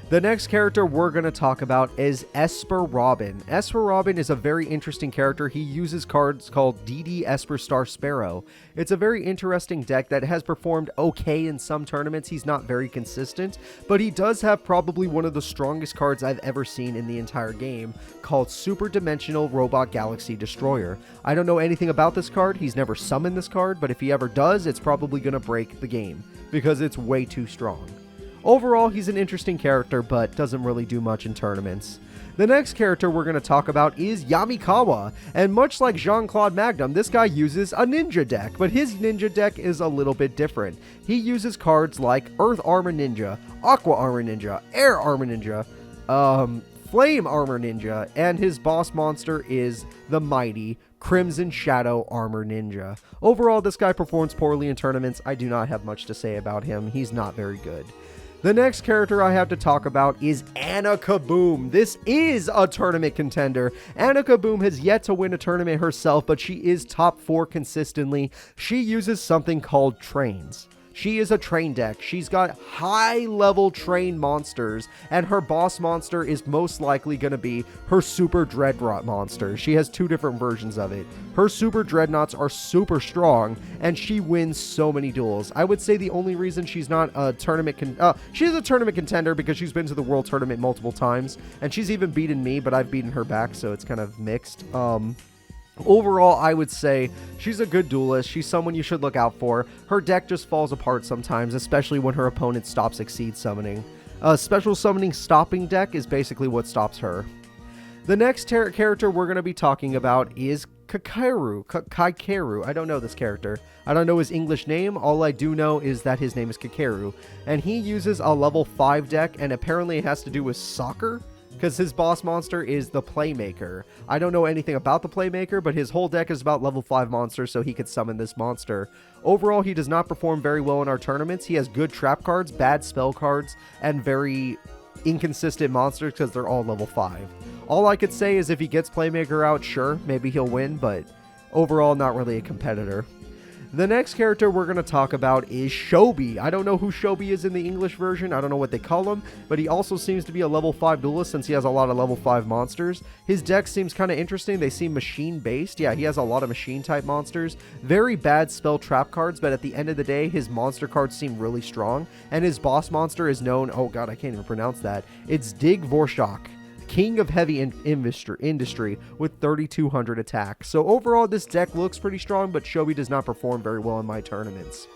The next character we're going to talk about is Esper Robin. Esper Robin is a very interesting character. He uses cards called DD Esper Star Sparrow. It's a very interesting deck that has performed okay in some tournaments. He's not very consistent, but he does have probably one of the strongest cards I've ever seen in the entire game, called Super Dimensional Robot Galaxy Destroyer. I don't know anything about this card. He's never summoned this card, but if he ever does, it's probably going to break the game because it's way too strong. Overall, he's an interesting character, but doesn't really do much in tournaments. The next character we're going to talk about is Yamikawa, and much like Jean-Claude Magnum, this guy uses a ninja deck, but his ninja deck is a little bit different. He uses cards like Earth Armor Ninja, Aqua Armor Ninja, Air Armor Ninja, Flame Armor Ninja, and his boss monster is the mighty Crimson Shadow Armor Ninja. Overall, this guy performs poorly in tournaments. I do not have much to say about him. He's not very good. The next character I have to talk about is Anna Kaboom. This is a tournament contender. Anna Kaboom has yet to win a tournament herself, but she is top 4 consistently. She uses something called trains. She is a train deck. She's got high-level train monsters, and her boss monster is most likely going to be her Super Dreadnought monster. She has 2 different versions of it. Her Super Dreadnoughts are super strong, and she wins so many duels. I would say the only reason she's not a tournament she's a tournament contender because she's been to the World Tournament multiple times, and she's even beaten me, but I've beaten her back, so it's kind of mixed. Overall, I would say she's a good duelist. She's someone you should look out for. Her deck just falls apart sometimes, especially when her opponent stops Exceed summoning. A special summoning stopping deck is basically what stops her. The next character we're going to be talking about is Kakeru. I don't know this character. I don't know his English name. All I do know is that his name is Kakeru. And he uses a level 5 deck, and apparently it has to do with soccer, because his boss monster is the Playmaker. I don't know anything about the Playmaker, but his whole deck is about level 5 monsters, so he could summon this monster. Overall, he does not perform very well in our tournaments. He has good trap cards, bad spell cards, and very inconsistent monsters because they're all level 5. All I could say is if he gets Playmaker out, sure, maybe he'll win, but overall, not really a competitor. The next character we're going to talk about is Shobi. I don't know who Shobi is in the English version. I don't know what they call him, but he also seems to be a level 5 duelist since he has a lot of level 5 monsters. His deck seems kind of interesting. They seem machine-based. Yeah, he has a lot of machine-type monsters. Very bad spell trap cards, but at the end of the day, his monster cards seem really strong, and his boss monster is known... Oh god, I can't even pronounce that. It's Dig Vorshok, King of Heavy Industry with 3,200 attack. So overall, this deck looks pretty strong, but Shobi does not perform very well in my tournaments.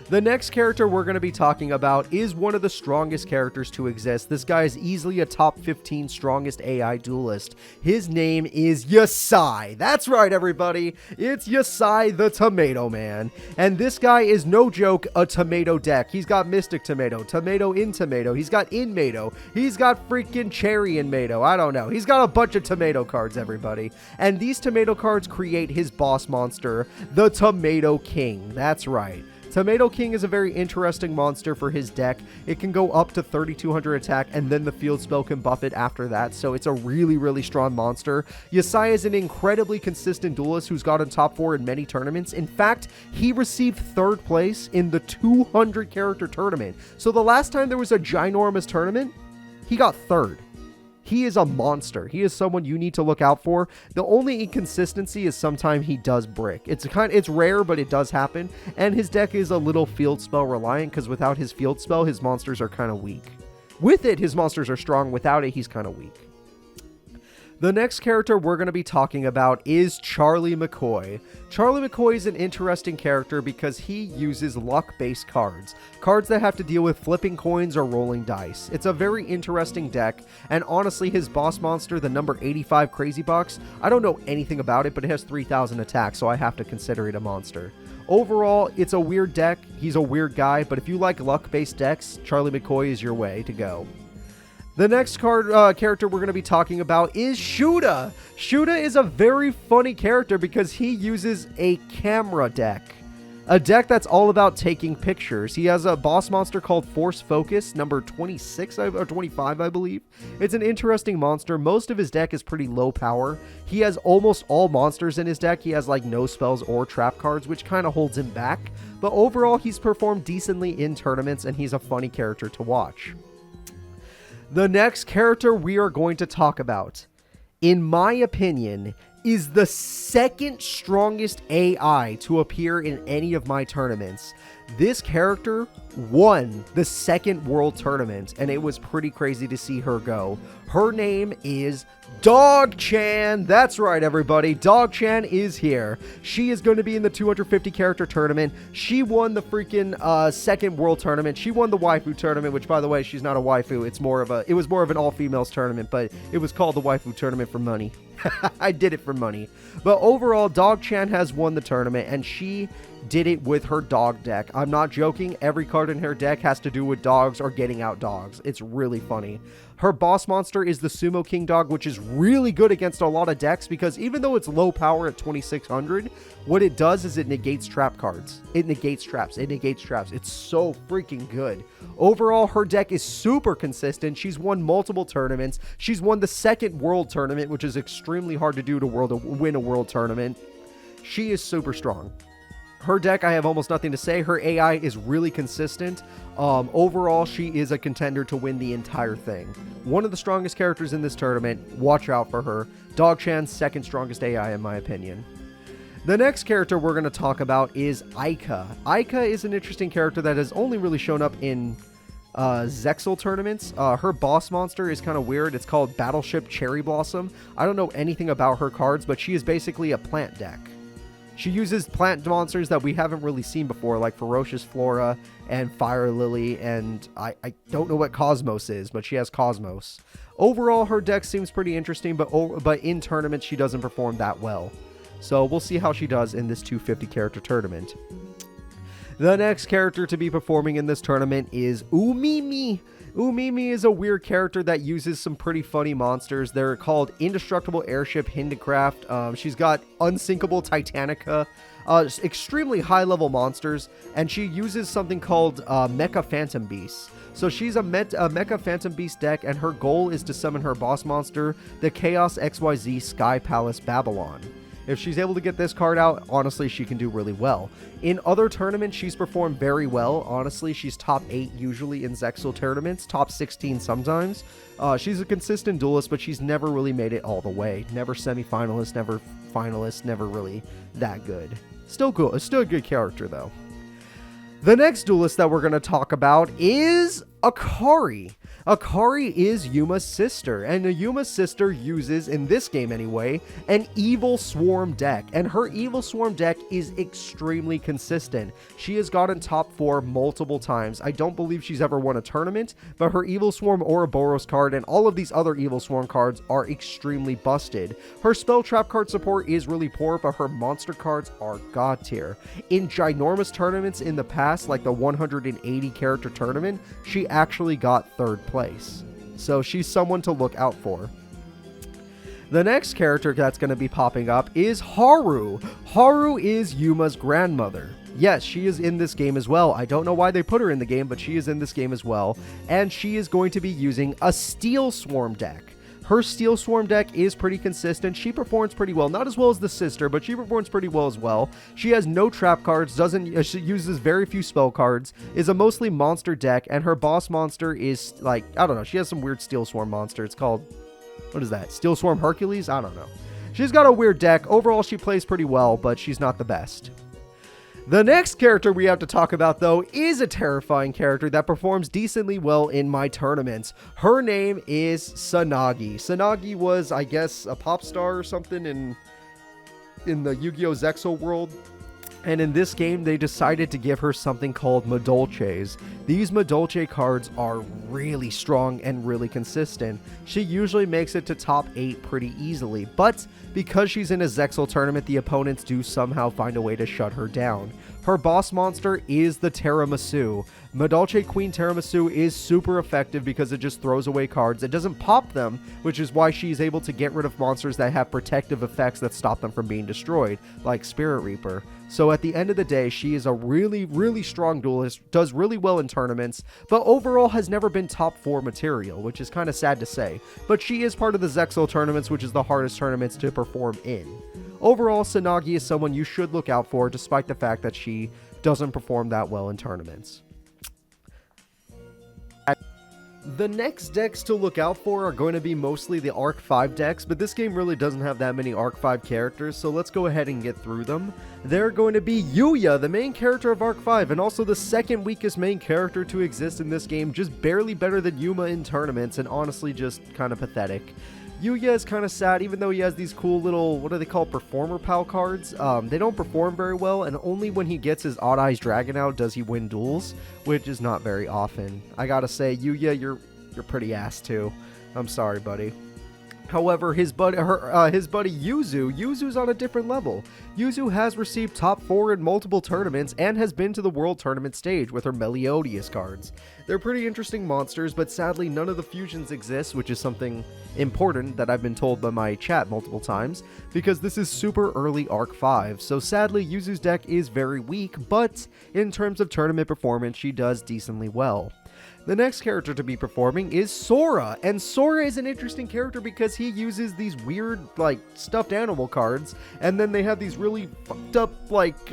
The next character we're going to be talking about is one of the strongest characters to exist. This guy is easily a top 15 strongest AI duelist. His name is Yasai. That's right, everybody. It's Yasai the Tomato Man. And this guy is, no joke, a tomato deck. He's got Mystic Tomato, Tomato in Tomato. He's got In-Mato. He's got freaking Cherry In-Mato. I don't know. He's got a bunch of tomato cards, everybody. And these tomato cards create his boss monster, the Tomato King. That's right. Tomato King is a very interesting monster for his deck. It can go up to 3,200 attack, and then the field spell can buff it after that, so it's a really, really strong monster. Yasai is an incredibly consistent duelist who's gotten top 4 in many tournaments. In fact, he received 3rd place in the 200 character tournament. So the last time there was a ginormous tournament, he got 3rd. He is a monster. He is someone you need to look out for. The only inconsistency is sometimes he does brick. It's rare, but it does happen. And his deck is a little field spell reliant, because without his field spell, his monsters are kind of weak. With it, his monsters are strong. Without it, he's kind of weak. The next character we're going to be talking about is Charlie McCoy. Charlie McCoy is an interesting character because he uses luck-based cards. Cards that have to deal with flipping coins or rolling dice. It's a very interesting deck, and honestly, his boss monster, the number 85 Crazy Box, I don't know anything about it, but it has 3,000 attack, so I have to consider it a monster. Overall, it's a weird deck. He's a weird guy, but if you like luck-based decks, Charlie McCoy is your way to go. The next character we're going to be talking about is Shuda. Shuda is a very funny character because he uses a camera deck. A deck that's all about taking pictures. He has a boss monster called Force Focus, number 26 or 25, I believe. It's an interesting monster. Most of his deck is pretty low power. He has almost all monsters in his deck. He has like no spells or trap cards, which kind of holds him back. But overall, he's performed decently in tournaments, and he's a funny character to watch. The next character we are going to talk about, in my opinion, is the second strongest AI to appear in any of my tournaments. This character won the second world tournament, and it was pretty crazy to see her go. Her name is Dog-chan. That's right, everybody. Dog-chan is here. She is going to be in the 250 character tournament. She won the freaking second world tournament. She won the waifu tournament, which, by the way, she's not a waifu. It was more of an all-females tournament, but it was called the waifu tournament for money. I did it for money. But overall, Dog-chan has won the tournament, and she did it with her dog deck. I'm not joking. Every card in her deck has to do with dogs or getting out dogs. It's really funny. Her boss monster is the Sumo King dog, which is really good against a lot of decks because even though it's low power at 2,600, what it does is it negates trap cards. It negates traps. It negates traps. It's so freaking good. Overall, her deck is super consistent. She's won multiple tournaments. She's won the second world tournament, which is extremely hard to do to win a world tournament. She is super strong. Her deck, I have almost nothing to say. Her AI is really consistent. Overall, she is a contender to win the entire thing. One of the strongest characters in this tournament. Watch out for her. Dog-chan's second strongest AI, in my opinion. The next character we're going to talk about is Aika. Aika is an interesting character that has only really shown up in Zexal tournaments. Her boss monster is kind of weird. It's called Battleship Cherry Blossom. I don't know anything about her cards, but she is basically a plant deck. She uses plant monsters that we haven't really seen before, like Ferocious Flora and Fire Lily, and I don't know what Cosmos is, but she has Cosmos. Overall, her deck seems pretty interesting, but in tournaments, she doesn't perform that well. So we'll see how she does in this 250 character tournament. The next character to be performing in this tournament is Umimi. Umimi is a weird character that uses some pretty funny monsters. They're called Indestructible Airship Hindcraft. She's got Unsinkable Titanica, extremely high-level monsters, and she uses something called Mecha Phantom Beast. So she's a Mecha Phantom Beast deck, and her goal is to summon her boss monster, the Chaos XYZ Sky Palace Babylon. If she's able to get this card out, honestly, she can do really well. In other tournaments, she's performed very well. Honestly, she's top 8 usually in Zexal tournaments, top 16 sometimes. She's a consistent duelist, but she's never really made it all the way. Never semifinalist, never finalist, never really that good. Still cool. Still a good character, though. The next duelist that we're going to talk about is Akari. Akari is Yuma's sister, and Yuma's sister uses, in this game anyway, an Evil Swarm deck, and her Evil Swarm deck is extremely consistent. She has gotten top 4 multiple times. I don't believe she's ever won a tournament, but her Evil Swarm Ouroboros card and all of these other Evil Swarm cards are extremely busted. Her Spell Trap card support is really poor, but her monster cards are god tier. In ginormous tournaments in the past, like the 180 character tournament, she actually got 3rd place. So she's someone to look out for. The next character that's going to be popping up is Haru. Haru is Yuma's grandmother. Yes, she is in this game as well. I don't know why they put her in the game, but she is in this game as well. And she is going to be using a Steel Swarm deck. Her Steel Swarm deck is pretty consistent. She performs pretty well. Not as well as the sister, but she performs pretty well as well. She has no trap cards, she uses very few spell cards, is a mostly monster deck, and her boss monster is like, I don't know, she has some weird Steel Swarm monster. It's called, what is that? Steel Swarm Hercules? I don't know. She's got a weird deck. Overall, she plays pretty well, but she's not the best. The next character we have to talk about, though, is a terrifying character that performs decently well in my tournaments. Her name is Sanagi. Sanagi was, I guess, a pop star or something in the Yu-Gi-Oh! Zexal world. And in this game, they decided to give her something called Madolches. These Madolche cards are really strong and really consistent. She usually makes it to top 8 pretty easily, but because she's in a Zexal tournament, the opponents do somehow find a way to shut her down. Her boss monster is the Tiramisu. Madolche Queen Tiramisu is super effective because it just throws away cards. It doesn't pop them, which is why she's able to get rid of monsters that have protective effects that stop them from being destroyed, like Spirit Reaper. So at the end of the day, she is a really, really strong duelist, does really well in tournaments, but overall has never been top 4 material, which is kind of sad to say. But she is part of the Zexal tournaments, which is the hardest tournaments to perform in. Overall, Sanagi is someone you should look out for, despite the fact that she doesn't perform that well in tournaments. The next decks to look out for are going to be mostly the Arc 5 decks, but this game really doesn't have that many Arc 5 characters, so let's go ahead and get through them. They're going to be Yuya, the main character of Arc 5, and also the second weakest main character to exist in this game, just barely better than Yuma in tournaments, and honestly just kind of pathetic. Yuya is kind of sad, even though he has these cool little, what do they call, Performer Pal cards. They don't perform very well, and only when he gets his Odd Eyes Dragon out does he win duels, which is not very often. I gotta say, Yuya, you're pretty ass too. I'm sorry, buddy. However, his buddy Yuzu's on a different level. Yuzu has received top 4 in multiple tournaments and has been to the world tournament stage with her Meliodas cards. They're pretty interesting monsters, but sadly none of the fusions exist, which is something important that I've been told by my chat multiple times, because this is super early Arc 5, so sadly Yuzu's deck is very weak, but in terms of tournament performance, she does decently well. The next character to be performing is Sora, and Sora is an interesting character because he uses these weird, like, stuffed animal cards, and then they have these really fucked up, like,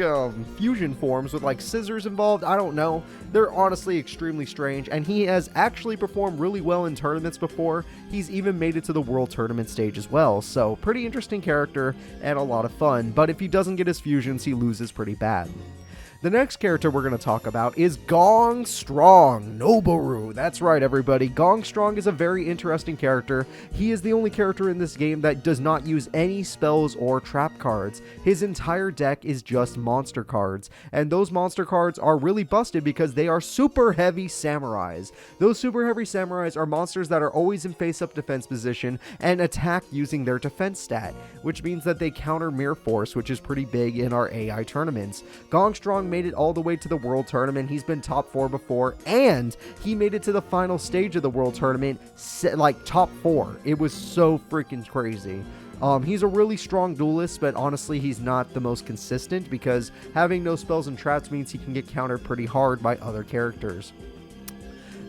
fusion forms with, like, scissors involved. I don't know. They're honestly extremely strange, and he has actually performed really well in tournaments before. He's even made it to the world tournament stage as well, so pretty interesting character and a lot of fun, but if he doesn't get his fusions, he loses pretty bad. The next character we're going to talk about is Gong Strong Noboru. That's right, everybody. Gong Strong is a very interesting character. He is the only character in this game that does not use any spells or trap cards. His entire deck is just monster cards, and those monster cards are really busted because they are super heavy samurais. Those super heavy samurais are monsters that are always in face-up defense position and attack using their defense stat, which means that they counter Mere Force, which is pretty big in our AI tournaments. Gong Strong made it all the way to the World Tournament. He's been top 4 before, and he made it to the final stage of the World Tournament, like top 4. It was so freaking crazy. He's a really strong duelist, but honestly, he's not the most consistent because having no spells and traps means he can get countered pretty hard by other characters.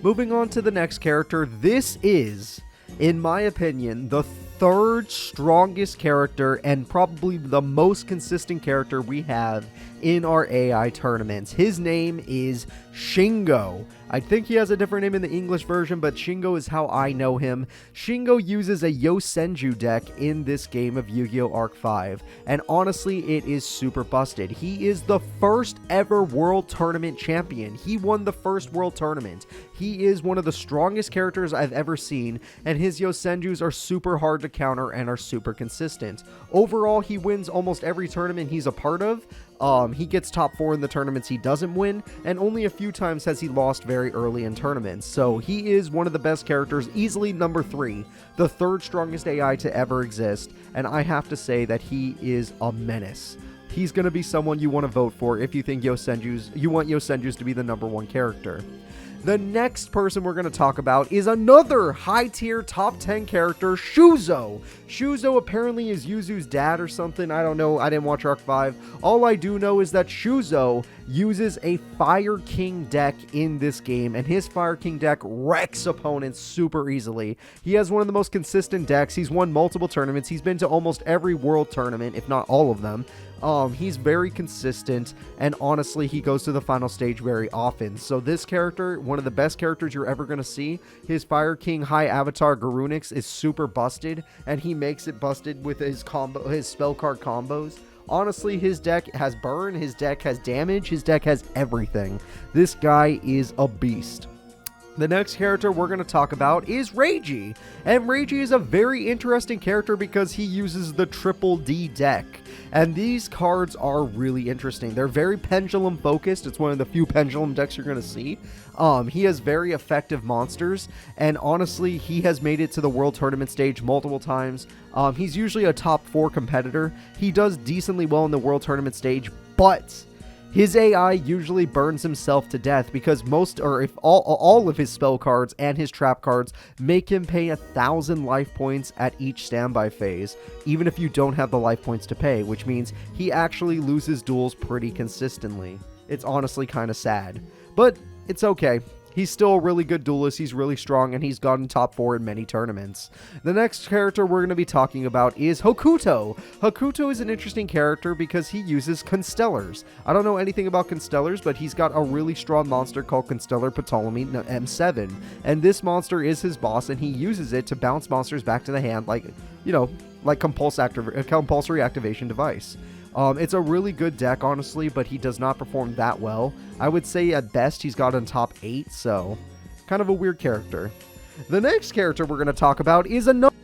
Moving on to the next character, this is, in my opinion, the third strongest character and probably the most consistent character we have in our AI tournaments. His name is Shingo. I think he has a different name in the English version, but Shingo is how I know him. Shingo uses a Yosenju deck in this game of Yu-Gi-Oh! Arc 5, and honestly, it is super busted. He is the first ever World Tournament champion. He won the first World Tournament. He is one of the strongest characters I've ever seen, and his Yosenjus are super hard to counter and are super consistent. Overall, he wins almost every tournament he's a part of. He gets top 4 in the tournaments he doesn't win, and only a few times has he lost very early in tournaments. So he is one of the best characters, easily number 3, the third strongest AI to ever exist, and I have to say that he is a menace. He's going to be someone you want to vote for if you think you want Yosenjus to be the number 1 character. The next person we're going to talk about is another high-tier top 10 character, Shuzo. Shuzo apparently is Yuzu's dad or something. I don't know. I didn't watch Arc 5. All I do know is that Shuzo uses a Fire King deck in this game, and his Fire King deck wrecks opponents super easily. He has one of the most consistent decks. He's won multiple tournaments. He's been to almost every World Tournament, if not all of them. He's very consistent, and honestly, he goes to the final stage very often. So this character, one of the best characters you're ever going to see, his Fire King High Avatar Garunix is super busted, and he makes it busted with his spell card combos. Honestly, his deck has burn, his deck has damage, his deck has everything. This guy is a beast. The next character we're going to talk about is Reiji, and Reiji is a very interesting character because he uses the Triple D deck, and these cards are really interesting. They're very pendulum focused. It's one of the few pendulum decks you're going to see. He has very effective monsters, and honestly, he has made it to the World Tournament stage multiple times. He's usually a top 4 competitor. He does decently well in the World Tournament stage, but his AI usually burns himself to death because all of his spell cards and his trap cards make him pay 1,000 life points at each standby phase, even if you don't have the life points to pay, which means he actually loses duels pretty consistently. It's honestly kind of sad, but it's okay. He's still a really good duelist, he's really strong, and he's gotten top 4 in many tournaments. The next character we're going to be talking about is Hokuto. Hokuto is an interesting character because he uses Constellars. I don't know anything about Constellars, but he's got a really strong monster called Constellar Ptolemy M7, and this monster is his boss, and he uses it to bounce monsters back to the hand like compulsory activation device. It's a really good deck, honestly, but he does not perform that well. I would say at best he's got in top 8, so kind of a weird character. The next character we're going to talk about is another,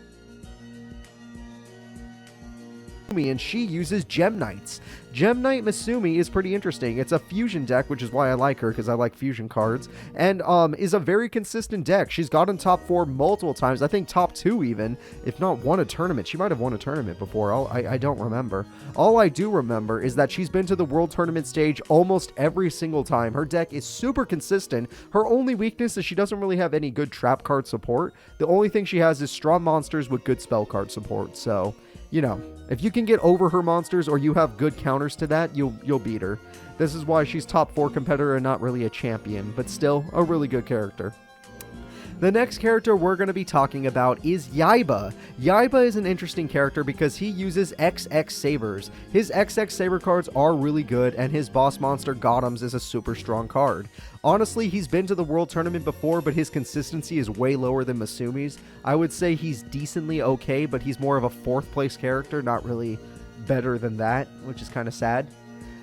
and she uses Gem Knights. Gem Knight Masumi is pretty interesting. It's a fusion deck, which is why I like her, because I like fusion cards, and is a very consistent deck. She's gotten top 4 multiple times, I think top 2 even, if not won a tournament. She might have won a tournament before, I don't remember. All I do remember is that she's been to the World Tournament stage almost every single time. Her deck is super consistent. Her only weakness is she doesn't really have any good trap card support. The only thing she has is strong monsters with good spell card support, so you know, if you can get over her monsters or you have good counters to that, you'll beat her. This is why she's top 4 competitor and not really a champion, but still a really good character. The next character we're going to be talking about is Yaiba. Yaiba is an interesting character because he uses XX Sabers. His XX Saber cards are really good, and his boss monster Gotham's is a super strong card. Honestly, he's been to the World Tournament before, but his consistency is way lower than Masumi's. I would say he's decently okay, but he's more of a 4th place character, not really better than that, which is kind of sad.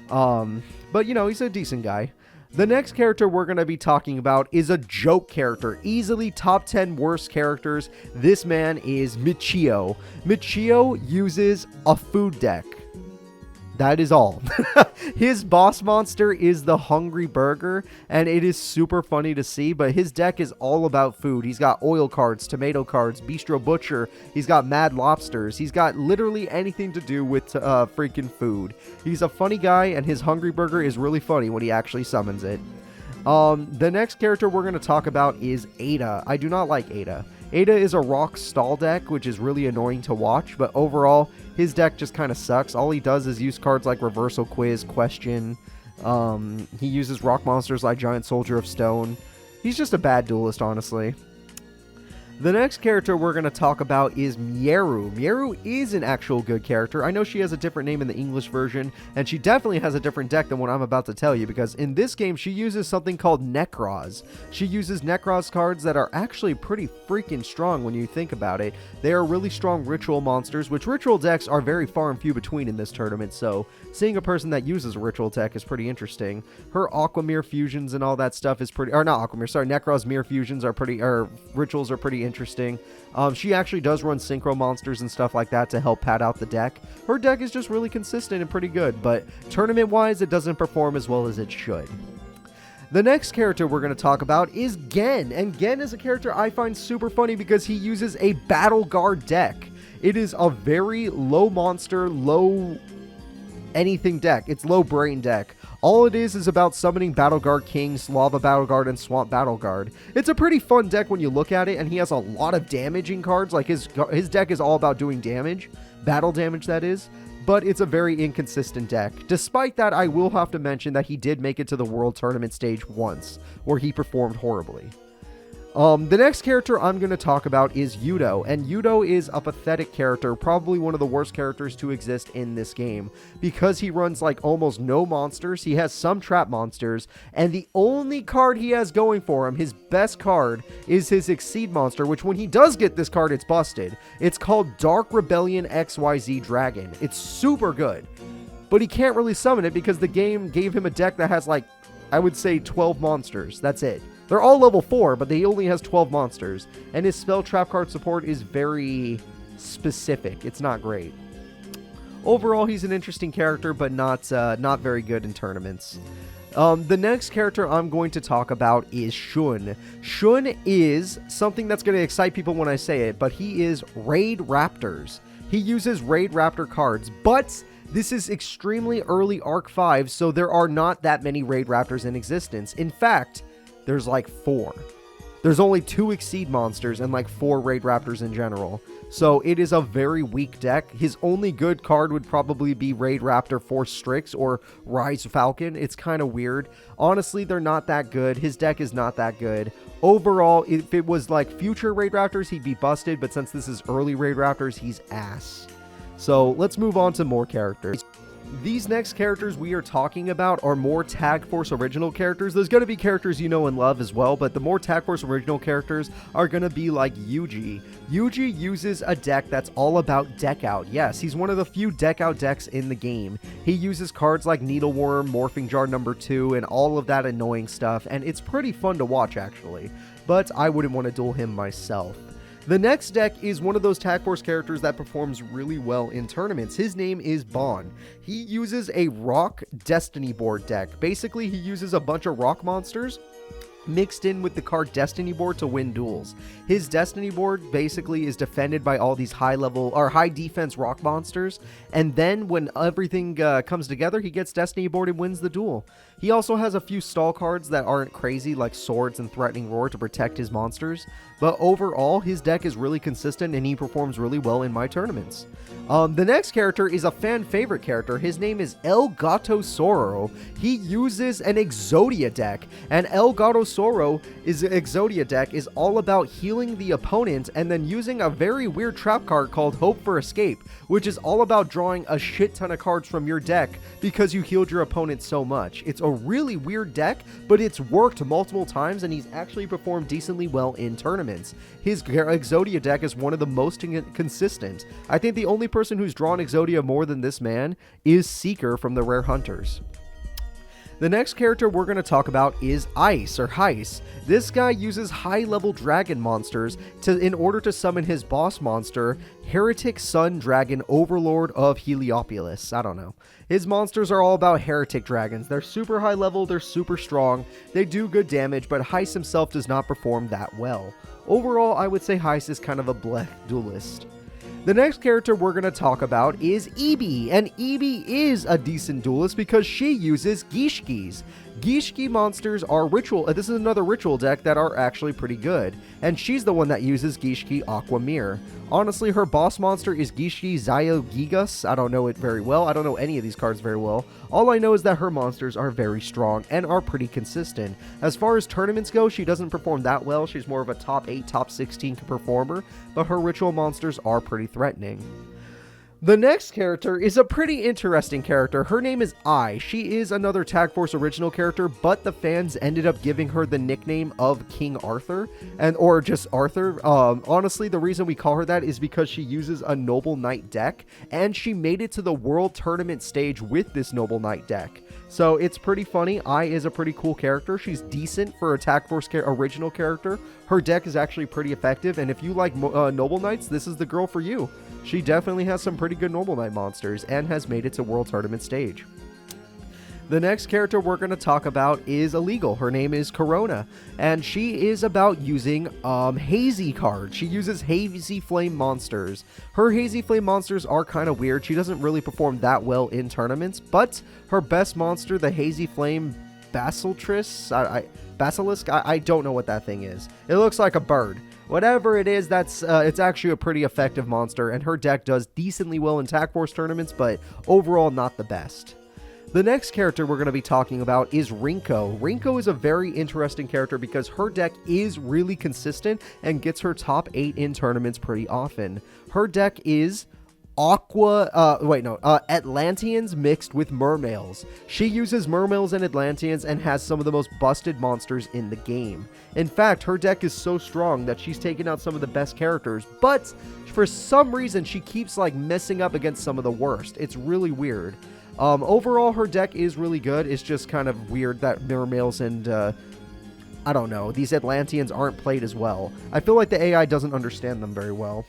But, you know, he's a decent guy. The next character we're going to be talking about is a joke character. Easily top 10 worst characters. This man is Michio. Michio uses a food deck. That is all. His boss monster is the Hungry Burger, and it is super funny to see, but his deck is all about food. He's got oil cards, tomato cards, Bistro Butcher. He's got Mad Lobsters. He's got literally anything to do with freaking food. He's a funny guy, and his Hungry Burger is really funny when he actually summons it. The next character we're going to talk about is Ada. I do not like Ada. Ada is a rock stall deck, which is really annoying to watch, but overall, his deck just kind of sucks. All he does is use cards like Reversal Quiz, Question. He uses rock monsters like Giant Soldier of Stone. He's just a bad duelist, honestly. The next character we're going to talk about is Mieru. Mieru is an actual good character. I know she has a different name in the English version, and she definitely has a different deck than what I'm about to tell you, because in this game, she uses something called Necros. She uses Necros cards that are actually pretty freaking strong when you think about it. They are really strong ritual monsters, which ritual decks are very far and few between in this tournament, so seeing a person that uses a ritual deck is pretty interesting. Her Aquamere fusions and all that stuff is pretty, or not Aquamere, sorry, Necros Mirror fusions are pretty, or rituals are pretty interesting. She actually does run synchro monsters and stuff like that to help pad out the deck. Her deck is just really consistent and pretty good, but tournament-wise, it doesn't perform as well as it should. The next character we're going to talk about is Gen, and Gen is a character I find super funny because he uses a Battle Guard deck. It is a very low monster, low anything deck. It's low brain deck. All it is about summoning Battle Guard Kings, Lava Battle Guard, and Swamp Battle Guard. It's a pretty fun deck when you look at it, and he has a lot of damaging cards. Like his deck is all about doing damage, battle damage that is, but it's a very inconsistent deck. Despite that, I will have to mention that he did make it to the World Tournament stage once, where he performed horribly. The next character I'm going to talk about is Yudo, and Yudo is a pathetic character, probably one of the worst characters to exist in this game, because he runs like almost no monsters. He has some trap monsters, and the only card he has going for him, his best card, is his Exceed monster, which when he does get this card, it's busted. It's called Dark Rebellion XYZ Dragon. It's super good, but he can't really summon it because the game gave him a deck that has like, I would say 12 monsters. That's it. They're all level 4, but he only has 12 monsters. And his spell trap card support is very specific. It's not great. Overall, he's an interesting character, but not very good in tournaments. The next character I'm going to talk about is Shun. Shun is something that's going to excite people when I say it, but he is Raid Raptors. He uses Raid Raptor cards, but this is extremely early Arc 5, so there are not that many Raid Raptors in existence. In fact, there's like 4. There's only 2 Exceed monsters and like 4 Raid Raptors in general. So it is a very weak deck. His only good card would probably be Raid Raptor Force Strix or Rise Falcon. It's kind of weird. Honestly, they're not that good. His deck is not that good. Overall, if it was like future Raid Raptors, he'd be busted. But since this is early Raid Raptors, he's ass. So let's move on to more characters. These next characters we are talking about are more Tag Force original characters. There's going to be characters you know and love as well, but the more Tag Force original characters are going to be like Yuji. Yuji uses a deck that's all about deck out. Yes, he's one of the few deck out decks in the game. He uses cards like Needleworm, Morphing Jar number 2, and all of that annoying stuff, and it's pretty fun to watch actually, but I wouldn't want to duel him myself. The next deck is one of those Tag Force characters that performs really well in tournaments. His name is Bon. He uses a Rock Destiny board deck. Basically, he uses a bunch of rock monsters mixed in with the card Destiny board to win duels. His Destiny board basically is defended by all these high level or high defense rock monsters, and then when everything comes together, he gets Destiny board and wins the duel. He also has a few stall cards that aren't crazy, like Swords and Threatening Roar to protect his monsters, but overall, his deck is really consistent and he performs really well in my tournaments. The next character is a fan favorite character. His name is El Gato Soro. He uses an Exodia deck, and El Gato Soro is Exodia deck is all about healing the opponent and then using a very weird trap card called Hope for Escape, which is all about drawing a shit ton of cards from your deck because you healed your opponent so much. It's a really weird deck, but it's worked multiple times and he's actually performed decently well in tournaments. His Exodia deck is one of the most consistent. I think the only person who's drawn Exodia more than this man is Seeker from the Rare Hunters. The next character we're going to talk about is Ice, or Heis. This guy uses high-level dragon monsters in order to summon his boss monster, Heretic Sun Dragon Overlord of Heliopolis. I don't know. His monsters are all about heretic dragons. They're super high level, they're super strong, they do good damage, but Heis himself does not perform that well. Overall, I would say Heis is kind of a blech duelist. The next character we're going to talk about is Ebi, and Ebi is a decent duelist because she uses Gishkis. Gishki monsters are ritual. This is another ritual deck that are actually pretty good, and she's the one that uses Gishki Aquamir. Honestly, her boss monster is Gishki Zyogigas. I don't know it very well. I don't know any of these cards very well. All I know is that her monsters are very strong and are pretty consistent. As far as tournaments go, she doesn't perform that well. She's more of a top 8, top 16 performer, but her ritual monsters are pretty threatening. The next character is a pretty interesting character. Her name is Ai. She is another Tag Force original character, but the fans ended up giving her the nickname of King Arthur, or just Arthur. Honestly, the reason we call her that is because she uses a Noble Knight deck, and she made it to the World Tournament stage with this Noble Knight deck. So it's pretty funny. Ai is a pretty cool character. She's decent for a Tag Force original character. Her deck is actually pretty effective, and if you like Noble Knights, this is the girl for you. She definitely has some pretty good Noble Knight monsters and has made it to World Tournament stage. The next character we're going to talk about is illegal. Her name is Corona, and she is about using hazy cards. She uses hazy flame monsters. Her hazy flame monsters are kind of weird. She doesn't really perform that well in tournaments, but her best monster, the hazy flame Basilisk, I don't know what that thing is. It looks like a bird. Whatever it is, it's actually a pretty effective monster, and her deck does decently well in Tag Force tournaments, but overall not the best. The next character we're going to be talking about is Rinko. Rinko is a very interesting character because her deck is really consistent and gets her top 8 in tournaments pretty often. Her deck is Atlanteans mixed with Mermails. She uses Mermails and Atlanteans and has some of the most busted monsters in the game. In fact, her deck is so strong that she's taken out some of the best characters, but for some reason she keeps messing up against some of the worst. It's really weird. Overall, her deck is really good. It's just kind of weird that Mermails and I don't know, these Atlanteans aren't played as well. I feel like the AI doesn't understand them very well.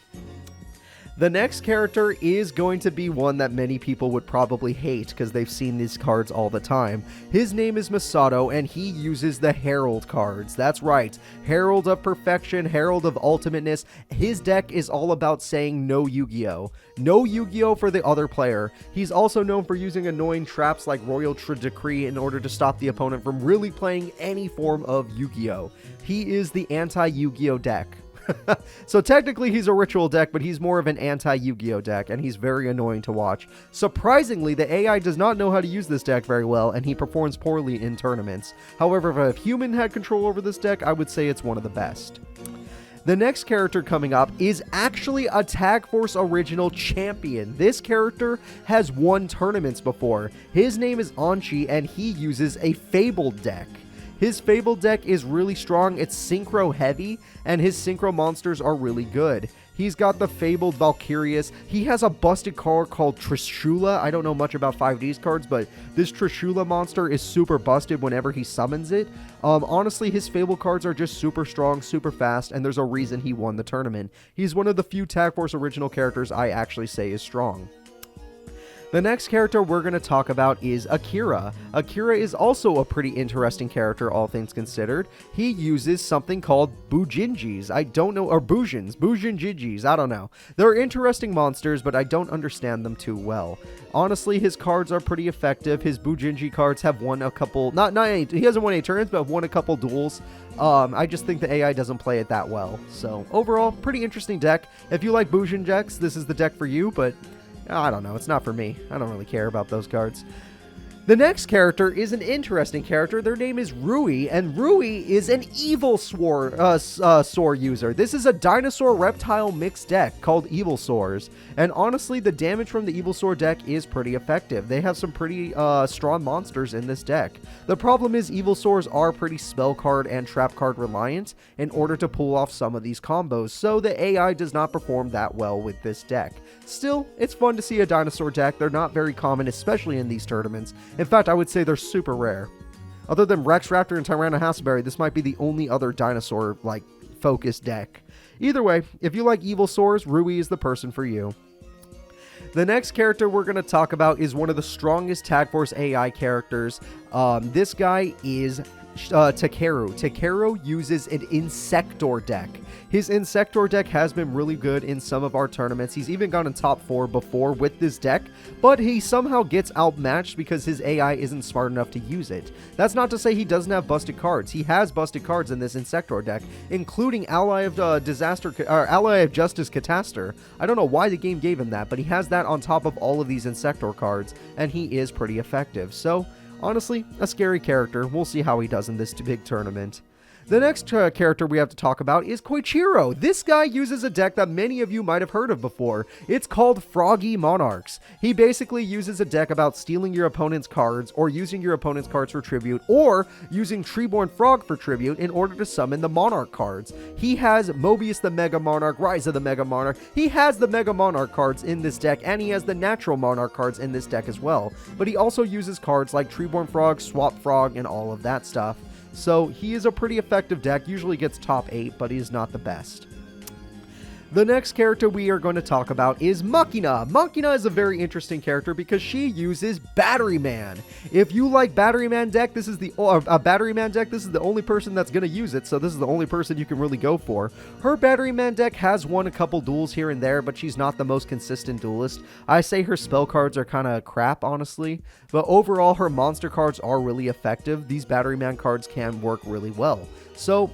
The next character is going to be one that many people would probably hate because they've seen these cards all the time. His name is Masato, and he uses the Herald cards. That's right, Herald of Perfection, Herald of Ultimateness. His deck is all about saying no Yu-Gi-Oh! No Yu-Gi-Oh! For the other player. He's also known for using annoying traps like Royal Decree in order to stop the opponent from really playing any form of Yu-Gi-Oh! He is the anti-Yu-Gi-Oh! Deck. So technically he's a ritual deck, but he's more of an anti-Yu-Gi-Oh! Deck, and he's very annoying to watch. Surprisingly, the AI does not know how to use this deck very well, and he performs poorly in tournaments. However, if a human had control over this deck, I would say it's one of the best. The next character coming up is actually a Tag Force original champion. This character has won tournaments before. His name is Anchi, and he uses a Fabled deck. His Fabled deck is really strong, it's synchro heavy, and his synchro monsters are really good. He's got the Fabled Valkyrius. He has a busted card called Trishula. I don't know much about 5D's cards, but this Trishula monster is super busted whenever he summons it. Honestly, his Fabled cards are just super strong, super fast, and there's a reason he won the tournament. He's one of the few Tag Force original characters I actually say is strong. The next character we're going to talk about is Akira. Akira is also a pretty interesting character, all things considered. He uses something called Bujinjis. I don't know, or Bujinjis, I don't know. They're interesting monsters, but I don't understand them too well. Honestly, his cards are pretty effective. His Bujinji cards have won a couple, he hasn't won any tournaments, but won a couple duels. I just think the AI doesn't play it that well. So overall, pretty interesting deck. If you like Bujin decks, this is the deck for you, but I don't know. It's not for me. I don't really care about those cards. The next character is an interesting character. Their name is Rui, and Rui is an evil Soar user. This is a dinosaur reptile mixed deck called Evil Soars, and honestly, the damage from the Evil Soar deck is pretty effective. They have some pretty strong monsters in this deck. The problem is Evil Soars are pretty spell card and trap card reliant in order to pull off some of these combos, so the AI does not perform that well with this deck. Still, it's fun to see a dinosaur deck. They're not very common, especially in these tournaments. In fact, I would say they're super rare. Other than Rex Raptor and Tyrannosaurus, this might be the only other dinosaur, focused deck. Either way, if you like Evil Soars, Rui is the person for you. The next character we're going to talk about is one of the strongest Tag Force AI characters. This guy is Takeru. Takeru uses an Insector deck. His Insector deck has been really good in some of our tournaments. He's even gone in top 4 before with this deck, but he somehow gets outmatched because his AI isn't smart enough to use it. That's not to say he doesn't have busted cards. He has busted cards in this Insector deck, including Ally of Ally of Justice Cataster. I don't know why the game gave him that, but he has that on top of all of these Insector cards, and he is pretty effective. So, honestly, a scary character. We'll see how he does in this big tournament. The next character we have to talk about is Koichiro. This guy uses a deck that many of you might have heard of before. It's called Froggy Monarchs. He basically uses a deck about stealing your opponent's cards, or using your opponent's cards for tribute, or using Treeborn Frog for tribute in order to summon the Monarch cards. He has Mobius the Mega Monarch, Rise of the Mega Monarch. He has the Mega Monarch cards in this deck, and he has the Natural Monarch cards in this deck as well. But he also uses cards like Treeborn Frog, Swap Frog, and all of that stuff. So he is a pretty effective deck, usually gets top 8, but he is not the best. The next character we are going to talk about is Machina. Machina is a very interesting character because she uses Battery Man. If you like Battery Man deck, this is the only person that's going to use it, so this is the only person you can really go for. Her Battery Man deck has won a couple duels here and there, but she's not the most consistent duelist. I say her spell cards are kind of crap, honestly, but overall her monster cards are really effective. These Battery Man cards can work really well. So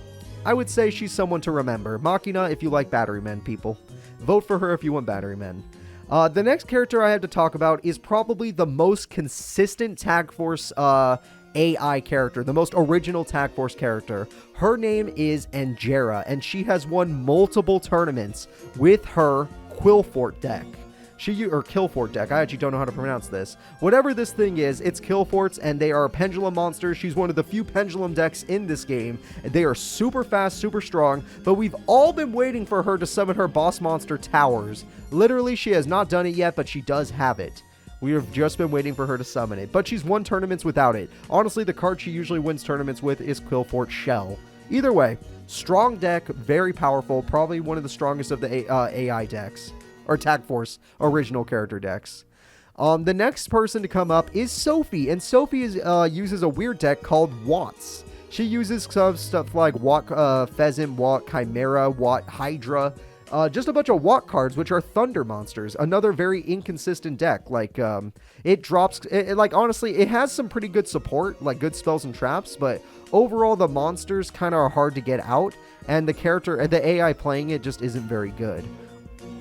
I would say she's someone to remember. Machina, if you like Battery Men, people. Vote for her if you want Battery Men. The next character I have to talk about is probably the most consistent Tag Force AI character, the most original Tag Force character. Her name is Angera, and she has won multiple tournaments with her Quillfort deck. Or Killfort deck. I actually don't know how to pronounce this. Whatever this thing is, it's Killforts, and they are pendulum monsters. She's one of the few pendulum decks in this game. They are super fast, super strong, but we've all been waiting for her to summon her boss monster, Towers. Literally, she has not done it yet, but she does have it. We have just been waiting for her to summon it, but she's won tournaments without it. Honestly, the card she usually wins tournaments with is Quillfort Shell. Either way, strong deck, very powerful, probably one of the strongest of the AI decks. Or Tag Force original character decks. The next person to come up is Sophie, and Sophie uses a weird deck called Watts. She uses some stuff like Watt Pheasant, Watt Chimera, Watt Hydra, just a bunch of Watt cards, which are Thunder monsters. Another very inconsistent deck. It drops, honestly, it has some pretty good support, like good spells and traps, but overall the monsters kind of are hard to get out, and the AI playing it just isn't very good.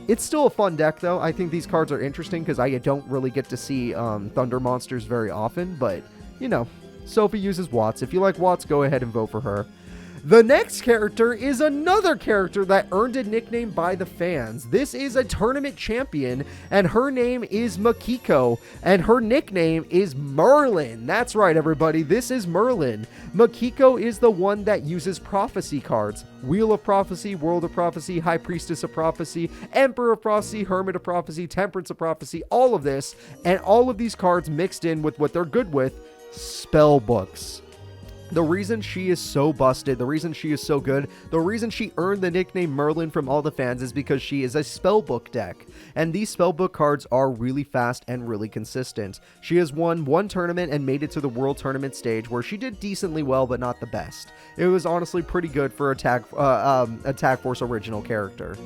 It's still a fun deck, though. I think these cards are interesting because I don't really get to see Thunder monsters very often. But, you know, Sophie uses Watts. If you like Watts, go ahead and vote for her. The next character is another character that earned a nickname by the fans. This is a tournament champion, and her name is Makiko, and her nickname is Merlin. That's right, everybody. This is Merlin. Makiko is the one that uses prophecy cards. Wheel of Prophecy, World of Prophecy, High Priestess of Prophecy, Emperor of Prophecy, Hermit of Prophecy, Temperance of Prophecy, all of this, and all of these cards mixed in with what they're good with, spell books. The reason she is so busted, the reason she is so good, the reason she earned the nickname Merlin from all the fans is because she is a spellbook deck. And these spellbook cards are really fast and really consistent. She has won one tournament and made it to the World Tournament stage where she did decently well, but not the best. It was honestly pretty good for a Tag Force original character.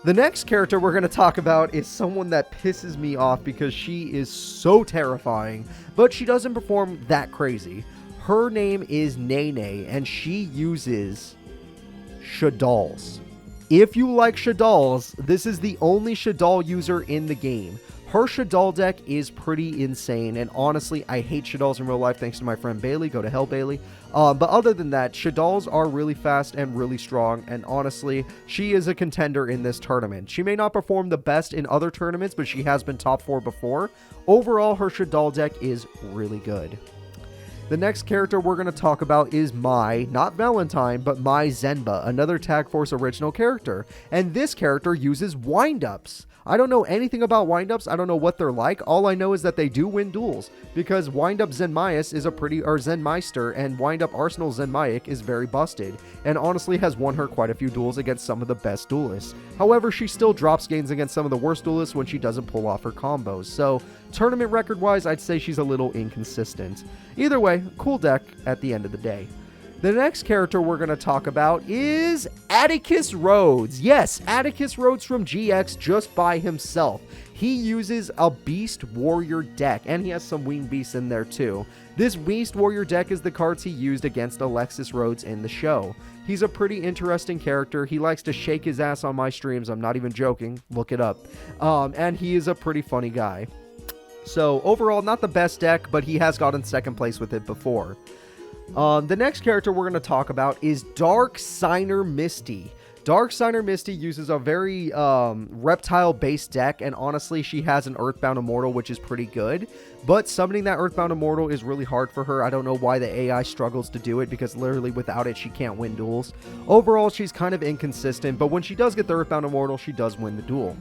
The next character we're going to talk about is someone that pisses me off because she is so terrifying, but she doesn't perform that crazy. Her name is Nene, and she uses Shaddolls. If you like Shaddolls, this is the only Shaddol user in the game. Her Shadal deck is pretty insane, and honestly, I hate Shadals in real life thanks to my friend Bailey. Go to hell, Bailey. But other than that, Shadals are really fast and really strong, and honestly, she is a contender in this tournament. She may not perform the best in other tournaments, but she has been top 4 before. Overall, her Shadal deck is really good. The next character we're going to talk about is Mai, not Valentine, but Mai Zenba, another Tag Force original character. And this character uses wind-ups. I don't know anything about wind-ups. I don't know what they're like. All I know is that they do win duels, because wind-up Zenmaius is a pretty, or Zenmeister, and wind-up Arsenal Zenmaic is very busted, and honestly has won her quite a few duels against some of the best duelists. However, she still drops gains against some of the worst duelists when she doesn't pull off her combos, so tournament record-wise, I'd say she's a little inconsistent. Either way, cool deck at the end of the day. The next character we're going to talk about is Atticus Rhodes. Yes, Atticus Rhodes from GX just by himself. He uses a Beast Warrior deck, and he has some Winged Beasts in there too. This Beast Warrior deck is the cards he used against Alexis Rhodes in the show. He's a pretty interesting character. He likes to shake his ass on my streams. I'm not even joking. Look it up. And he is a pretty funny guy. So overall, not the best deck, but he has gotten second place with it before. The next character we're going to talk about is Dark Signer Misty. Dark Signer Misty uses a very reptile-based deck, and honestly, she has an Earthbound Immortal, which is pretty good. But summoning that Earthbound Immortal is really hard for her. I don't know why the AI struggles to do it, because literally without it, she can't win duels. Overall, she's kind of inconsistent, but when she does get the Earthbound Immortal, she does win the duel.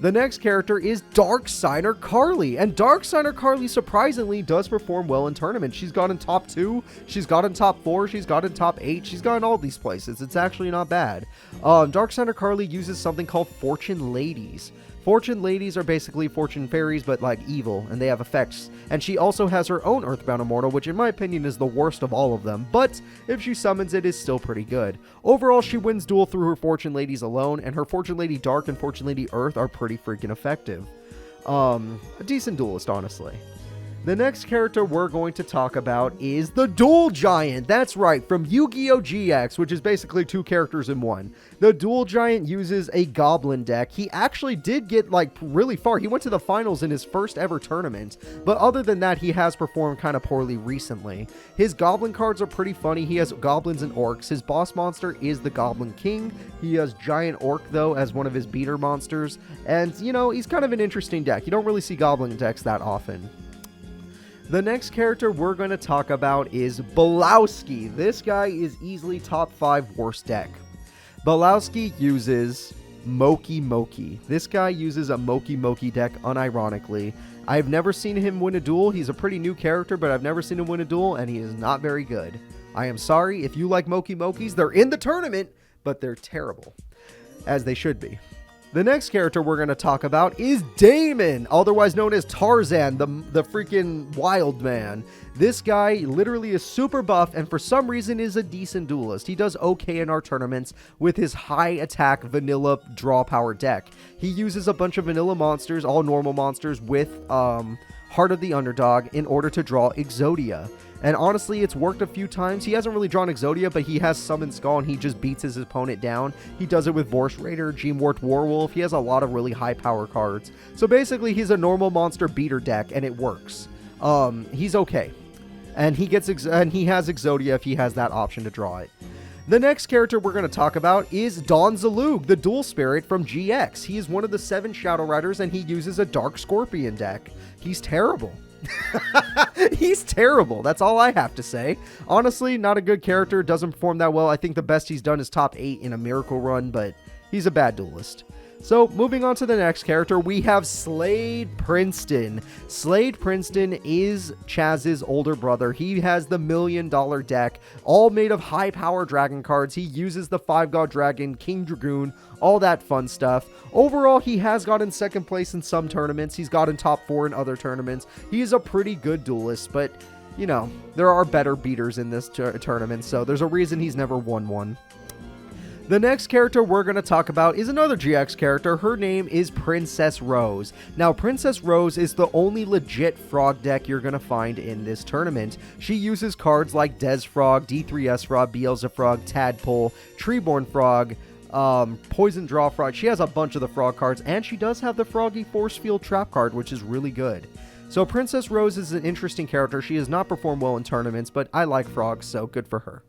The next character is Dark Signer Carly, and Dark Signer Carly surprisingly does perform well in tournaments. She's got in top 2, she's got in top 4, she's got in top 8, she's got in all these places. It's actually not bad. Dark Signer Carly uses something called Fortune Ladies. Fortune Ladies are basically fortune fairies, but like evil, and they have effects. And she also has her own Earthbound Immortal, which in my opinion is the worst of all of them, but if she summons it, is still pretty good. Overall, she wins duel through her Fortune Ladies alone, and her Fortune Lady Dark and Fortune Lady Earth are pretty freaking effective. A decent duelist, honestly. The next character we're going to talk about is the Duel Giant. That's right, from Yu-Gi-Oh! GX, which is basically 2 characters in one. The Duel Giant uses a Goblin deck. He actually did get, like, really far. He went to the finals in his first ever tournament. But other than that, he has performed kind of poorly recently. His Goblin cards are pretty funny. He has Goblins and Orcs. His boss monster is the Goblin King. He has Giant Orc, though, as one of his beater monsters. And, you know, he's kind of an interesting deck. You don't really see Goblin decks that often. The next character we're going to talk about is Belowski. This guy is easily top 5 worst deck. Belowski uses Moki Moki. This guy uses a Moki Moki deck unironically. I've never seen him win a duel. He's a pretty new character, but I've never seen him win a duel, and he is not very good. I am sorry if you like Moki Mokis. They're in the tournament, but they're terrible, as they should be. The next character we're going to talk about is Damon, otherwise known as Tarzan, the freaking wild man. This guy literally is super buff and for some reason is a decent duelist. He does okay in our tournaments with his high attack vanilla draw power deck. He uses a bunch of vanilla monsters, all normal monsters, with Heart of the Underdog in order to draw Exodia. And honestly, it's worked a few times. He hasn't really drawn Exodia, but he has summoned Skull, and he just beats his opponent down. He does it with Vorse Raider, Gmwort Warwolf. He has a lot of really high power cards. So basically, he's a normal monster beater deck, and it works. He's okay. And he has Exodia if he has that option to draw it. The next character we're going to talk about is Don Zalug, the Duel Spirit from GX. He is one of the 7 Shadow Riders, and he uses a Dark Scorpion deck. He's terrible. He's terrible. That's all I have to say. Honestly, not a good character. Doesn't perform that well. I think the best he's done is top 8 in a Miracle Run, but he's a bad duelist. So, moving on to the next character, we have Slade Princeton. Slade Princeton is Chaz's older brother. He has the $1 million deck, all made of high-power dragon cards. He uses the 5-God Dragon, King Dragoon, all that fun stuff. Overall, he has gotten second place in some tournaments. He's gotten top 4 in other tournaments. He is a pretty good duelist, but, you know, there are better beaters in this tournament, so there's a reason he's never won one. The next character we're going to talk about is another GX character. Her name is Princess Rose. Now, Princess Rose is the only legit frog deck you're going to find in this tournament. She uses cards like Des Frog, D3S Frog, Beelzefrog, Tadpole, Treeborn Frog, Poison Draw Frog. She has a bunch of the frog cards, and she does have the Froggy Force Field Trap card, which is really good. So Princess Rose is an interesting character. She has not performed well in tournaments, but I like frogs, so good for her.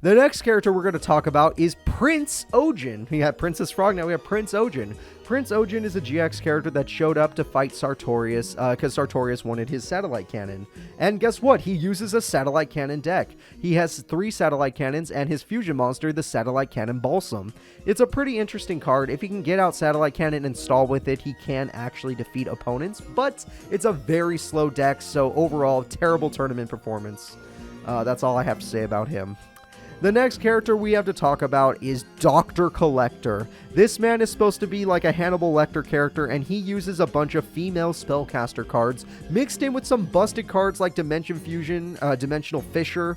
The next character we're going to talk about is Prince Ojin. We have Princess Frog, now we have Prince Ojin. Prince Ojin is a GX character that showed up to fight Sartorius because Sartorius wanted his satellite cannon. And guess what? He uses a satellite cannon deck. He has 3 satellite cannons and his fusion monster, the Satellite Cannon Balsam. It's a pretty interesting card. If he can get out Satellite Cannon and stall with it, he can actually defeat opponents, but it's a very slow deck, so overall, terrible tournament performance. That's all I have to say about him. The next character we have to talk about is Dr. Collector. This man is supposed to be like a Hannibal Lecter character, and he uses a bunch of female spellcaster cards mixed in with some busted cards like Dimension Fusion, Dimensional Fisher,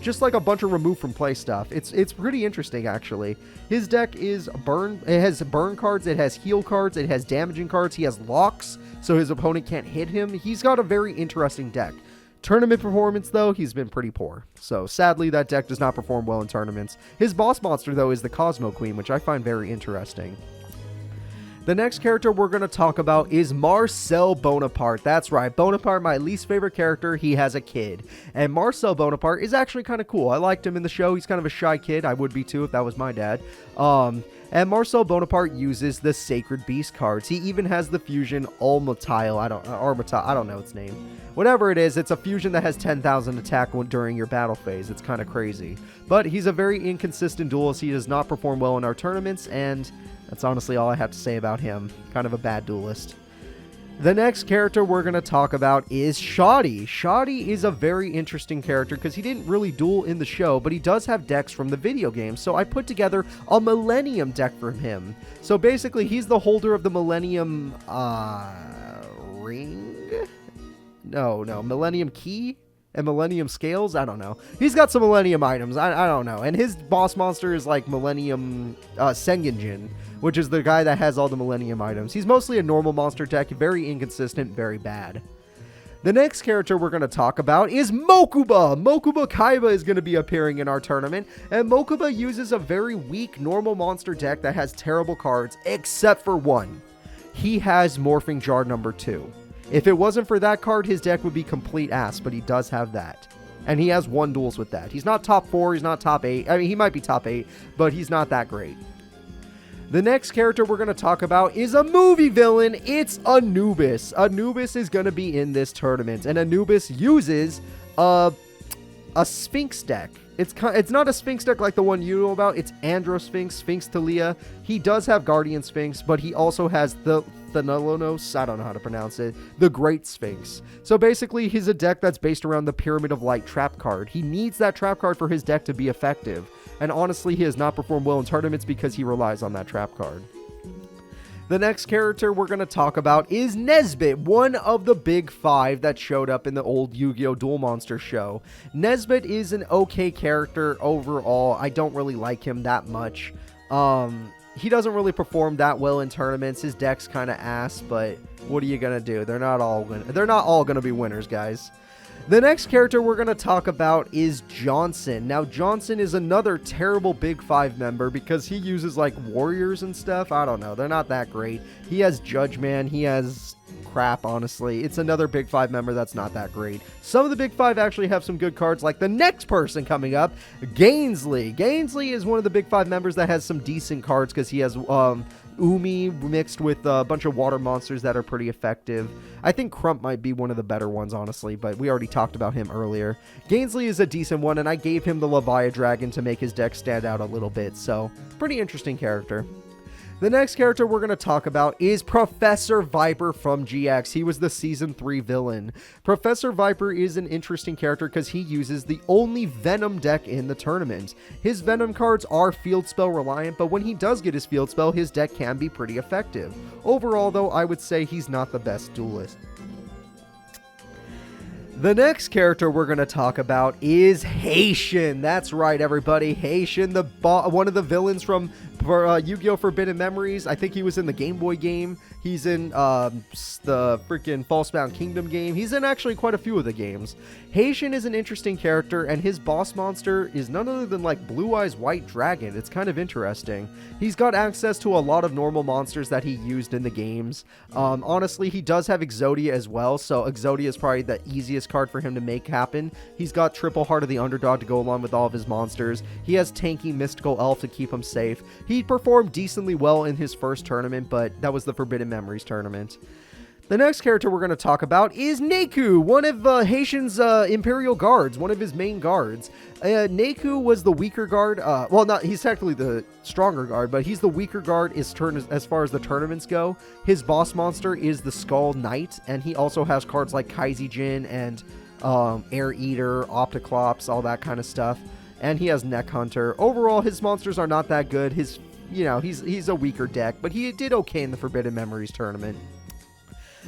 just like a bunch of remove from play stuff. It's pretty interesting, actually. His deck is burn. It has burn cards, it has heal cards, it has damaging cards, he has locks, so his opponent can't hit him. He's got a very interesting deck. Tournament performance, though, he's been pretty poor. So, sadly, that deck does not perform well in tournaments. His boss monster, though, is the Cosmo Queen, which I find very interesting. The next character we're going to talk about is Marcel Bonaparte. That's right, Bonaparte, my least favorite character. He has a kid. And Marcel Bonaparte is actually kind of cool. I liked him in the show. He's kind of a shy kid. I would be, too, if that was my dad. And Marcel Bonaparte uses the Sacred Beast cards. He even has the fusion Armatile. I don't know its name. Whatever it is, it's a fusion that has 10,000 attack during your battle phase. It's kind of crazy. But he's a very inconsistent duelist. He does not perform well in our tournaments, and that's honestly all I have to say about him. Kind of a bad duelist. The next character we're going to talk about is Shoddy. Shoddy is a very interesting character because he didn't really duel in the show, but he does have decks from the video game, so I put together a Millennium deck for him. So basically, he's the holder of the Millennium ring? No, Millennium Key? And Millennium Scales? I don't know. He's got some Millennium items. I don't know. And his boss monster is like Millennium Sengenjin, which is the guy that has all the Millennium items. He's mostly a normal monster deck, very inconsistent, very bad. The next character we're going to talk about is Mokuba. Mokuba Kaiba is going to be appearing in our tournament, and Mokuba uses a very weak normal monster deck that has terrible cards, except for one. He has Morphing Jar number 2. If it wasn't for that card, his deck would be complete ass, but he does have that. And he has 1 duels with that. He's not top 4, he's not top 8. I mean, he might be top 8, but he's not that great. The next character we're going to talk about is a movie villain. It's Anubis. Anubis is going to be in this tournament, and Anubis uses a Sphinx deck. It's not a Sphinx deck like the one you know about. It's Andro Sphinx, Sphinx Talia. He does have Guardian Sphinx, but he also has the Thanolonos, I don't know how to pronounce it, the Great Sphinx. So basically, he's a deck that's based around the Pyramid of Light trap card. He needs that trap card for his deck to be effective. And honestly, he has not performed well in tournaments because he relies on that trap card. The next character we're going to talk about is Nesbit, one of the big 5 that showed up in the old Yu-Gi-Oh! Duel Monster show. Nesbit is an okay character overall. I don't really like him that much. He doesn't really perform that well in tournaments. His deck's kind of ass, but what are you going to do? They're not all going to be winners, guys. The next character we're going to talk about is Johnson. Now, Johnson is another terrible Big 5 member because he uses, like, warriors and stuff. I don't know. They're not that great. He has Judge Man. He has crap, honestly. It's another Big 5 member that's not that great. Some of the Big 5 actually have some good cards, like the next person coming up, Gainsley. Gainsley is one of the Big 5 members that has some decent cards because he has Umi mixed with a bunch of water monsters that are pretty effective. I think Crump might be one of the better ones, honestly, but we already talked about him earlier. Gainsley is a decent one, and I gave him the Leviathan Dragon to make his deck stand out a little bit, so pretty interesting character. The next character we're going to talk about is Professor Viper from GX. He was the Season 3 villain. Professor Viper is an interesting character because he uses the only Venom deck in the tournament. His Venom cards are field spell reliant, but when he does get his field spell, his deck can be pretty effective. Overall, though, I would say he's not the best duelist. The next character we're going to talk about is Haitian. That's right, everybody. Haitian, one of the villains from For Yu-Gi-Oh! Forbidden Memories, I think he was in the Game Boy game. He's in the freaking Falsebound Kingdom game. He's in actually quite a few of the games. Haitian is an interesting character, and his boss monster is none other than like Blue Eyes White Dragon. It's kind of interesting. He's got access to a lot of normal monsters that he used in the games. Honestly, he does have Exodia as well, so Exodia is probably the easiest card for him to make happen. He's got Triple Heart of the Underdog to go along with all of his monsters. He has Tanky Mystical Elf to keep him safe. He performed decently well in his first tournament, but that was the Forbidden Memories tournament. The next character we're going to talk about is Neku, one of Haitian's Imperial Guards, one of his main guards. Neku was the weaker guard. He's technically the stronger guard, but he's the weaker guard as far as the tournaments go. His boss monster is the Skull Knight, and he also has cards like Kaizijin and Air Eater, Opticlops, all that kind of stuff. And he has Neck Hunter. Overall, his monsters are not that good. He's a weaker deck, but he did okay in the Forbidden Memories tournament.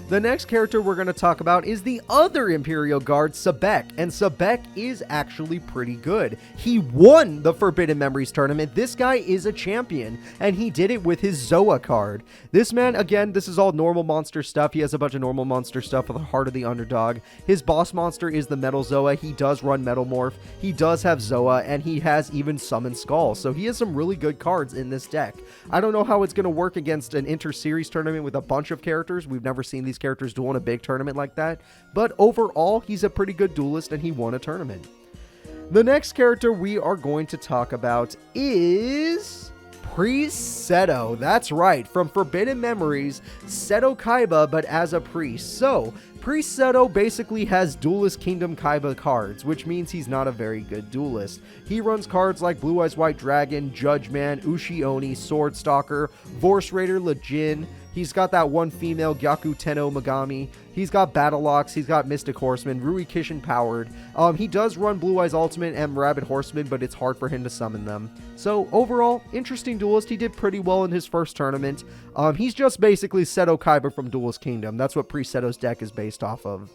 The next character we're going to talk about is the other Imperial Guard, Sebek, and Sebek is actually pretty good. He won the Forbidden Memories tournament. This guy is a champion, and he did it with his Zoa card. This man, again, this is all normal monster stuff. He has a bunch of normal monster stuff with the Heart of the Underdog. His boss monster is the Metal Zoa. He does run Metal Morph. He does have Zoa, and he has even Summon Skull, so he has some really good cards in this deck. I don't know how it's going to work against an inter-series tournament with a bunch of characters. We've never seen these characters duel in a big tournament like that, but overall he's a pretty good duelist and he won a tournament. The next character we are going to talk about is Priest Seto. That's right, from Forbidden Memories, Seto Kaiba, but as a priest. So Priest Seto basically has Duelist Kingdom Kaiba cards, which means he's not a very good duelist. He runs cards like Blue Eyes White Dragon, Judge Man, Ushi-Oni, Sword Stalker, Vorse Raider Lejin. He's got that one female Gyaku Tenno Megami. He's got Battle Locks. He's got Mystic Horseman, Rui Kishin powered. He does run Blue Eyes Ultimate and Rabbit Horseman, but it's hard for him to summon them. So overall, interesting duelist. He did pretty well in his first tournament. He's just basically Seto Kaiba from Duelist Kingdom. That's what Priest Seto's deck is based off of.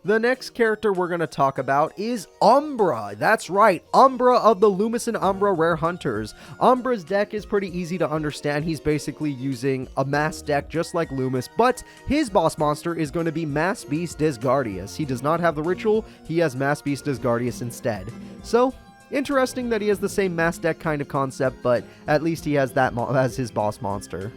The next character we're going to talk about is Umbra. That's right, Umbra of the Loomis and Umbra Rare Hunters. Umbra's deck is pretty easy to understand. He's basically using a mass deck just like Loomis, but his boss monster is going to be Mass Beast Disgardius. He does not have the ritual, he has Mass Beast Disgardius instead. So, interesting that he has the same mass deck kind of concept, but at least he has that as his boss monster.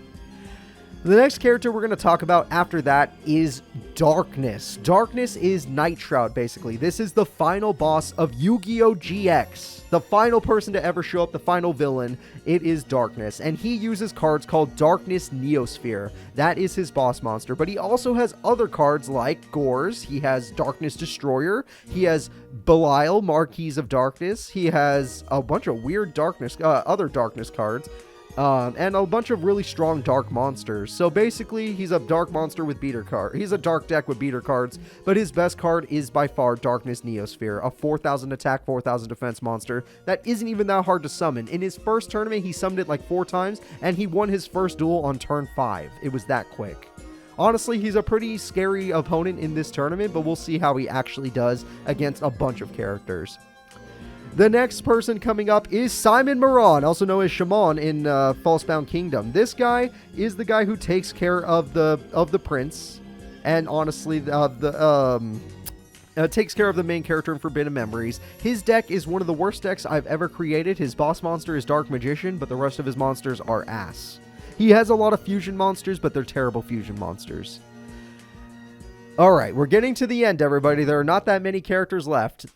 The next character we're going to talk about after that is Darkness. Darkness is Night Shroud, basically. This is the final boss of Yu-Gi-Oh! GX. The final person to ever show up, the final villain. It is Darkness. And he uses cards called Darkness Neosphere. That is his boss monster. But he also has other cards like Gores. He has Darkness Destroyer. He has Belial, Marquise of Darkness. He has a bunch of weird other Darkness cards. And a bunch of really strong dark monsters. So basically, he's a dark monster with beater card. He's a dark deck with beater cards, but his best card is by far Darkness Neosphere, a 4,000 attack, 4,000 defense monster that isn't even that hard to summon. In his first tournament, he summoned it like 4 times, and he won his first duel on turn 5. It was that quick. Honestly, he's a pretty scary opponent in this tournament, but we'll see how he actually does against a bunch of characters. The next person coming up is Simon Moran, also known as Shaman in Falsebound Kingdom. This guy is the guy who takes care of the prince, and honestly, takes care of the main character in Forbidden Memories. His deck is one of the worst decks I've ever created. His boss monster is Dark Magician, but the rest of his monsters are ass. He has a lot of fusion monsters, but they're terrible fusion monsters. Alright, we're getting to the end, everybody. There are not that many characters left.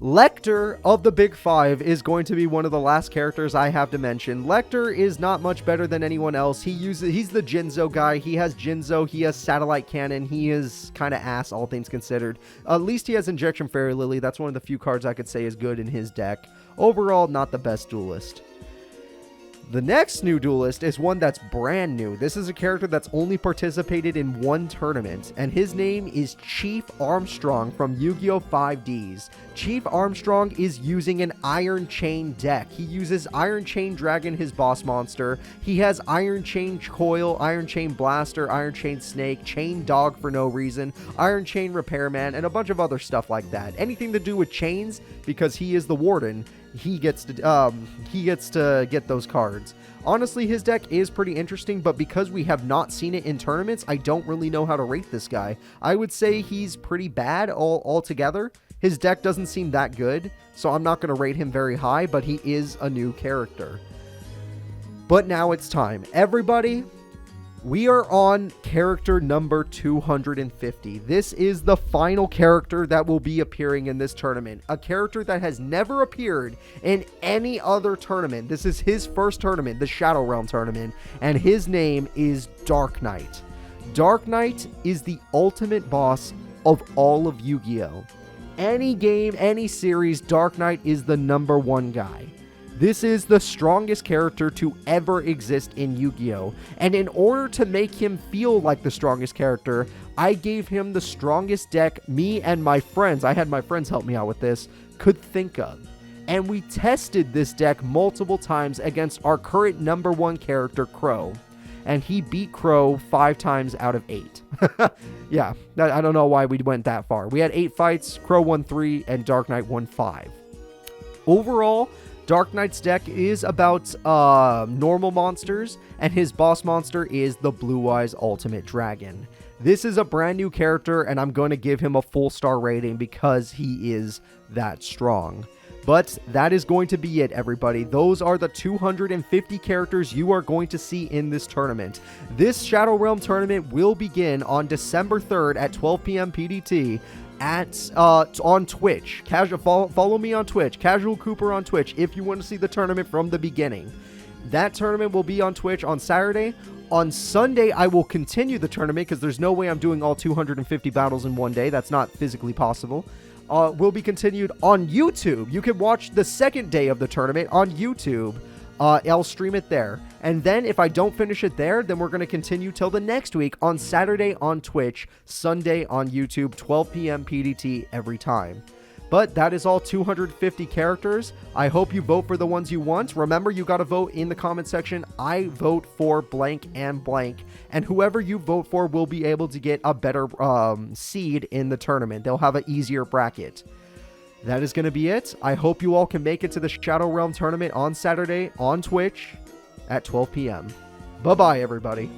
Lecter of the Big Five is going to be one of the last characters I have to mention. Lecter is not much better than anyone else. He's the Jinzo guy. He has Jinzo. He has Satellite Cannon. He is kind of ass, all things considered. At least he has Injection Fairy Lily. That's one of the few cards I could say is good in his deck. Overall, not the best duelist. The next new duelist is one that's brand new. This is a character that's only participated in one tournament, and his name is Chief Armstrong from Yu-Gi-Oh! 5Ds. Chief Armstrong is using an Iron Chain deck. He uses Iron Chain Dragon, his boss monster. He has Iron Chain Coil, Iron Chain Blaster, Iron Chain Snake, Chain Dog for no reason, Iron Chain Repairman, and a bunch of other stuff like that. Anything to do with chains, because he is the Warden, he gets to get those cards. Honestly, his deck is pretty interesting, but because we have not seen it in tournaments, I don't really know how to rate this guy. I would say he's pretty bad altogether. His deck doesn't seem that good, so I'm not going to rate him very high, but he is a new character. But now it's time. Everybody, we are on character number 250. This is the final character that will be appearing in this tournament. A character that has never appeared in any other tournament. This is his first tournament, the Shadow Realm tournament, and his name is Dark Knight. Dark Knight is the ultimate boss of all of Yu-Gi-Oh! Any game, any series, Dark Knight is the #1 guy. This is the strongest character to ever exist in Yu-Gi-Oh! And in order to make him feel like the strongest character, I gave him the strongest deck me and my friends, I had my friends help me out with this, could think of. And we tested this deck multiple times against our current #1 character, Crow. And he beat Crow 5 times out of 8. Yeah, I don't know why we went that far. We had 8 fights, Crow won 3, and Dark Knight won 5. Overall, Dark Knight's deck is about normal monsters, and his boss monster is the Blue Eyes Ultimate Dragon. This is a brand new character, and I'm going to give him a full star rating because he is that strong. But that is going to be it, everybody. Those are the 250 characters you are going to see in this tournament. This Shadow Realm tournament will begin on December 3rd at 12 p.m. PDT on Twitch. Follow me on Twitch, Casual Cooper on Twitch, if you want to see the tournament from the beginning. That tournament will be on Twitch on Saturday. On Sunday, I will continue the tournament because there's no way I'm doing all 250 battles in one day. That's not physically possible. Will be continued on YouTube. You can watch the second day of the tournament on YouTube. I'll stream it there. And then if I don't finish it there, then we're going to continue till the next week on Saturday on Twitch, Sunday on YouTube, 12 p.m. PDT every time. But that is all 250 characters. I hope you vote for the ones you want. Remember, you got to vote in the comment section. I vote for blank and blank. And whoever you vote for will be able to get a better seed in the tournament. They'll have an easier bracket. That is going to be it. I hope you all can make it to the Shadow Realm tournament on Saturday on Twitch at 12 p.m. Bye-bye, everybody.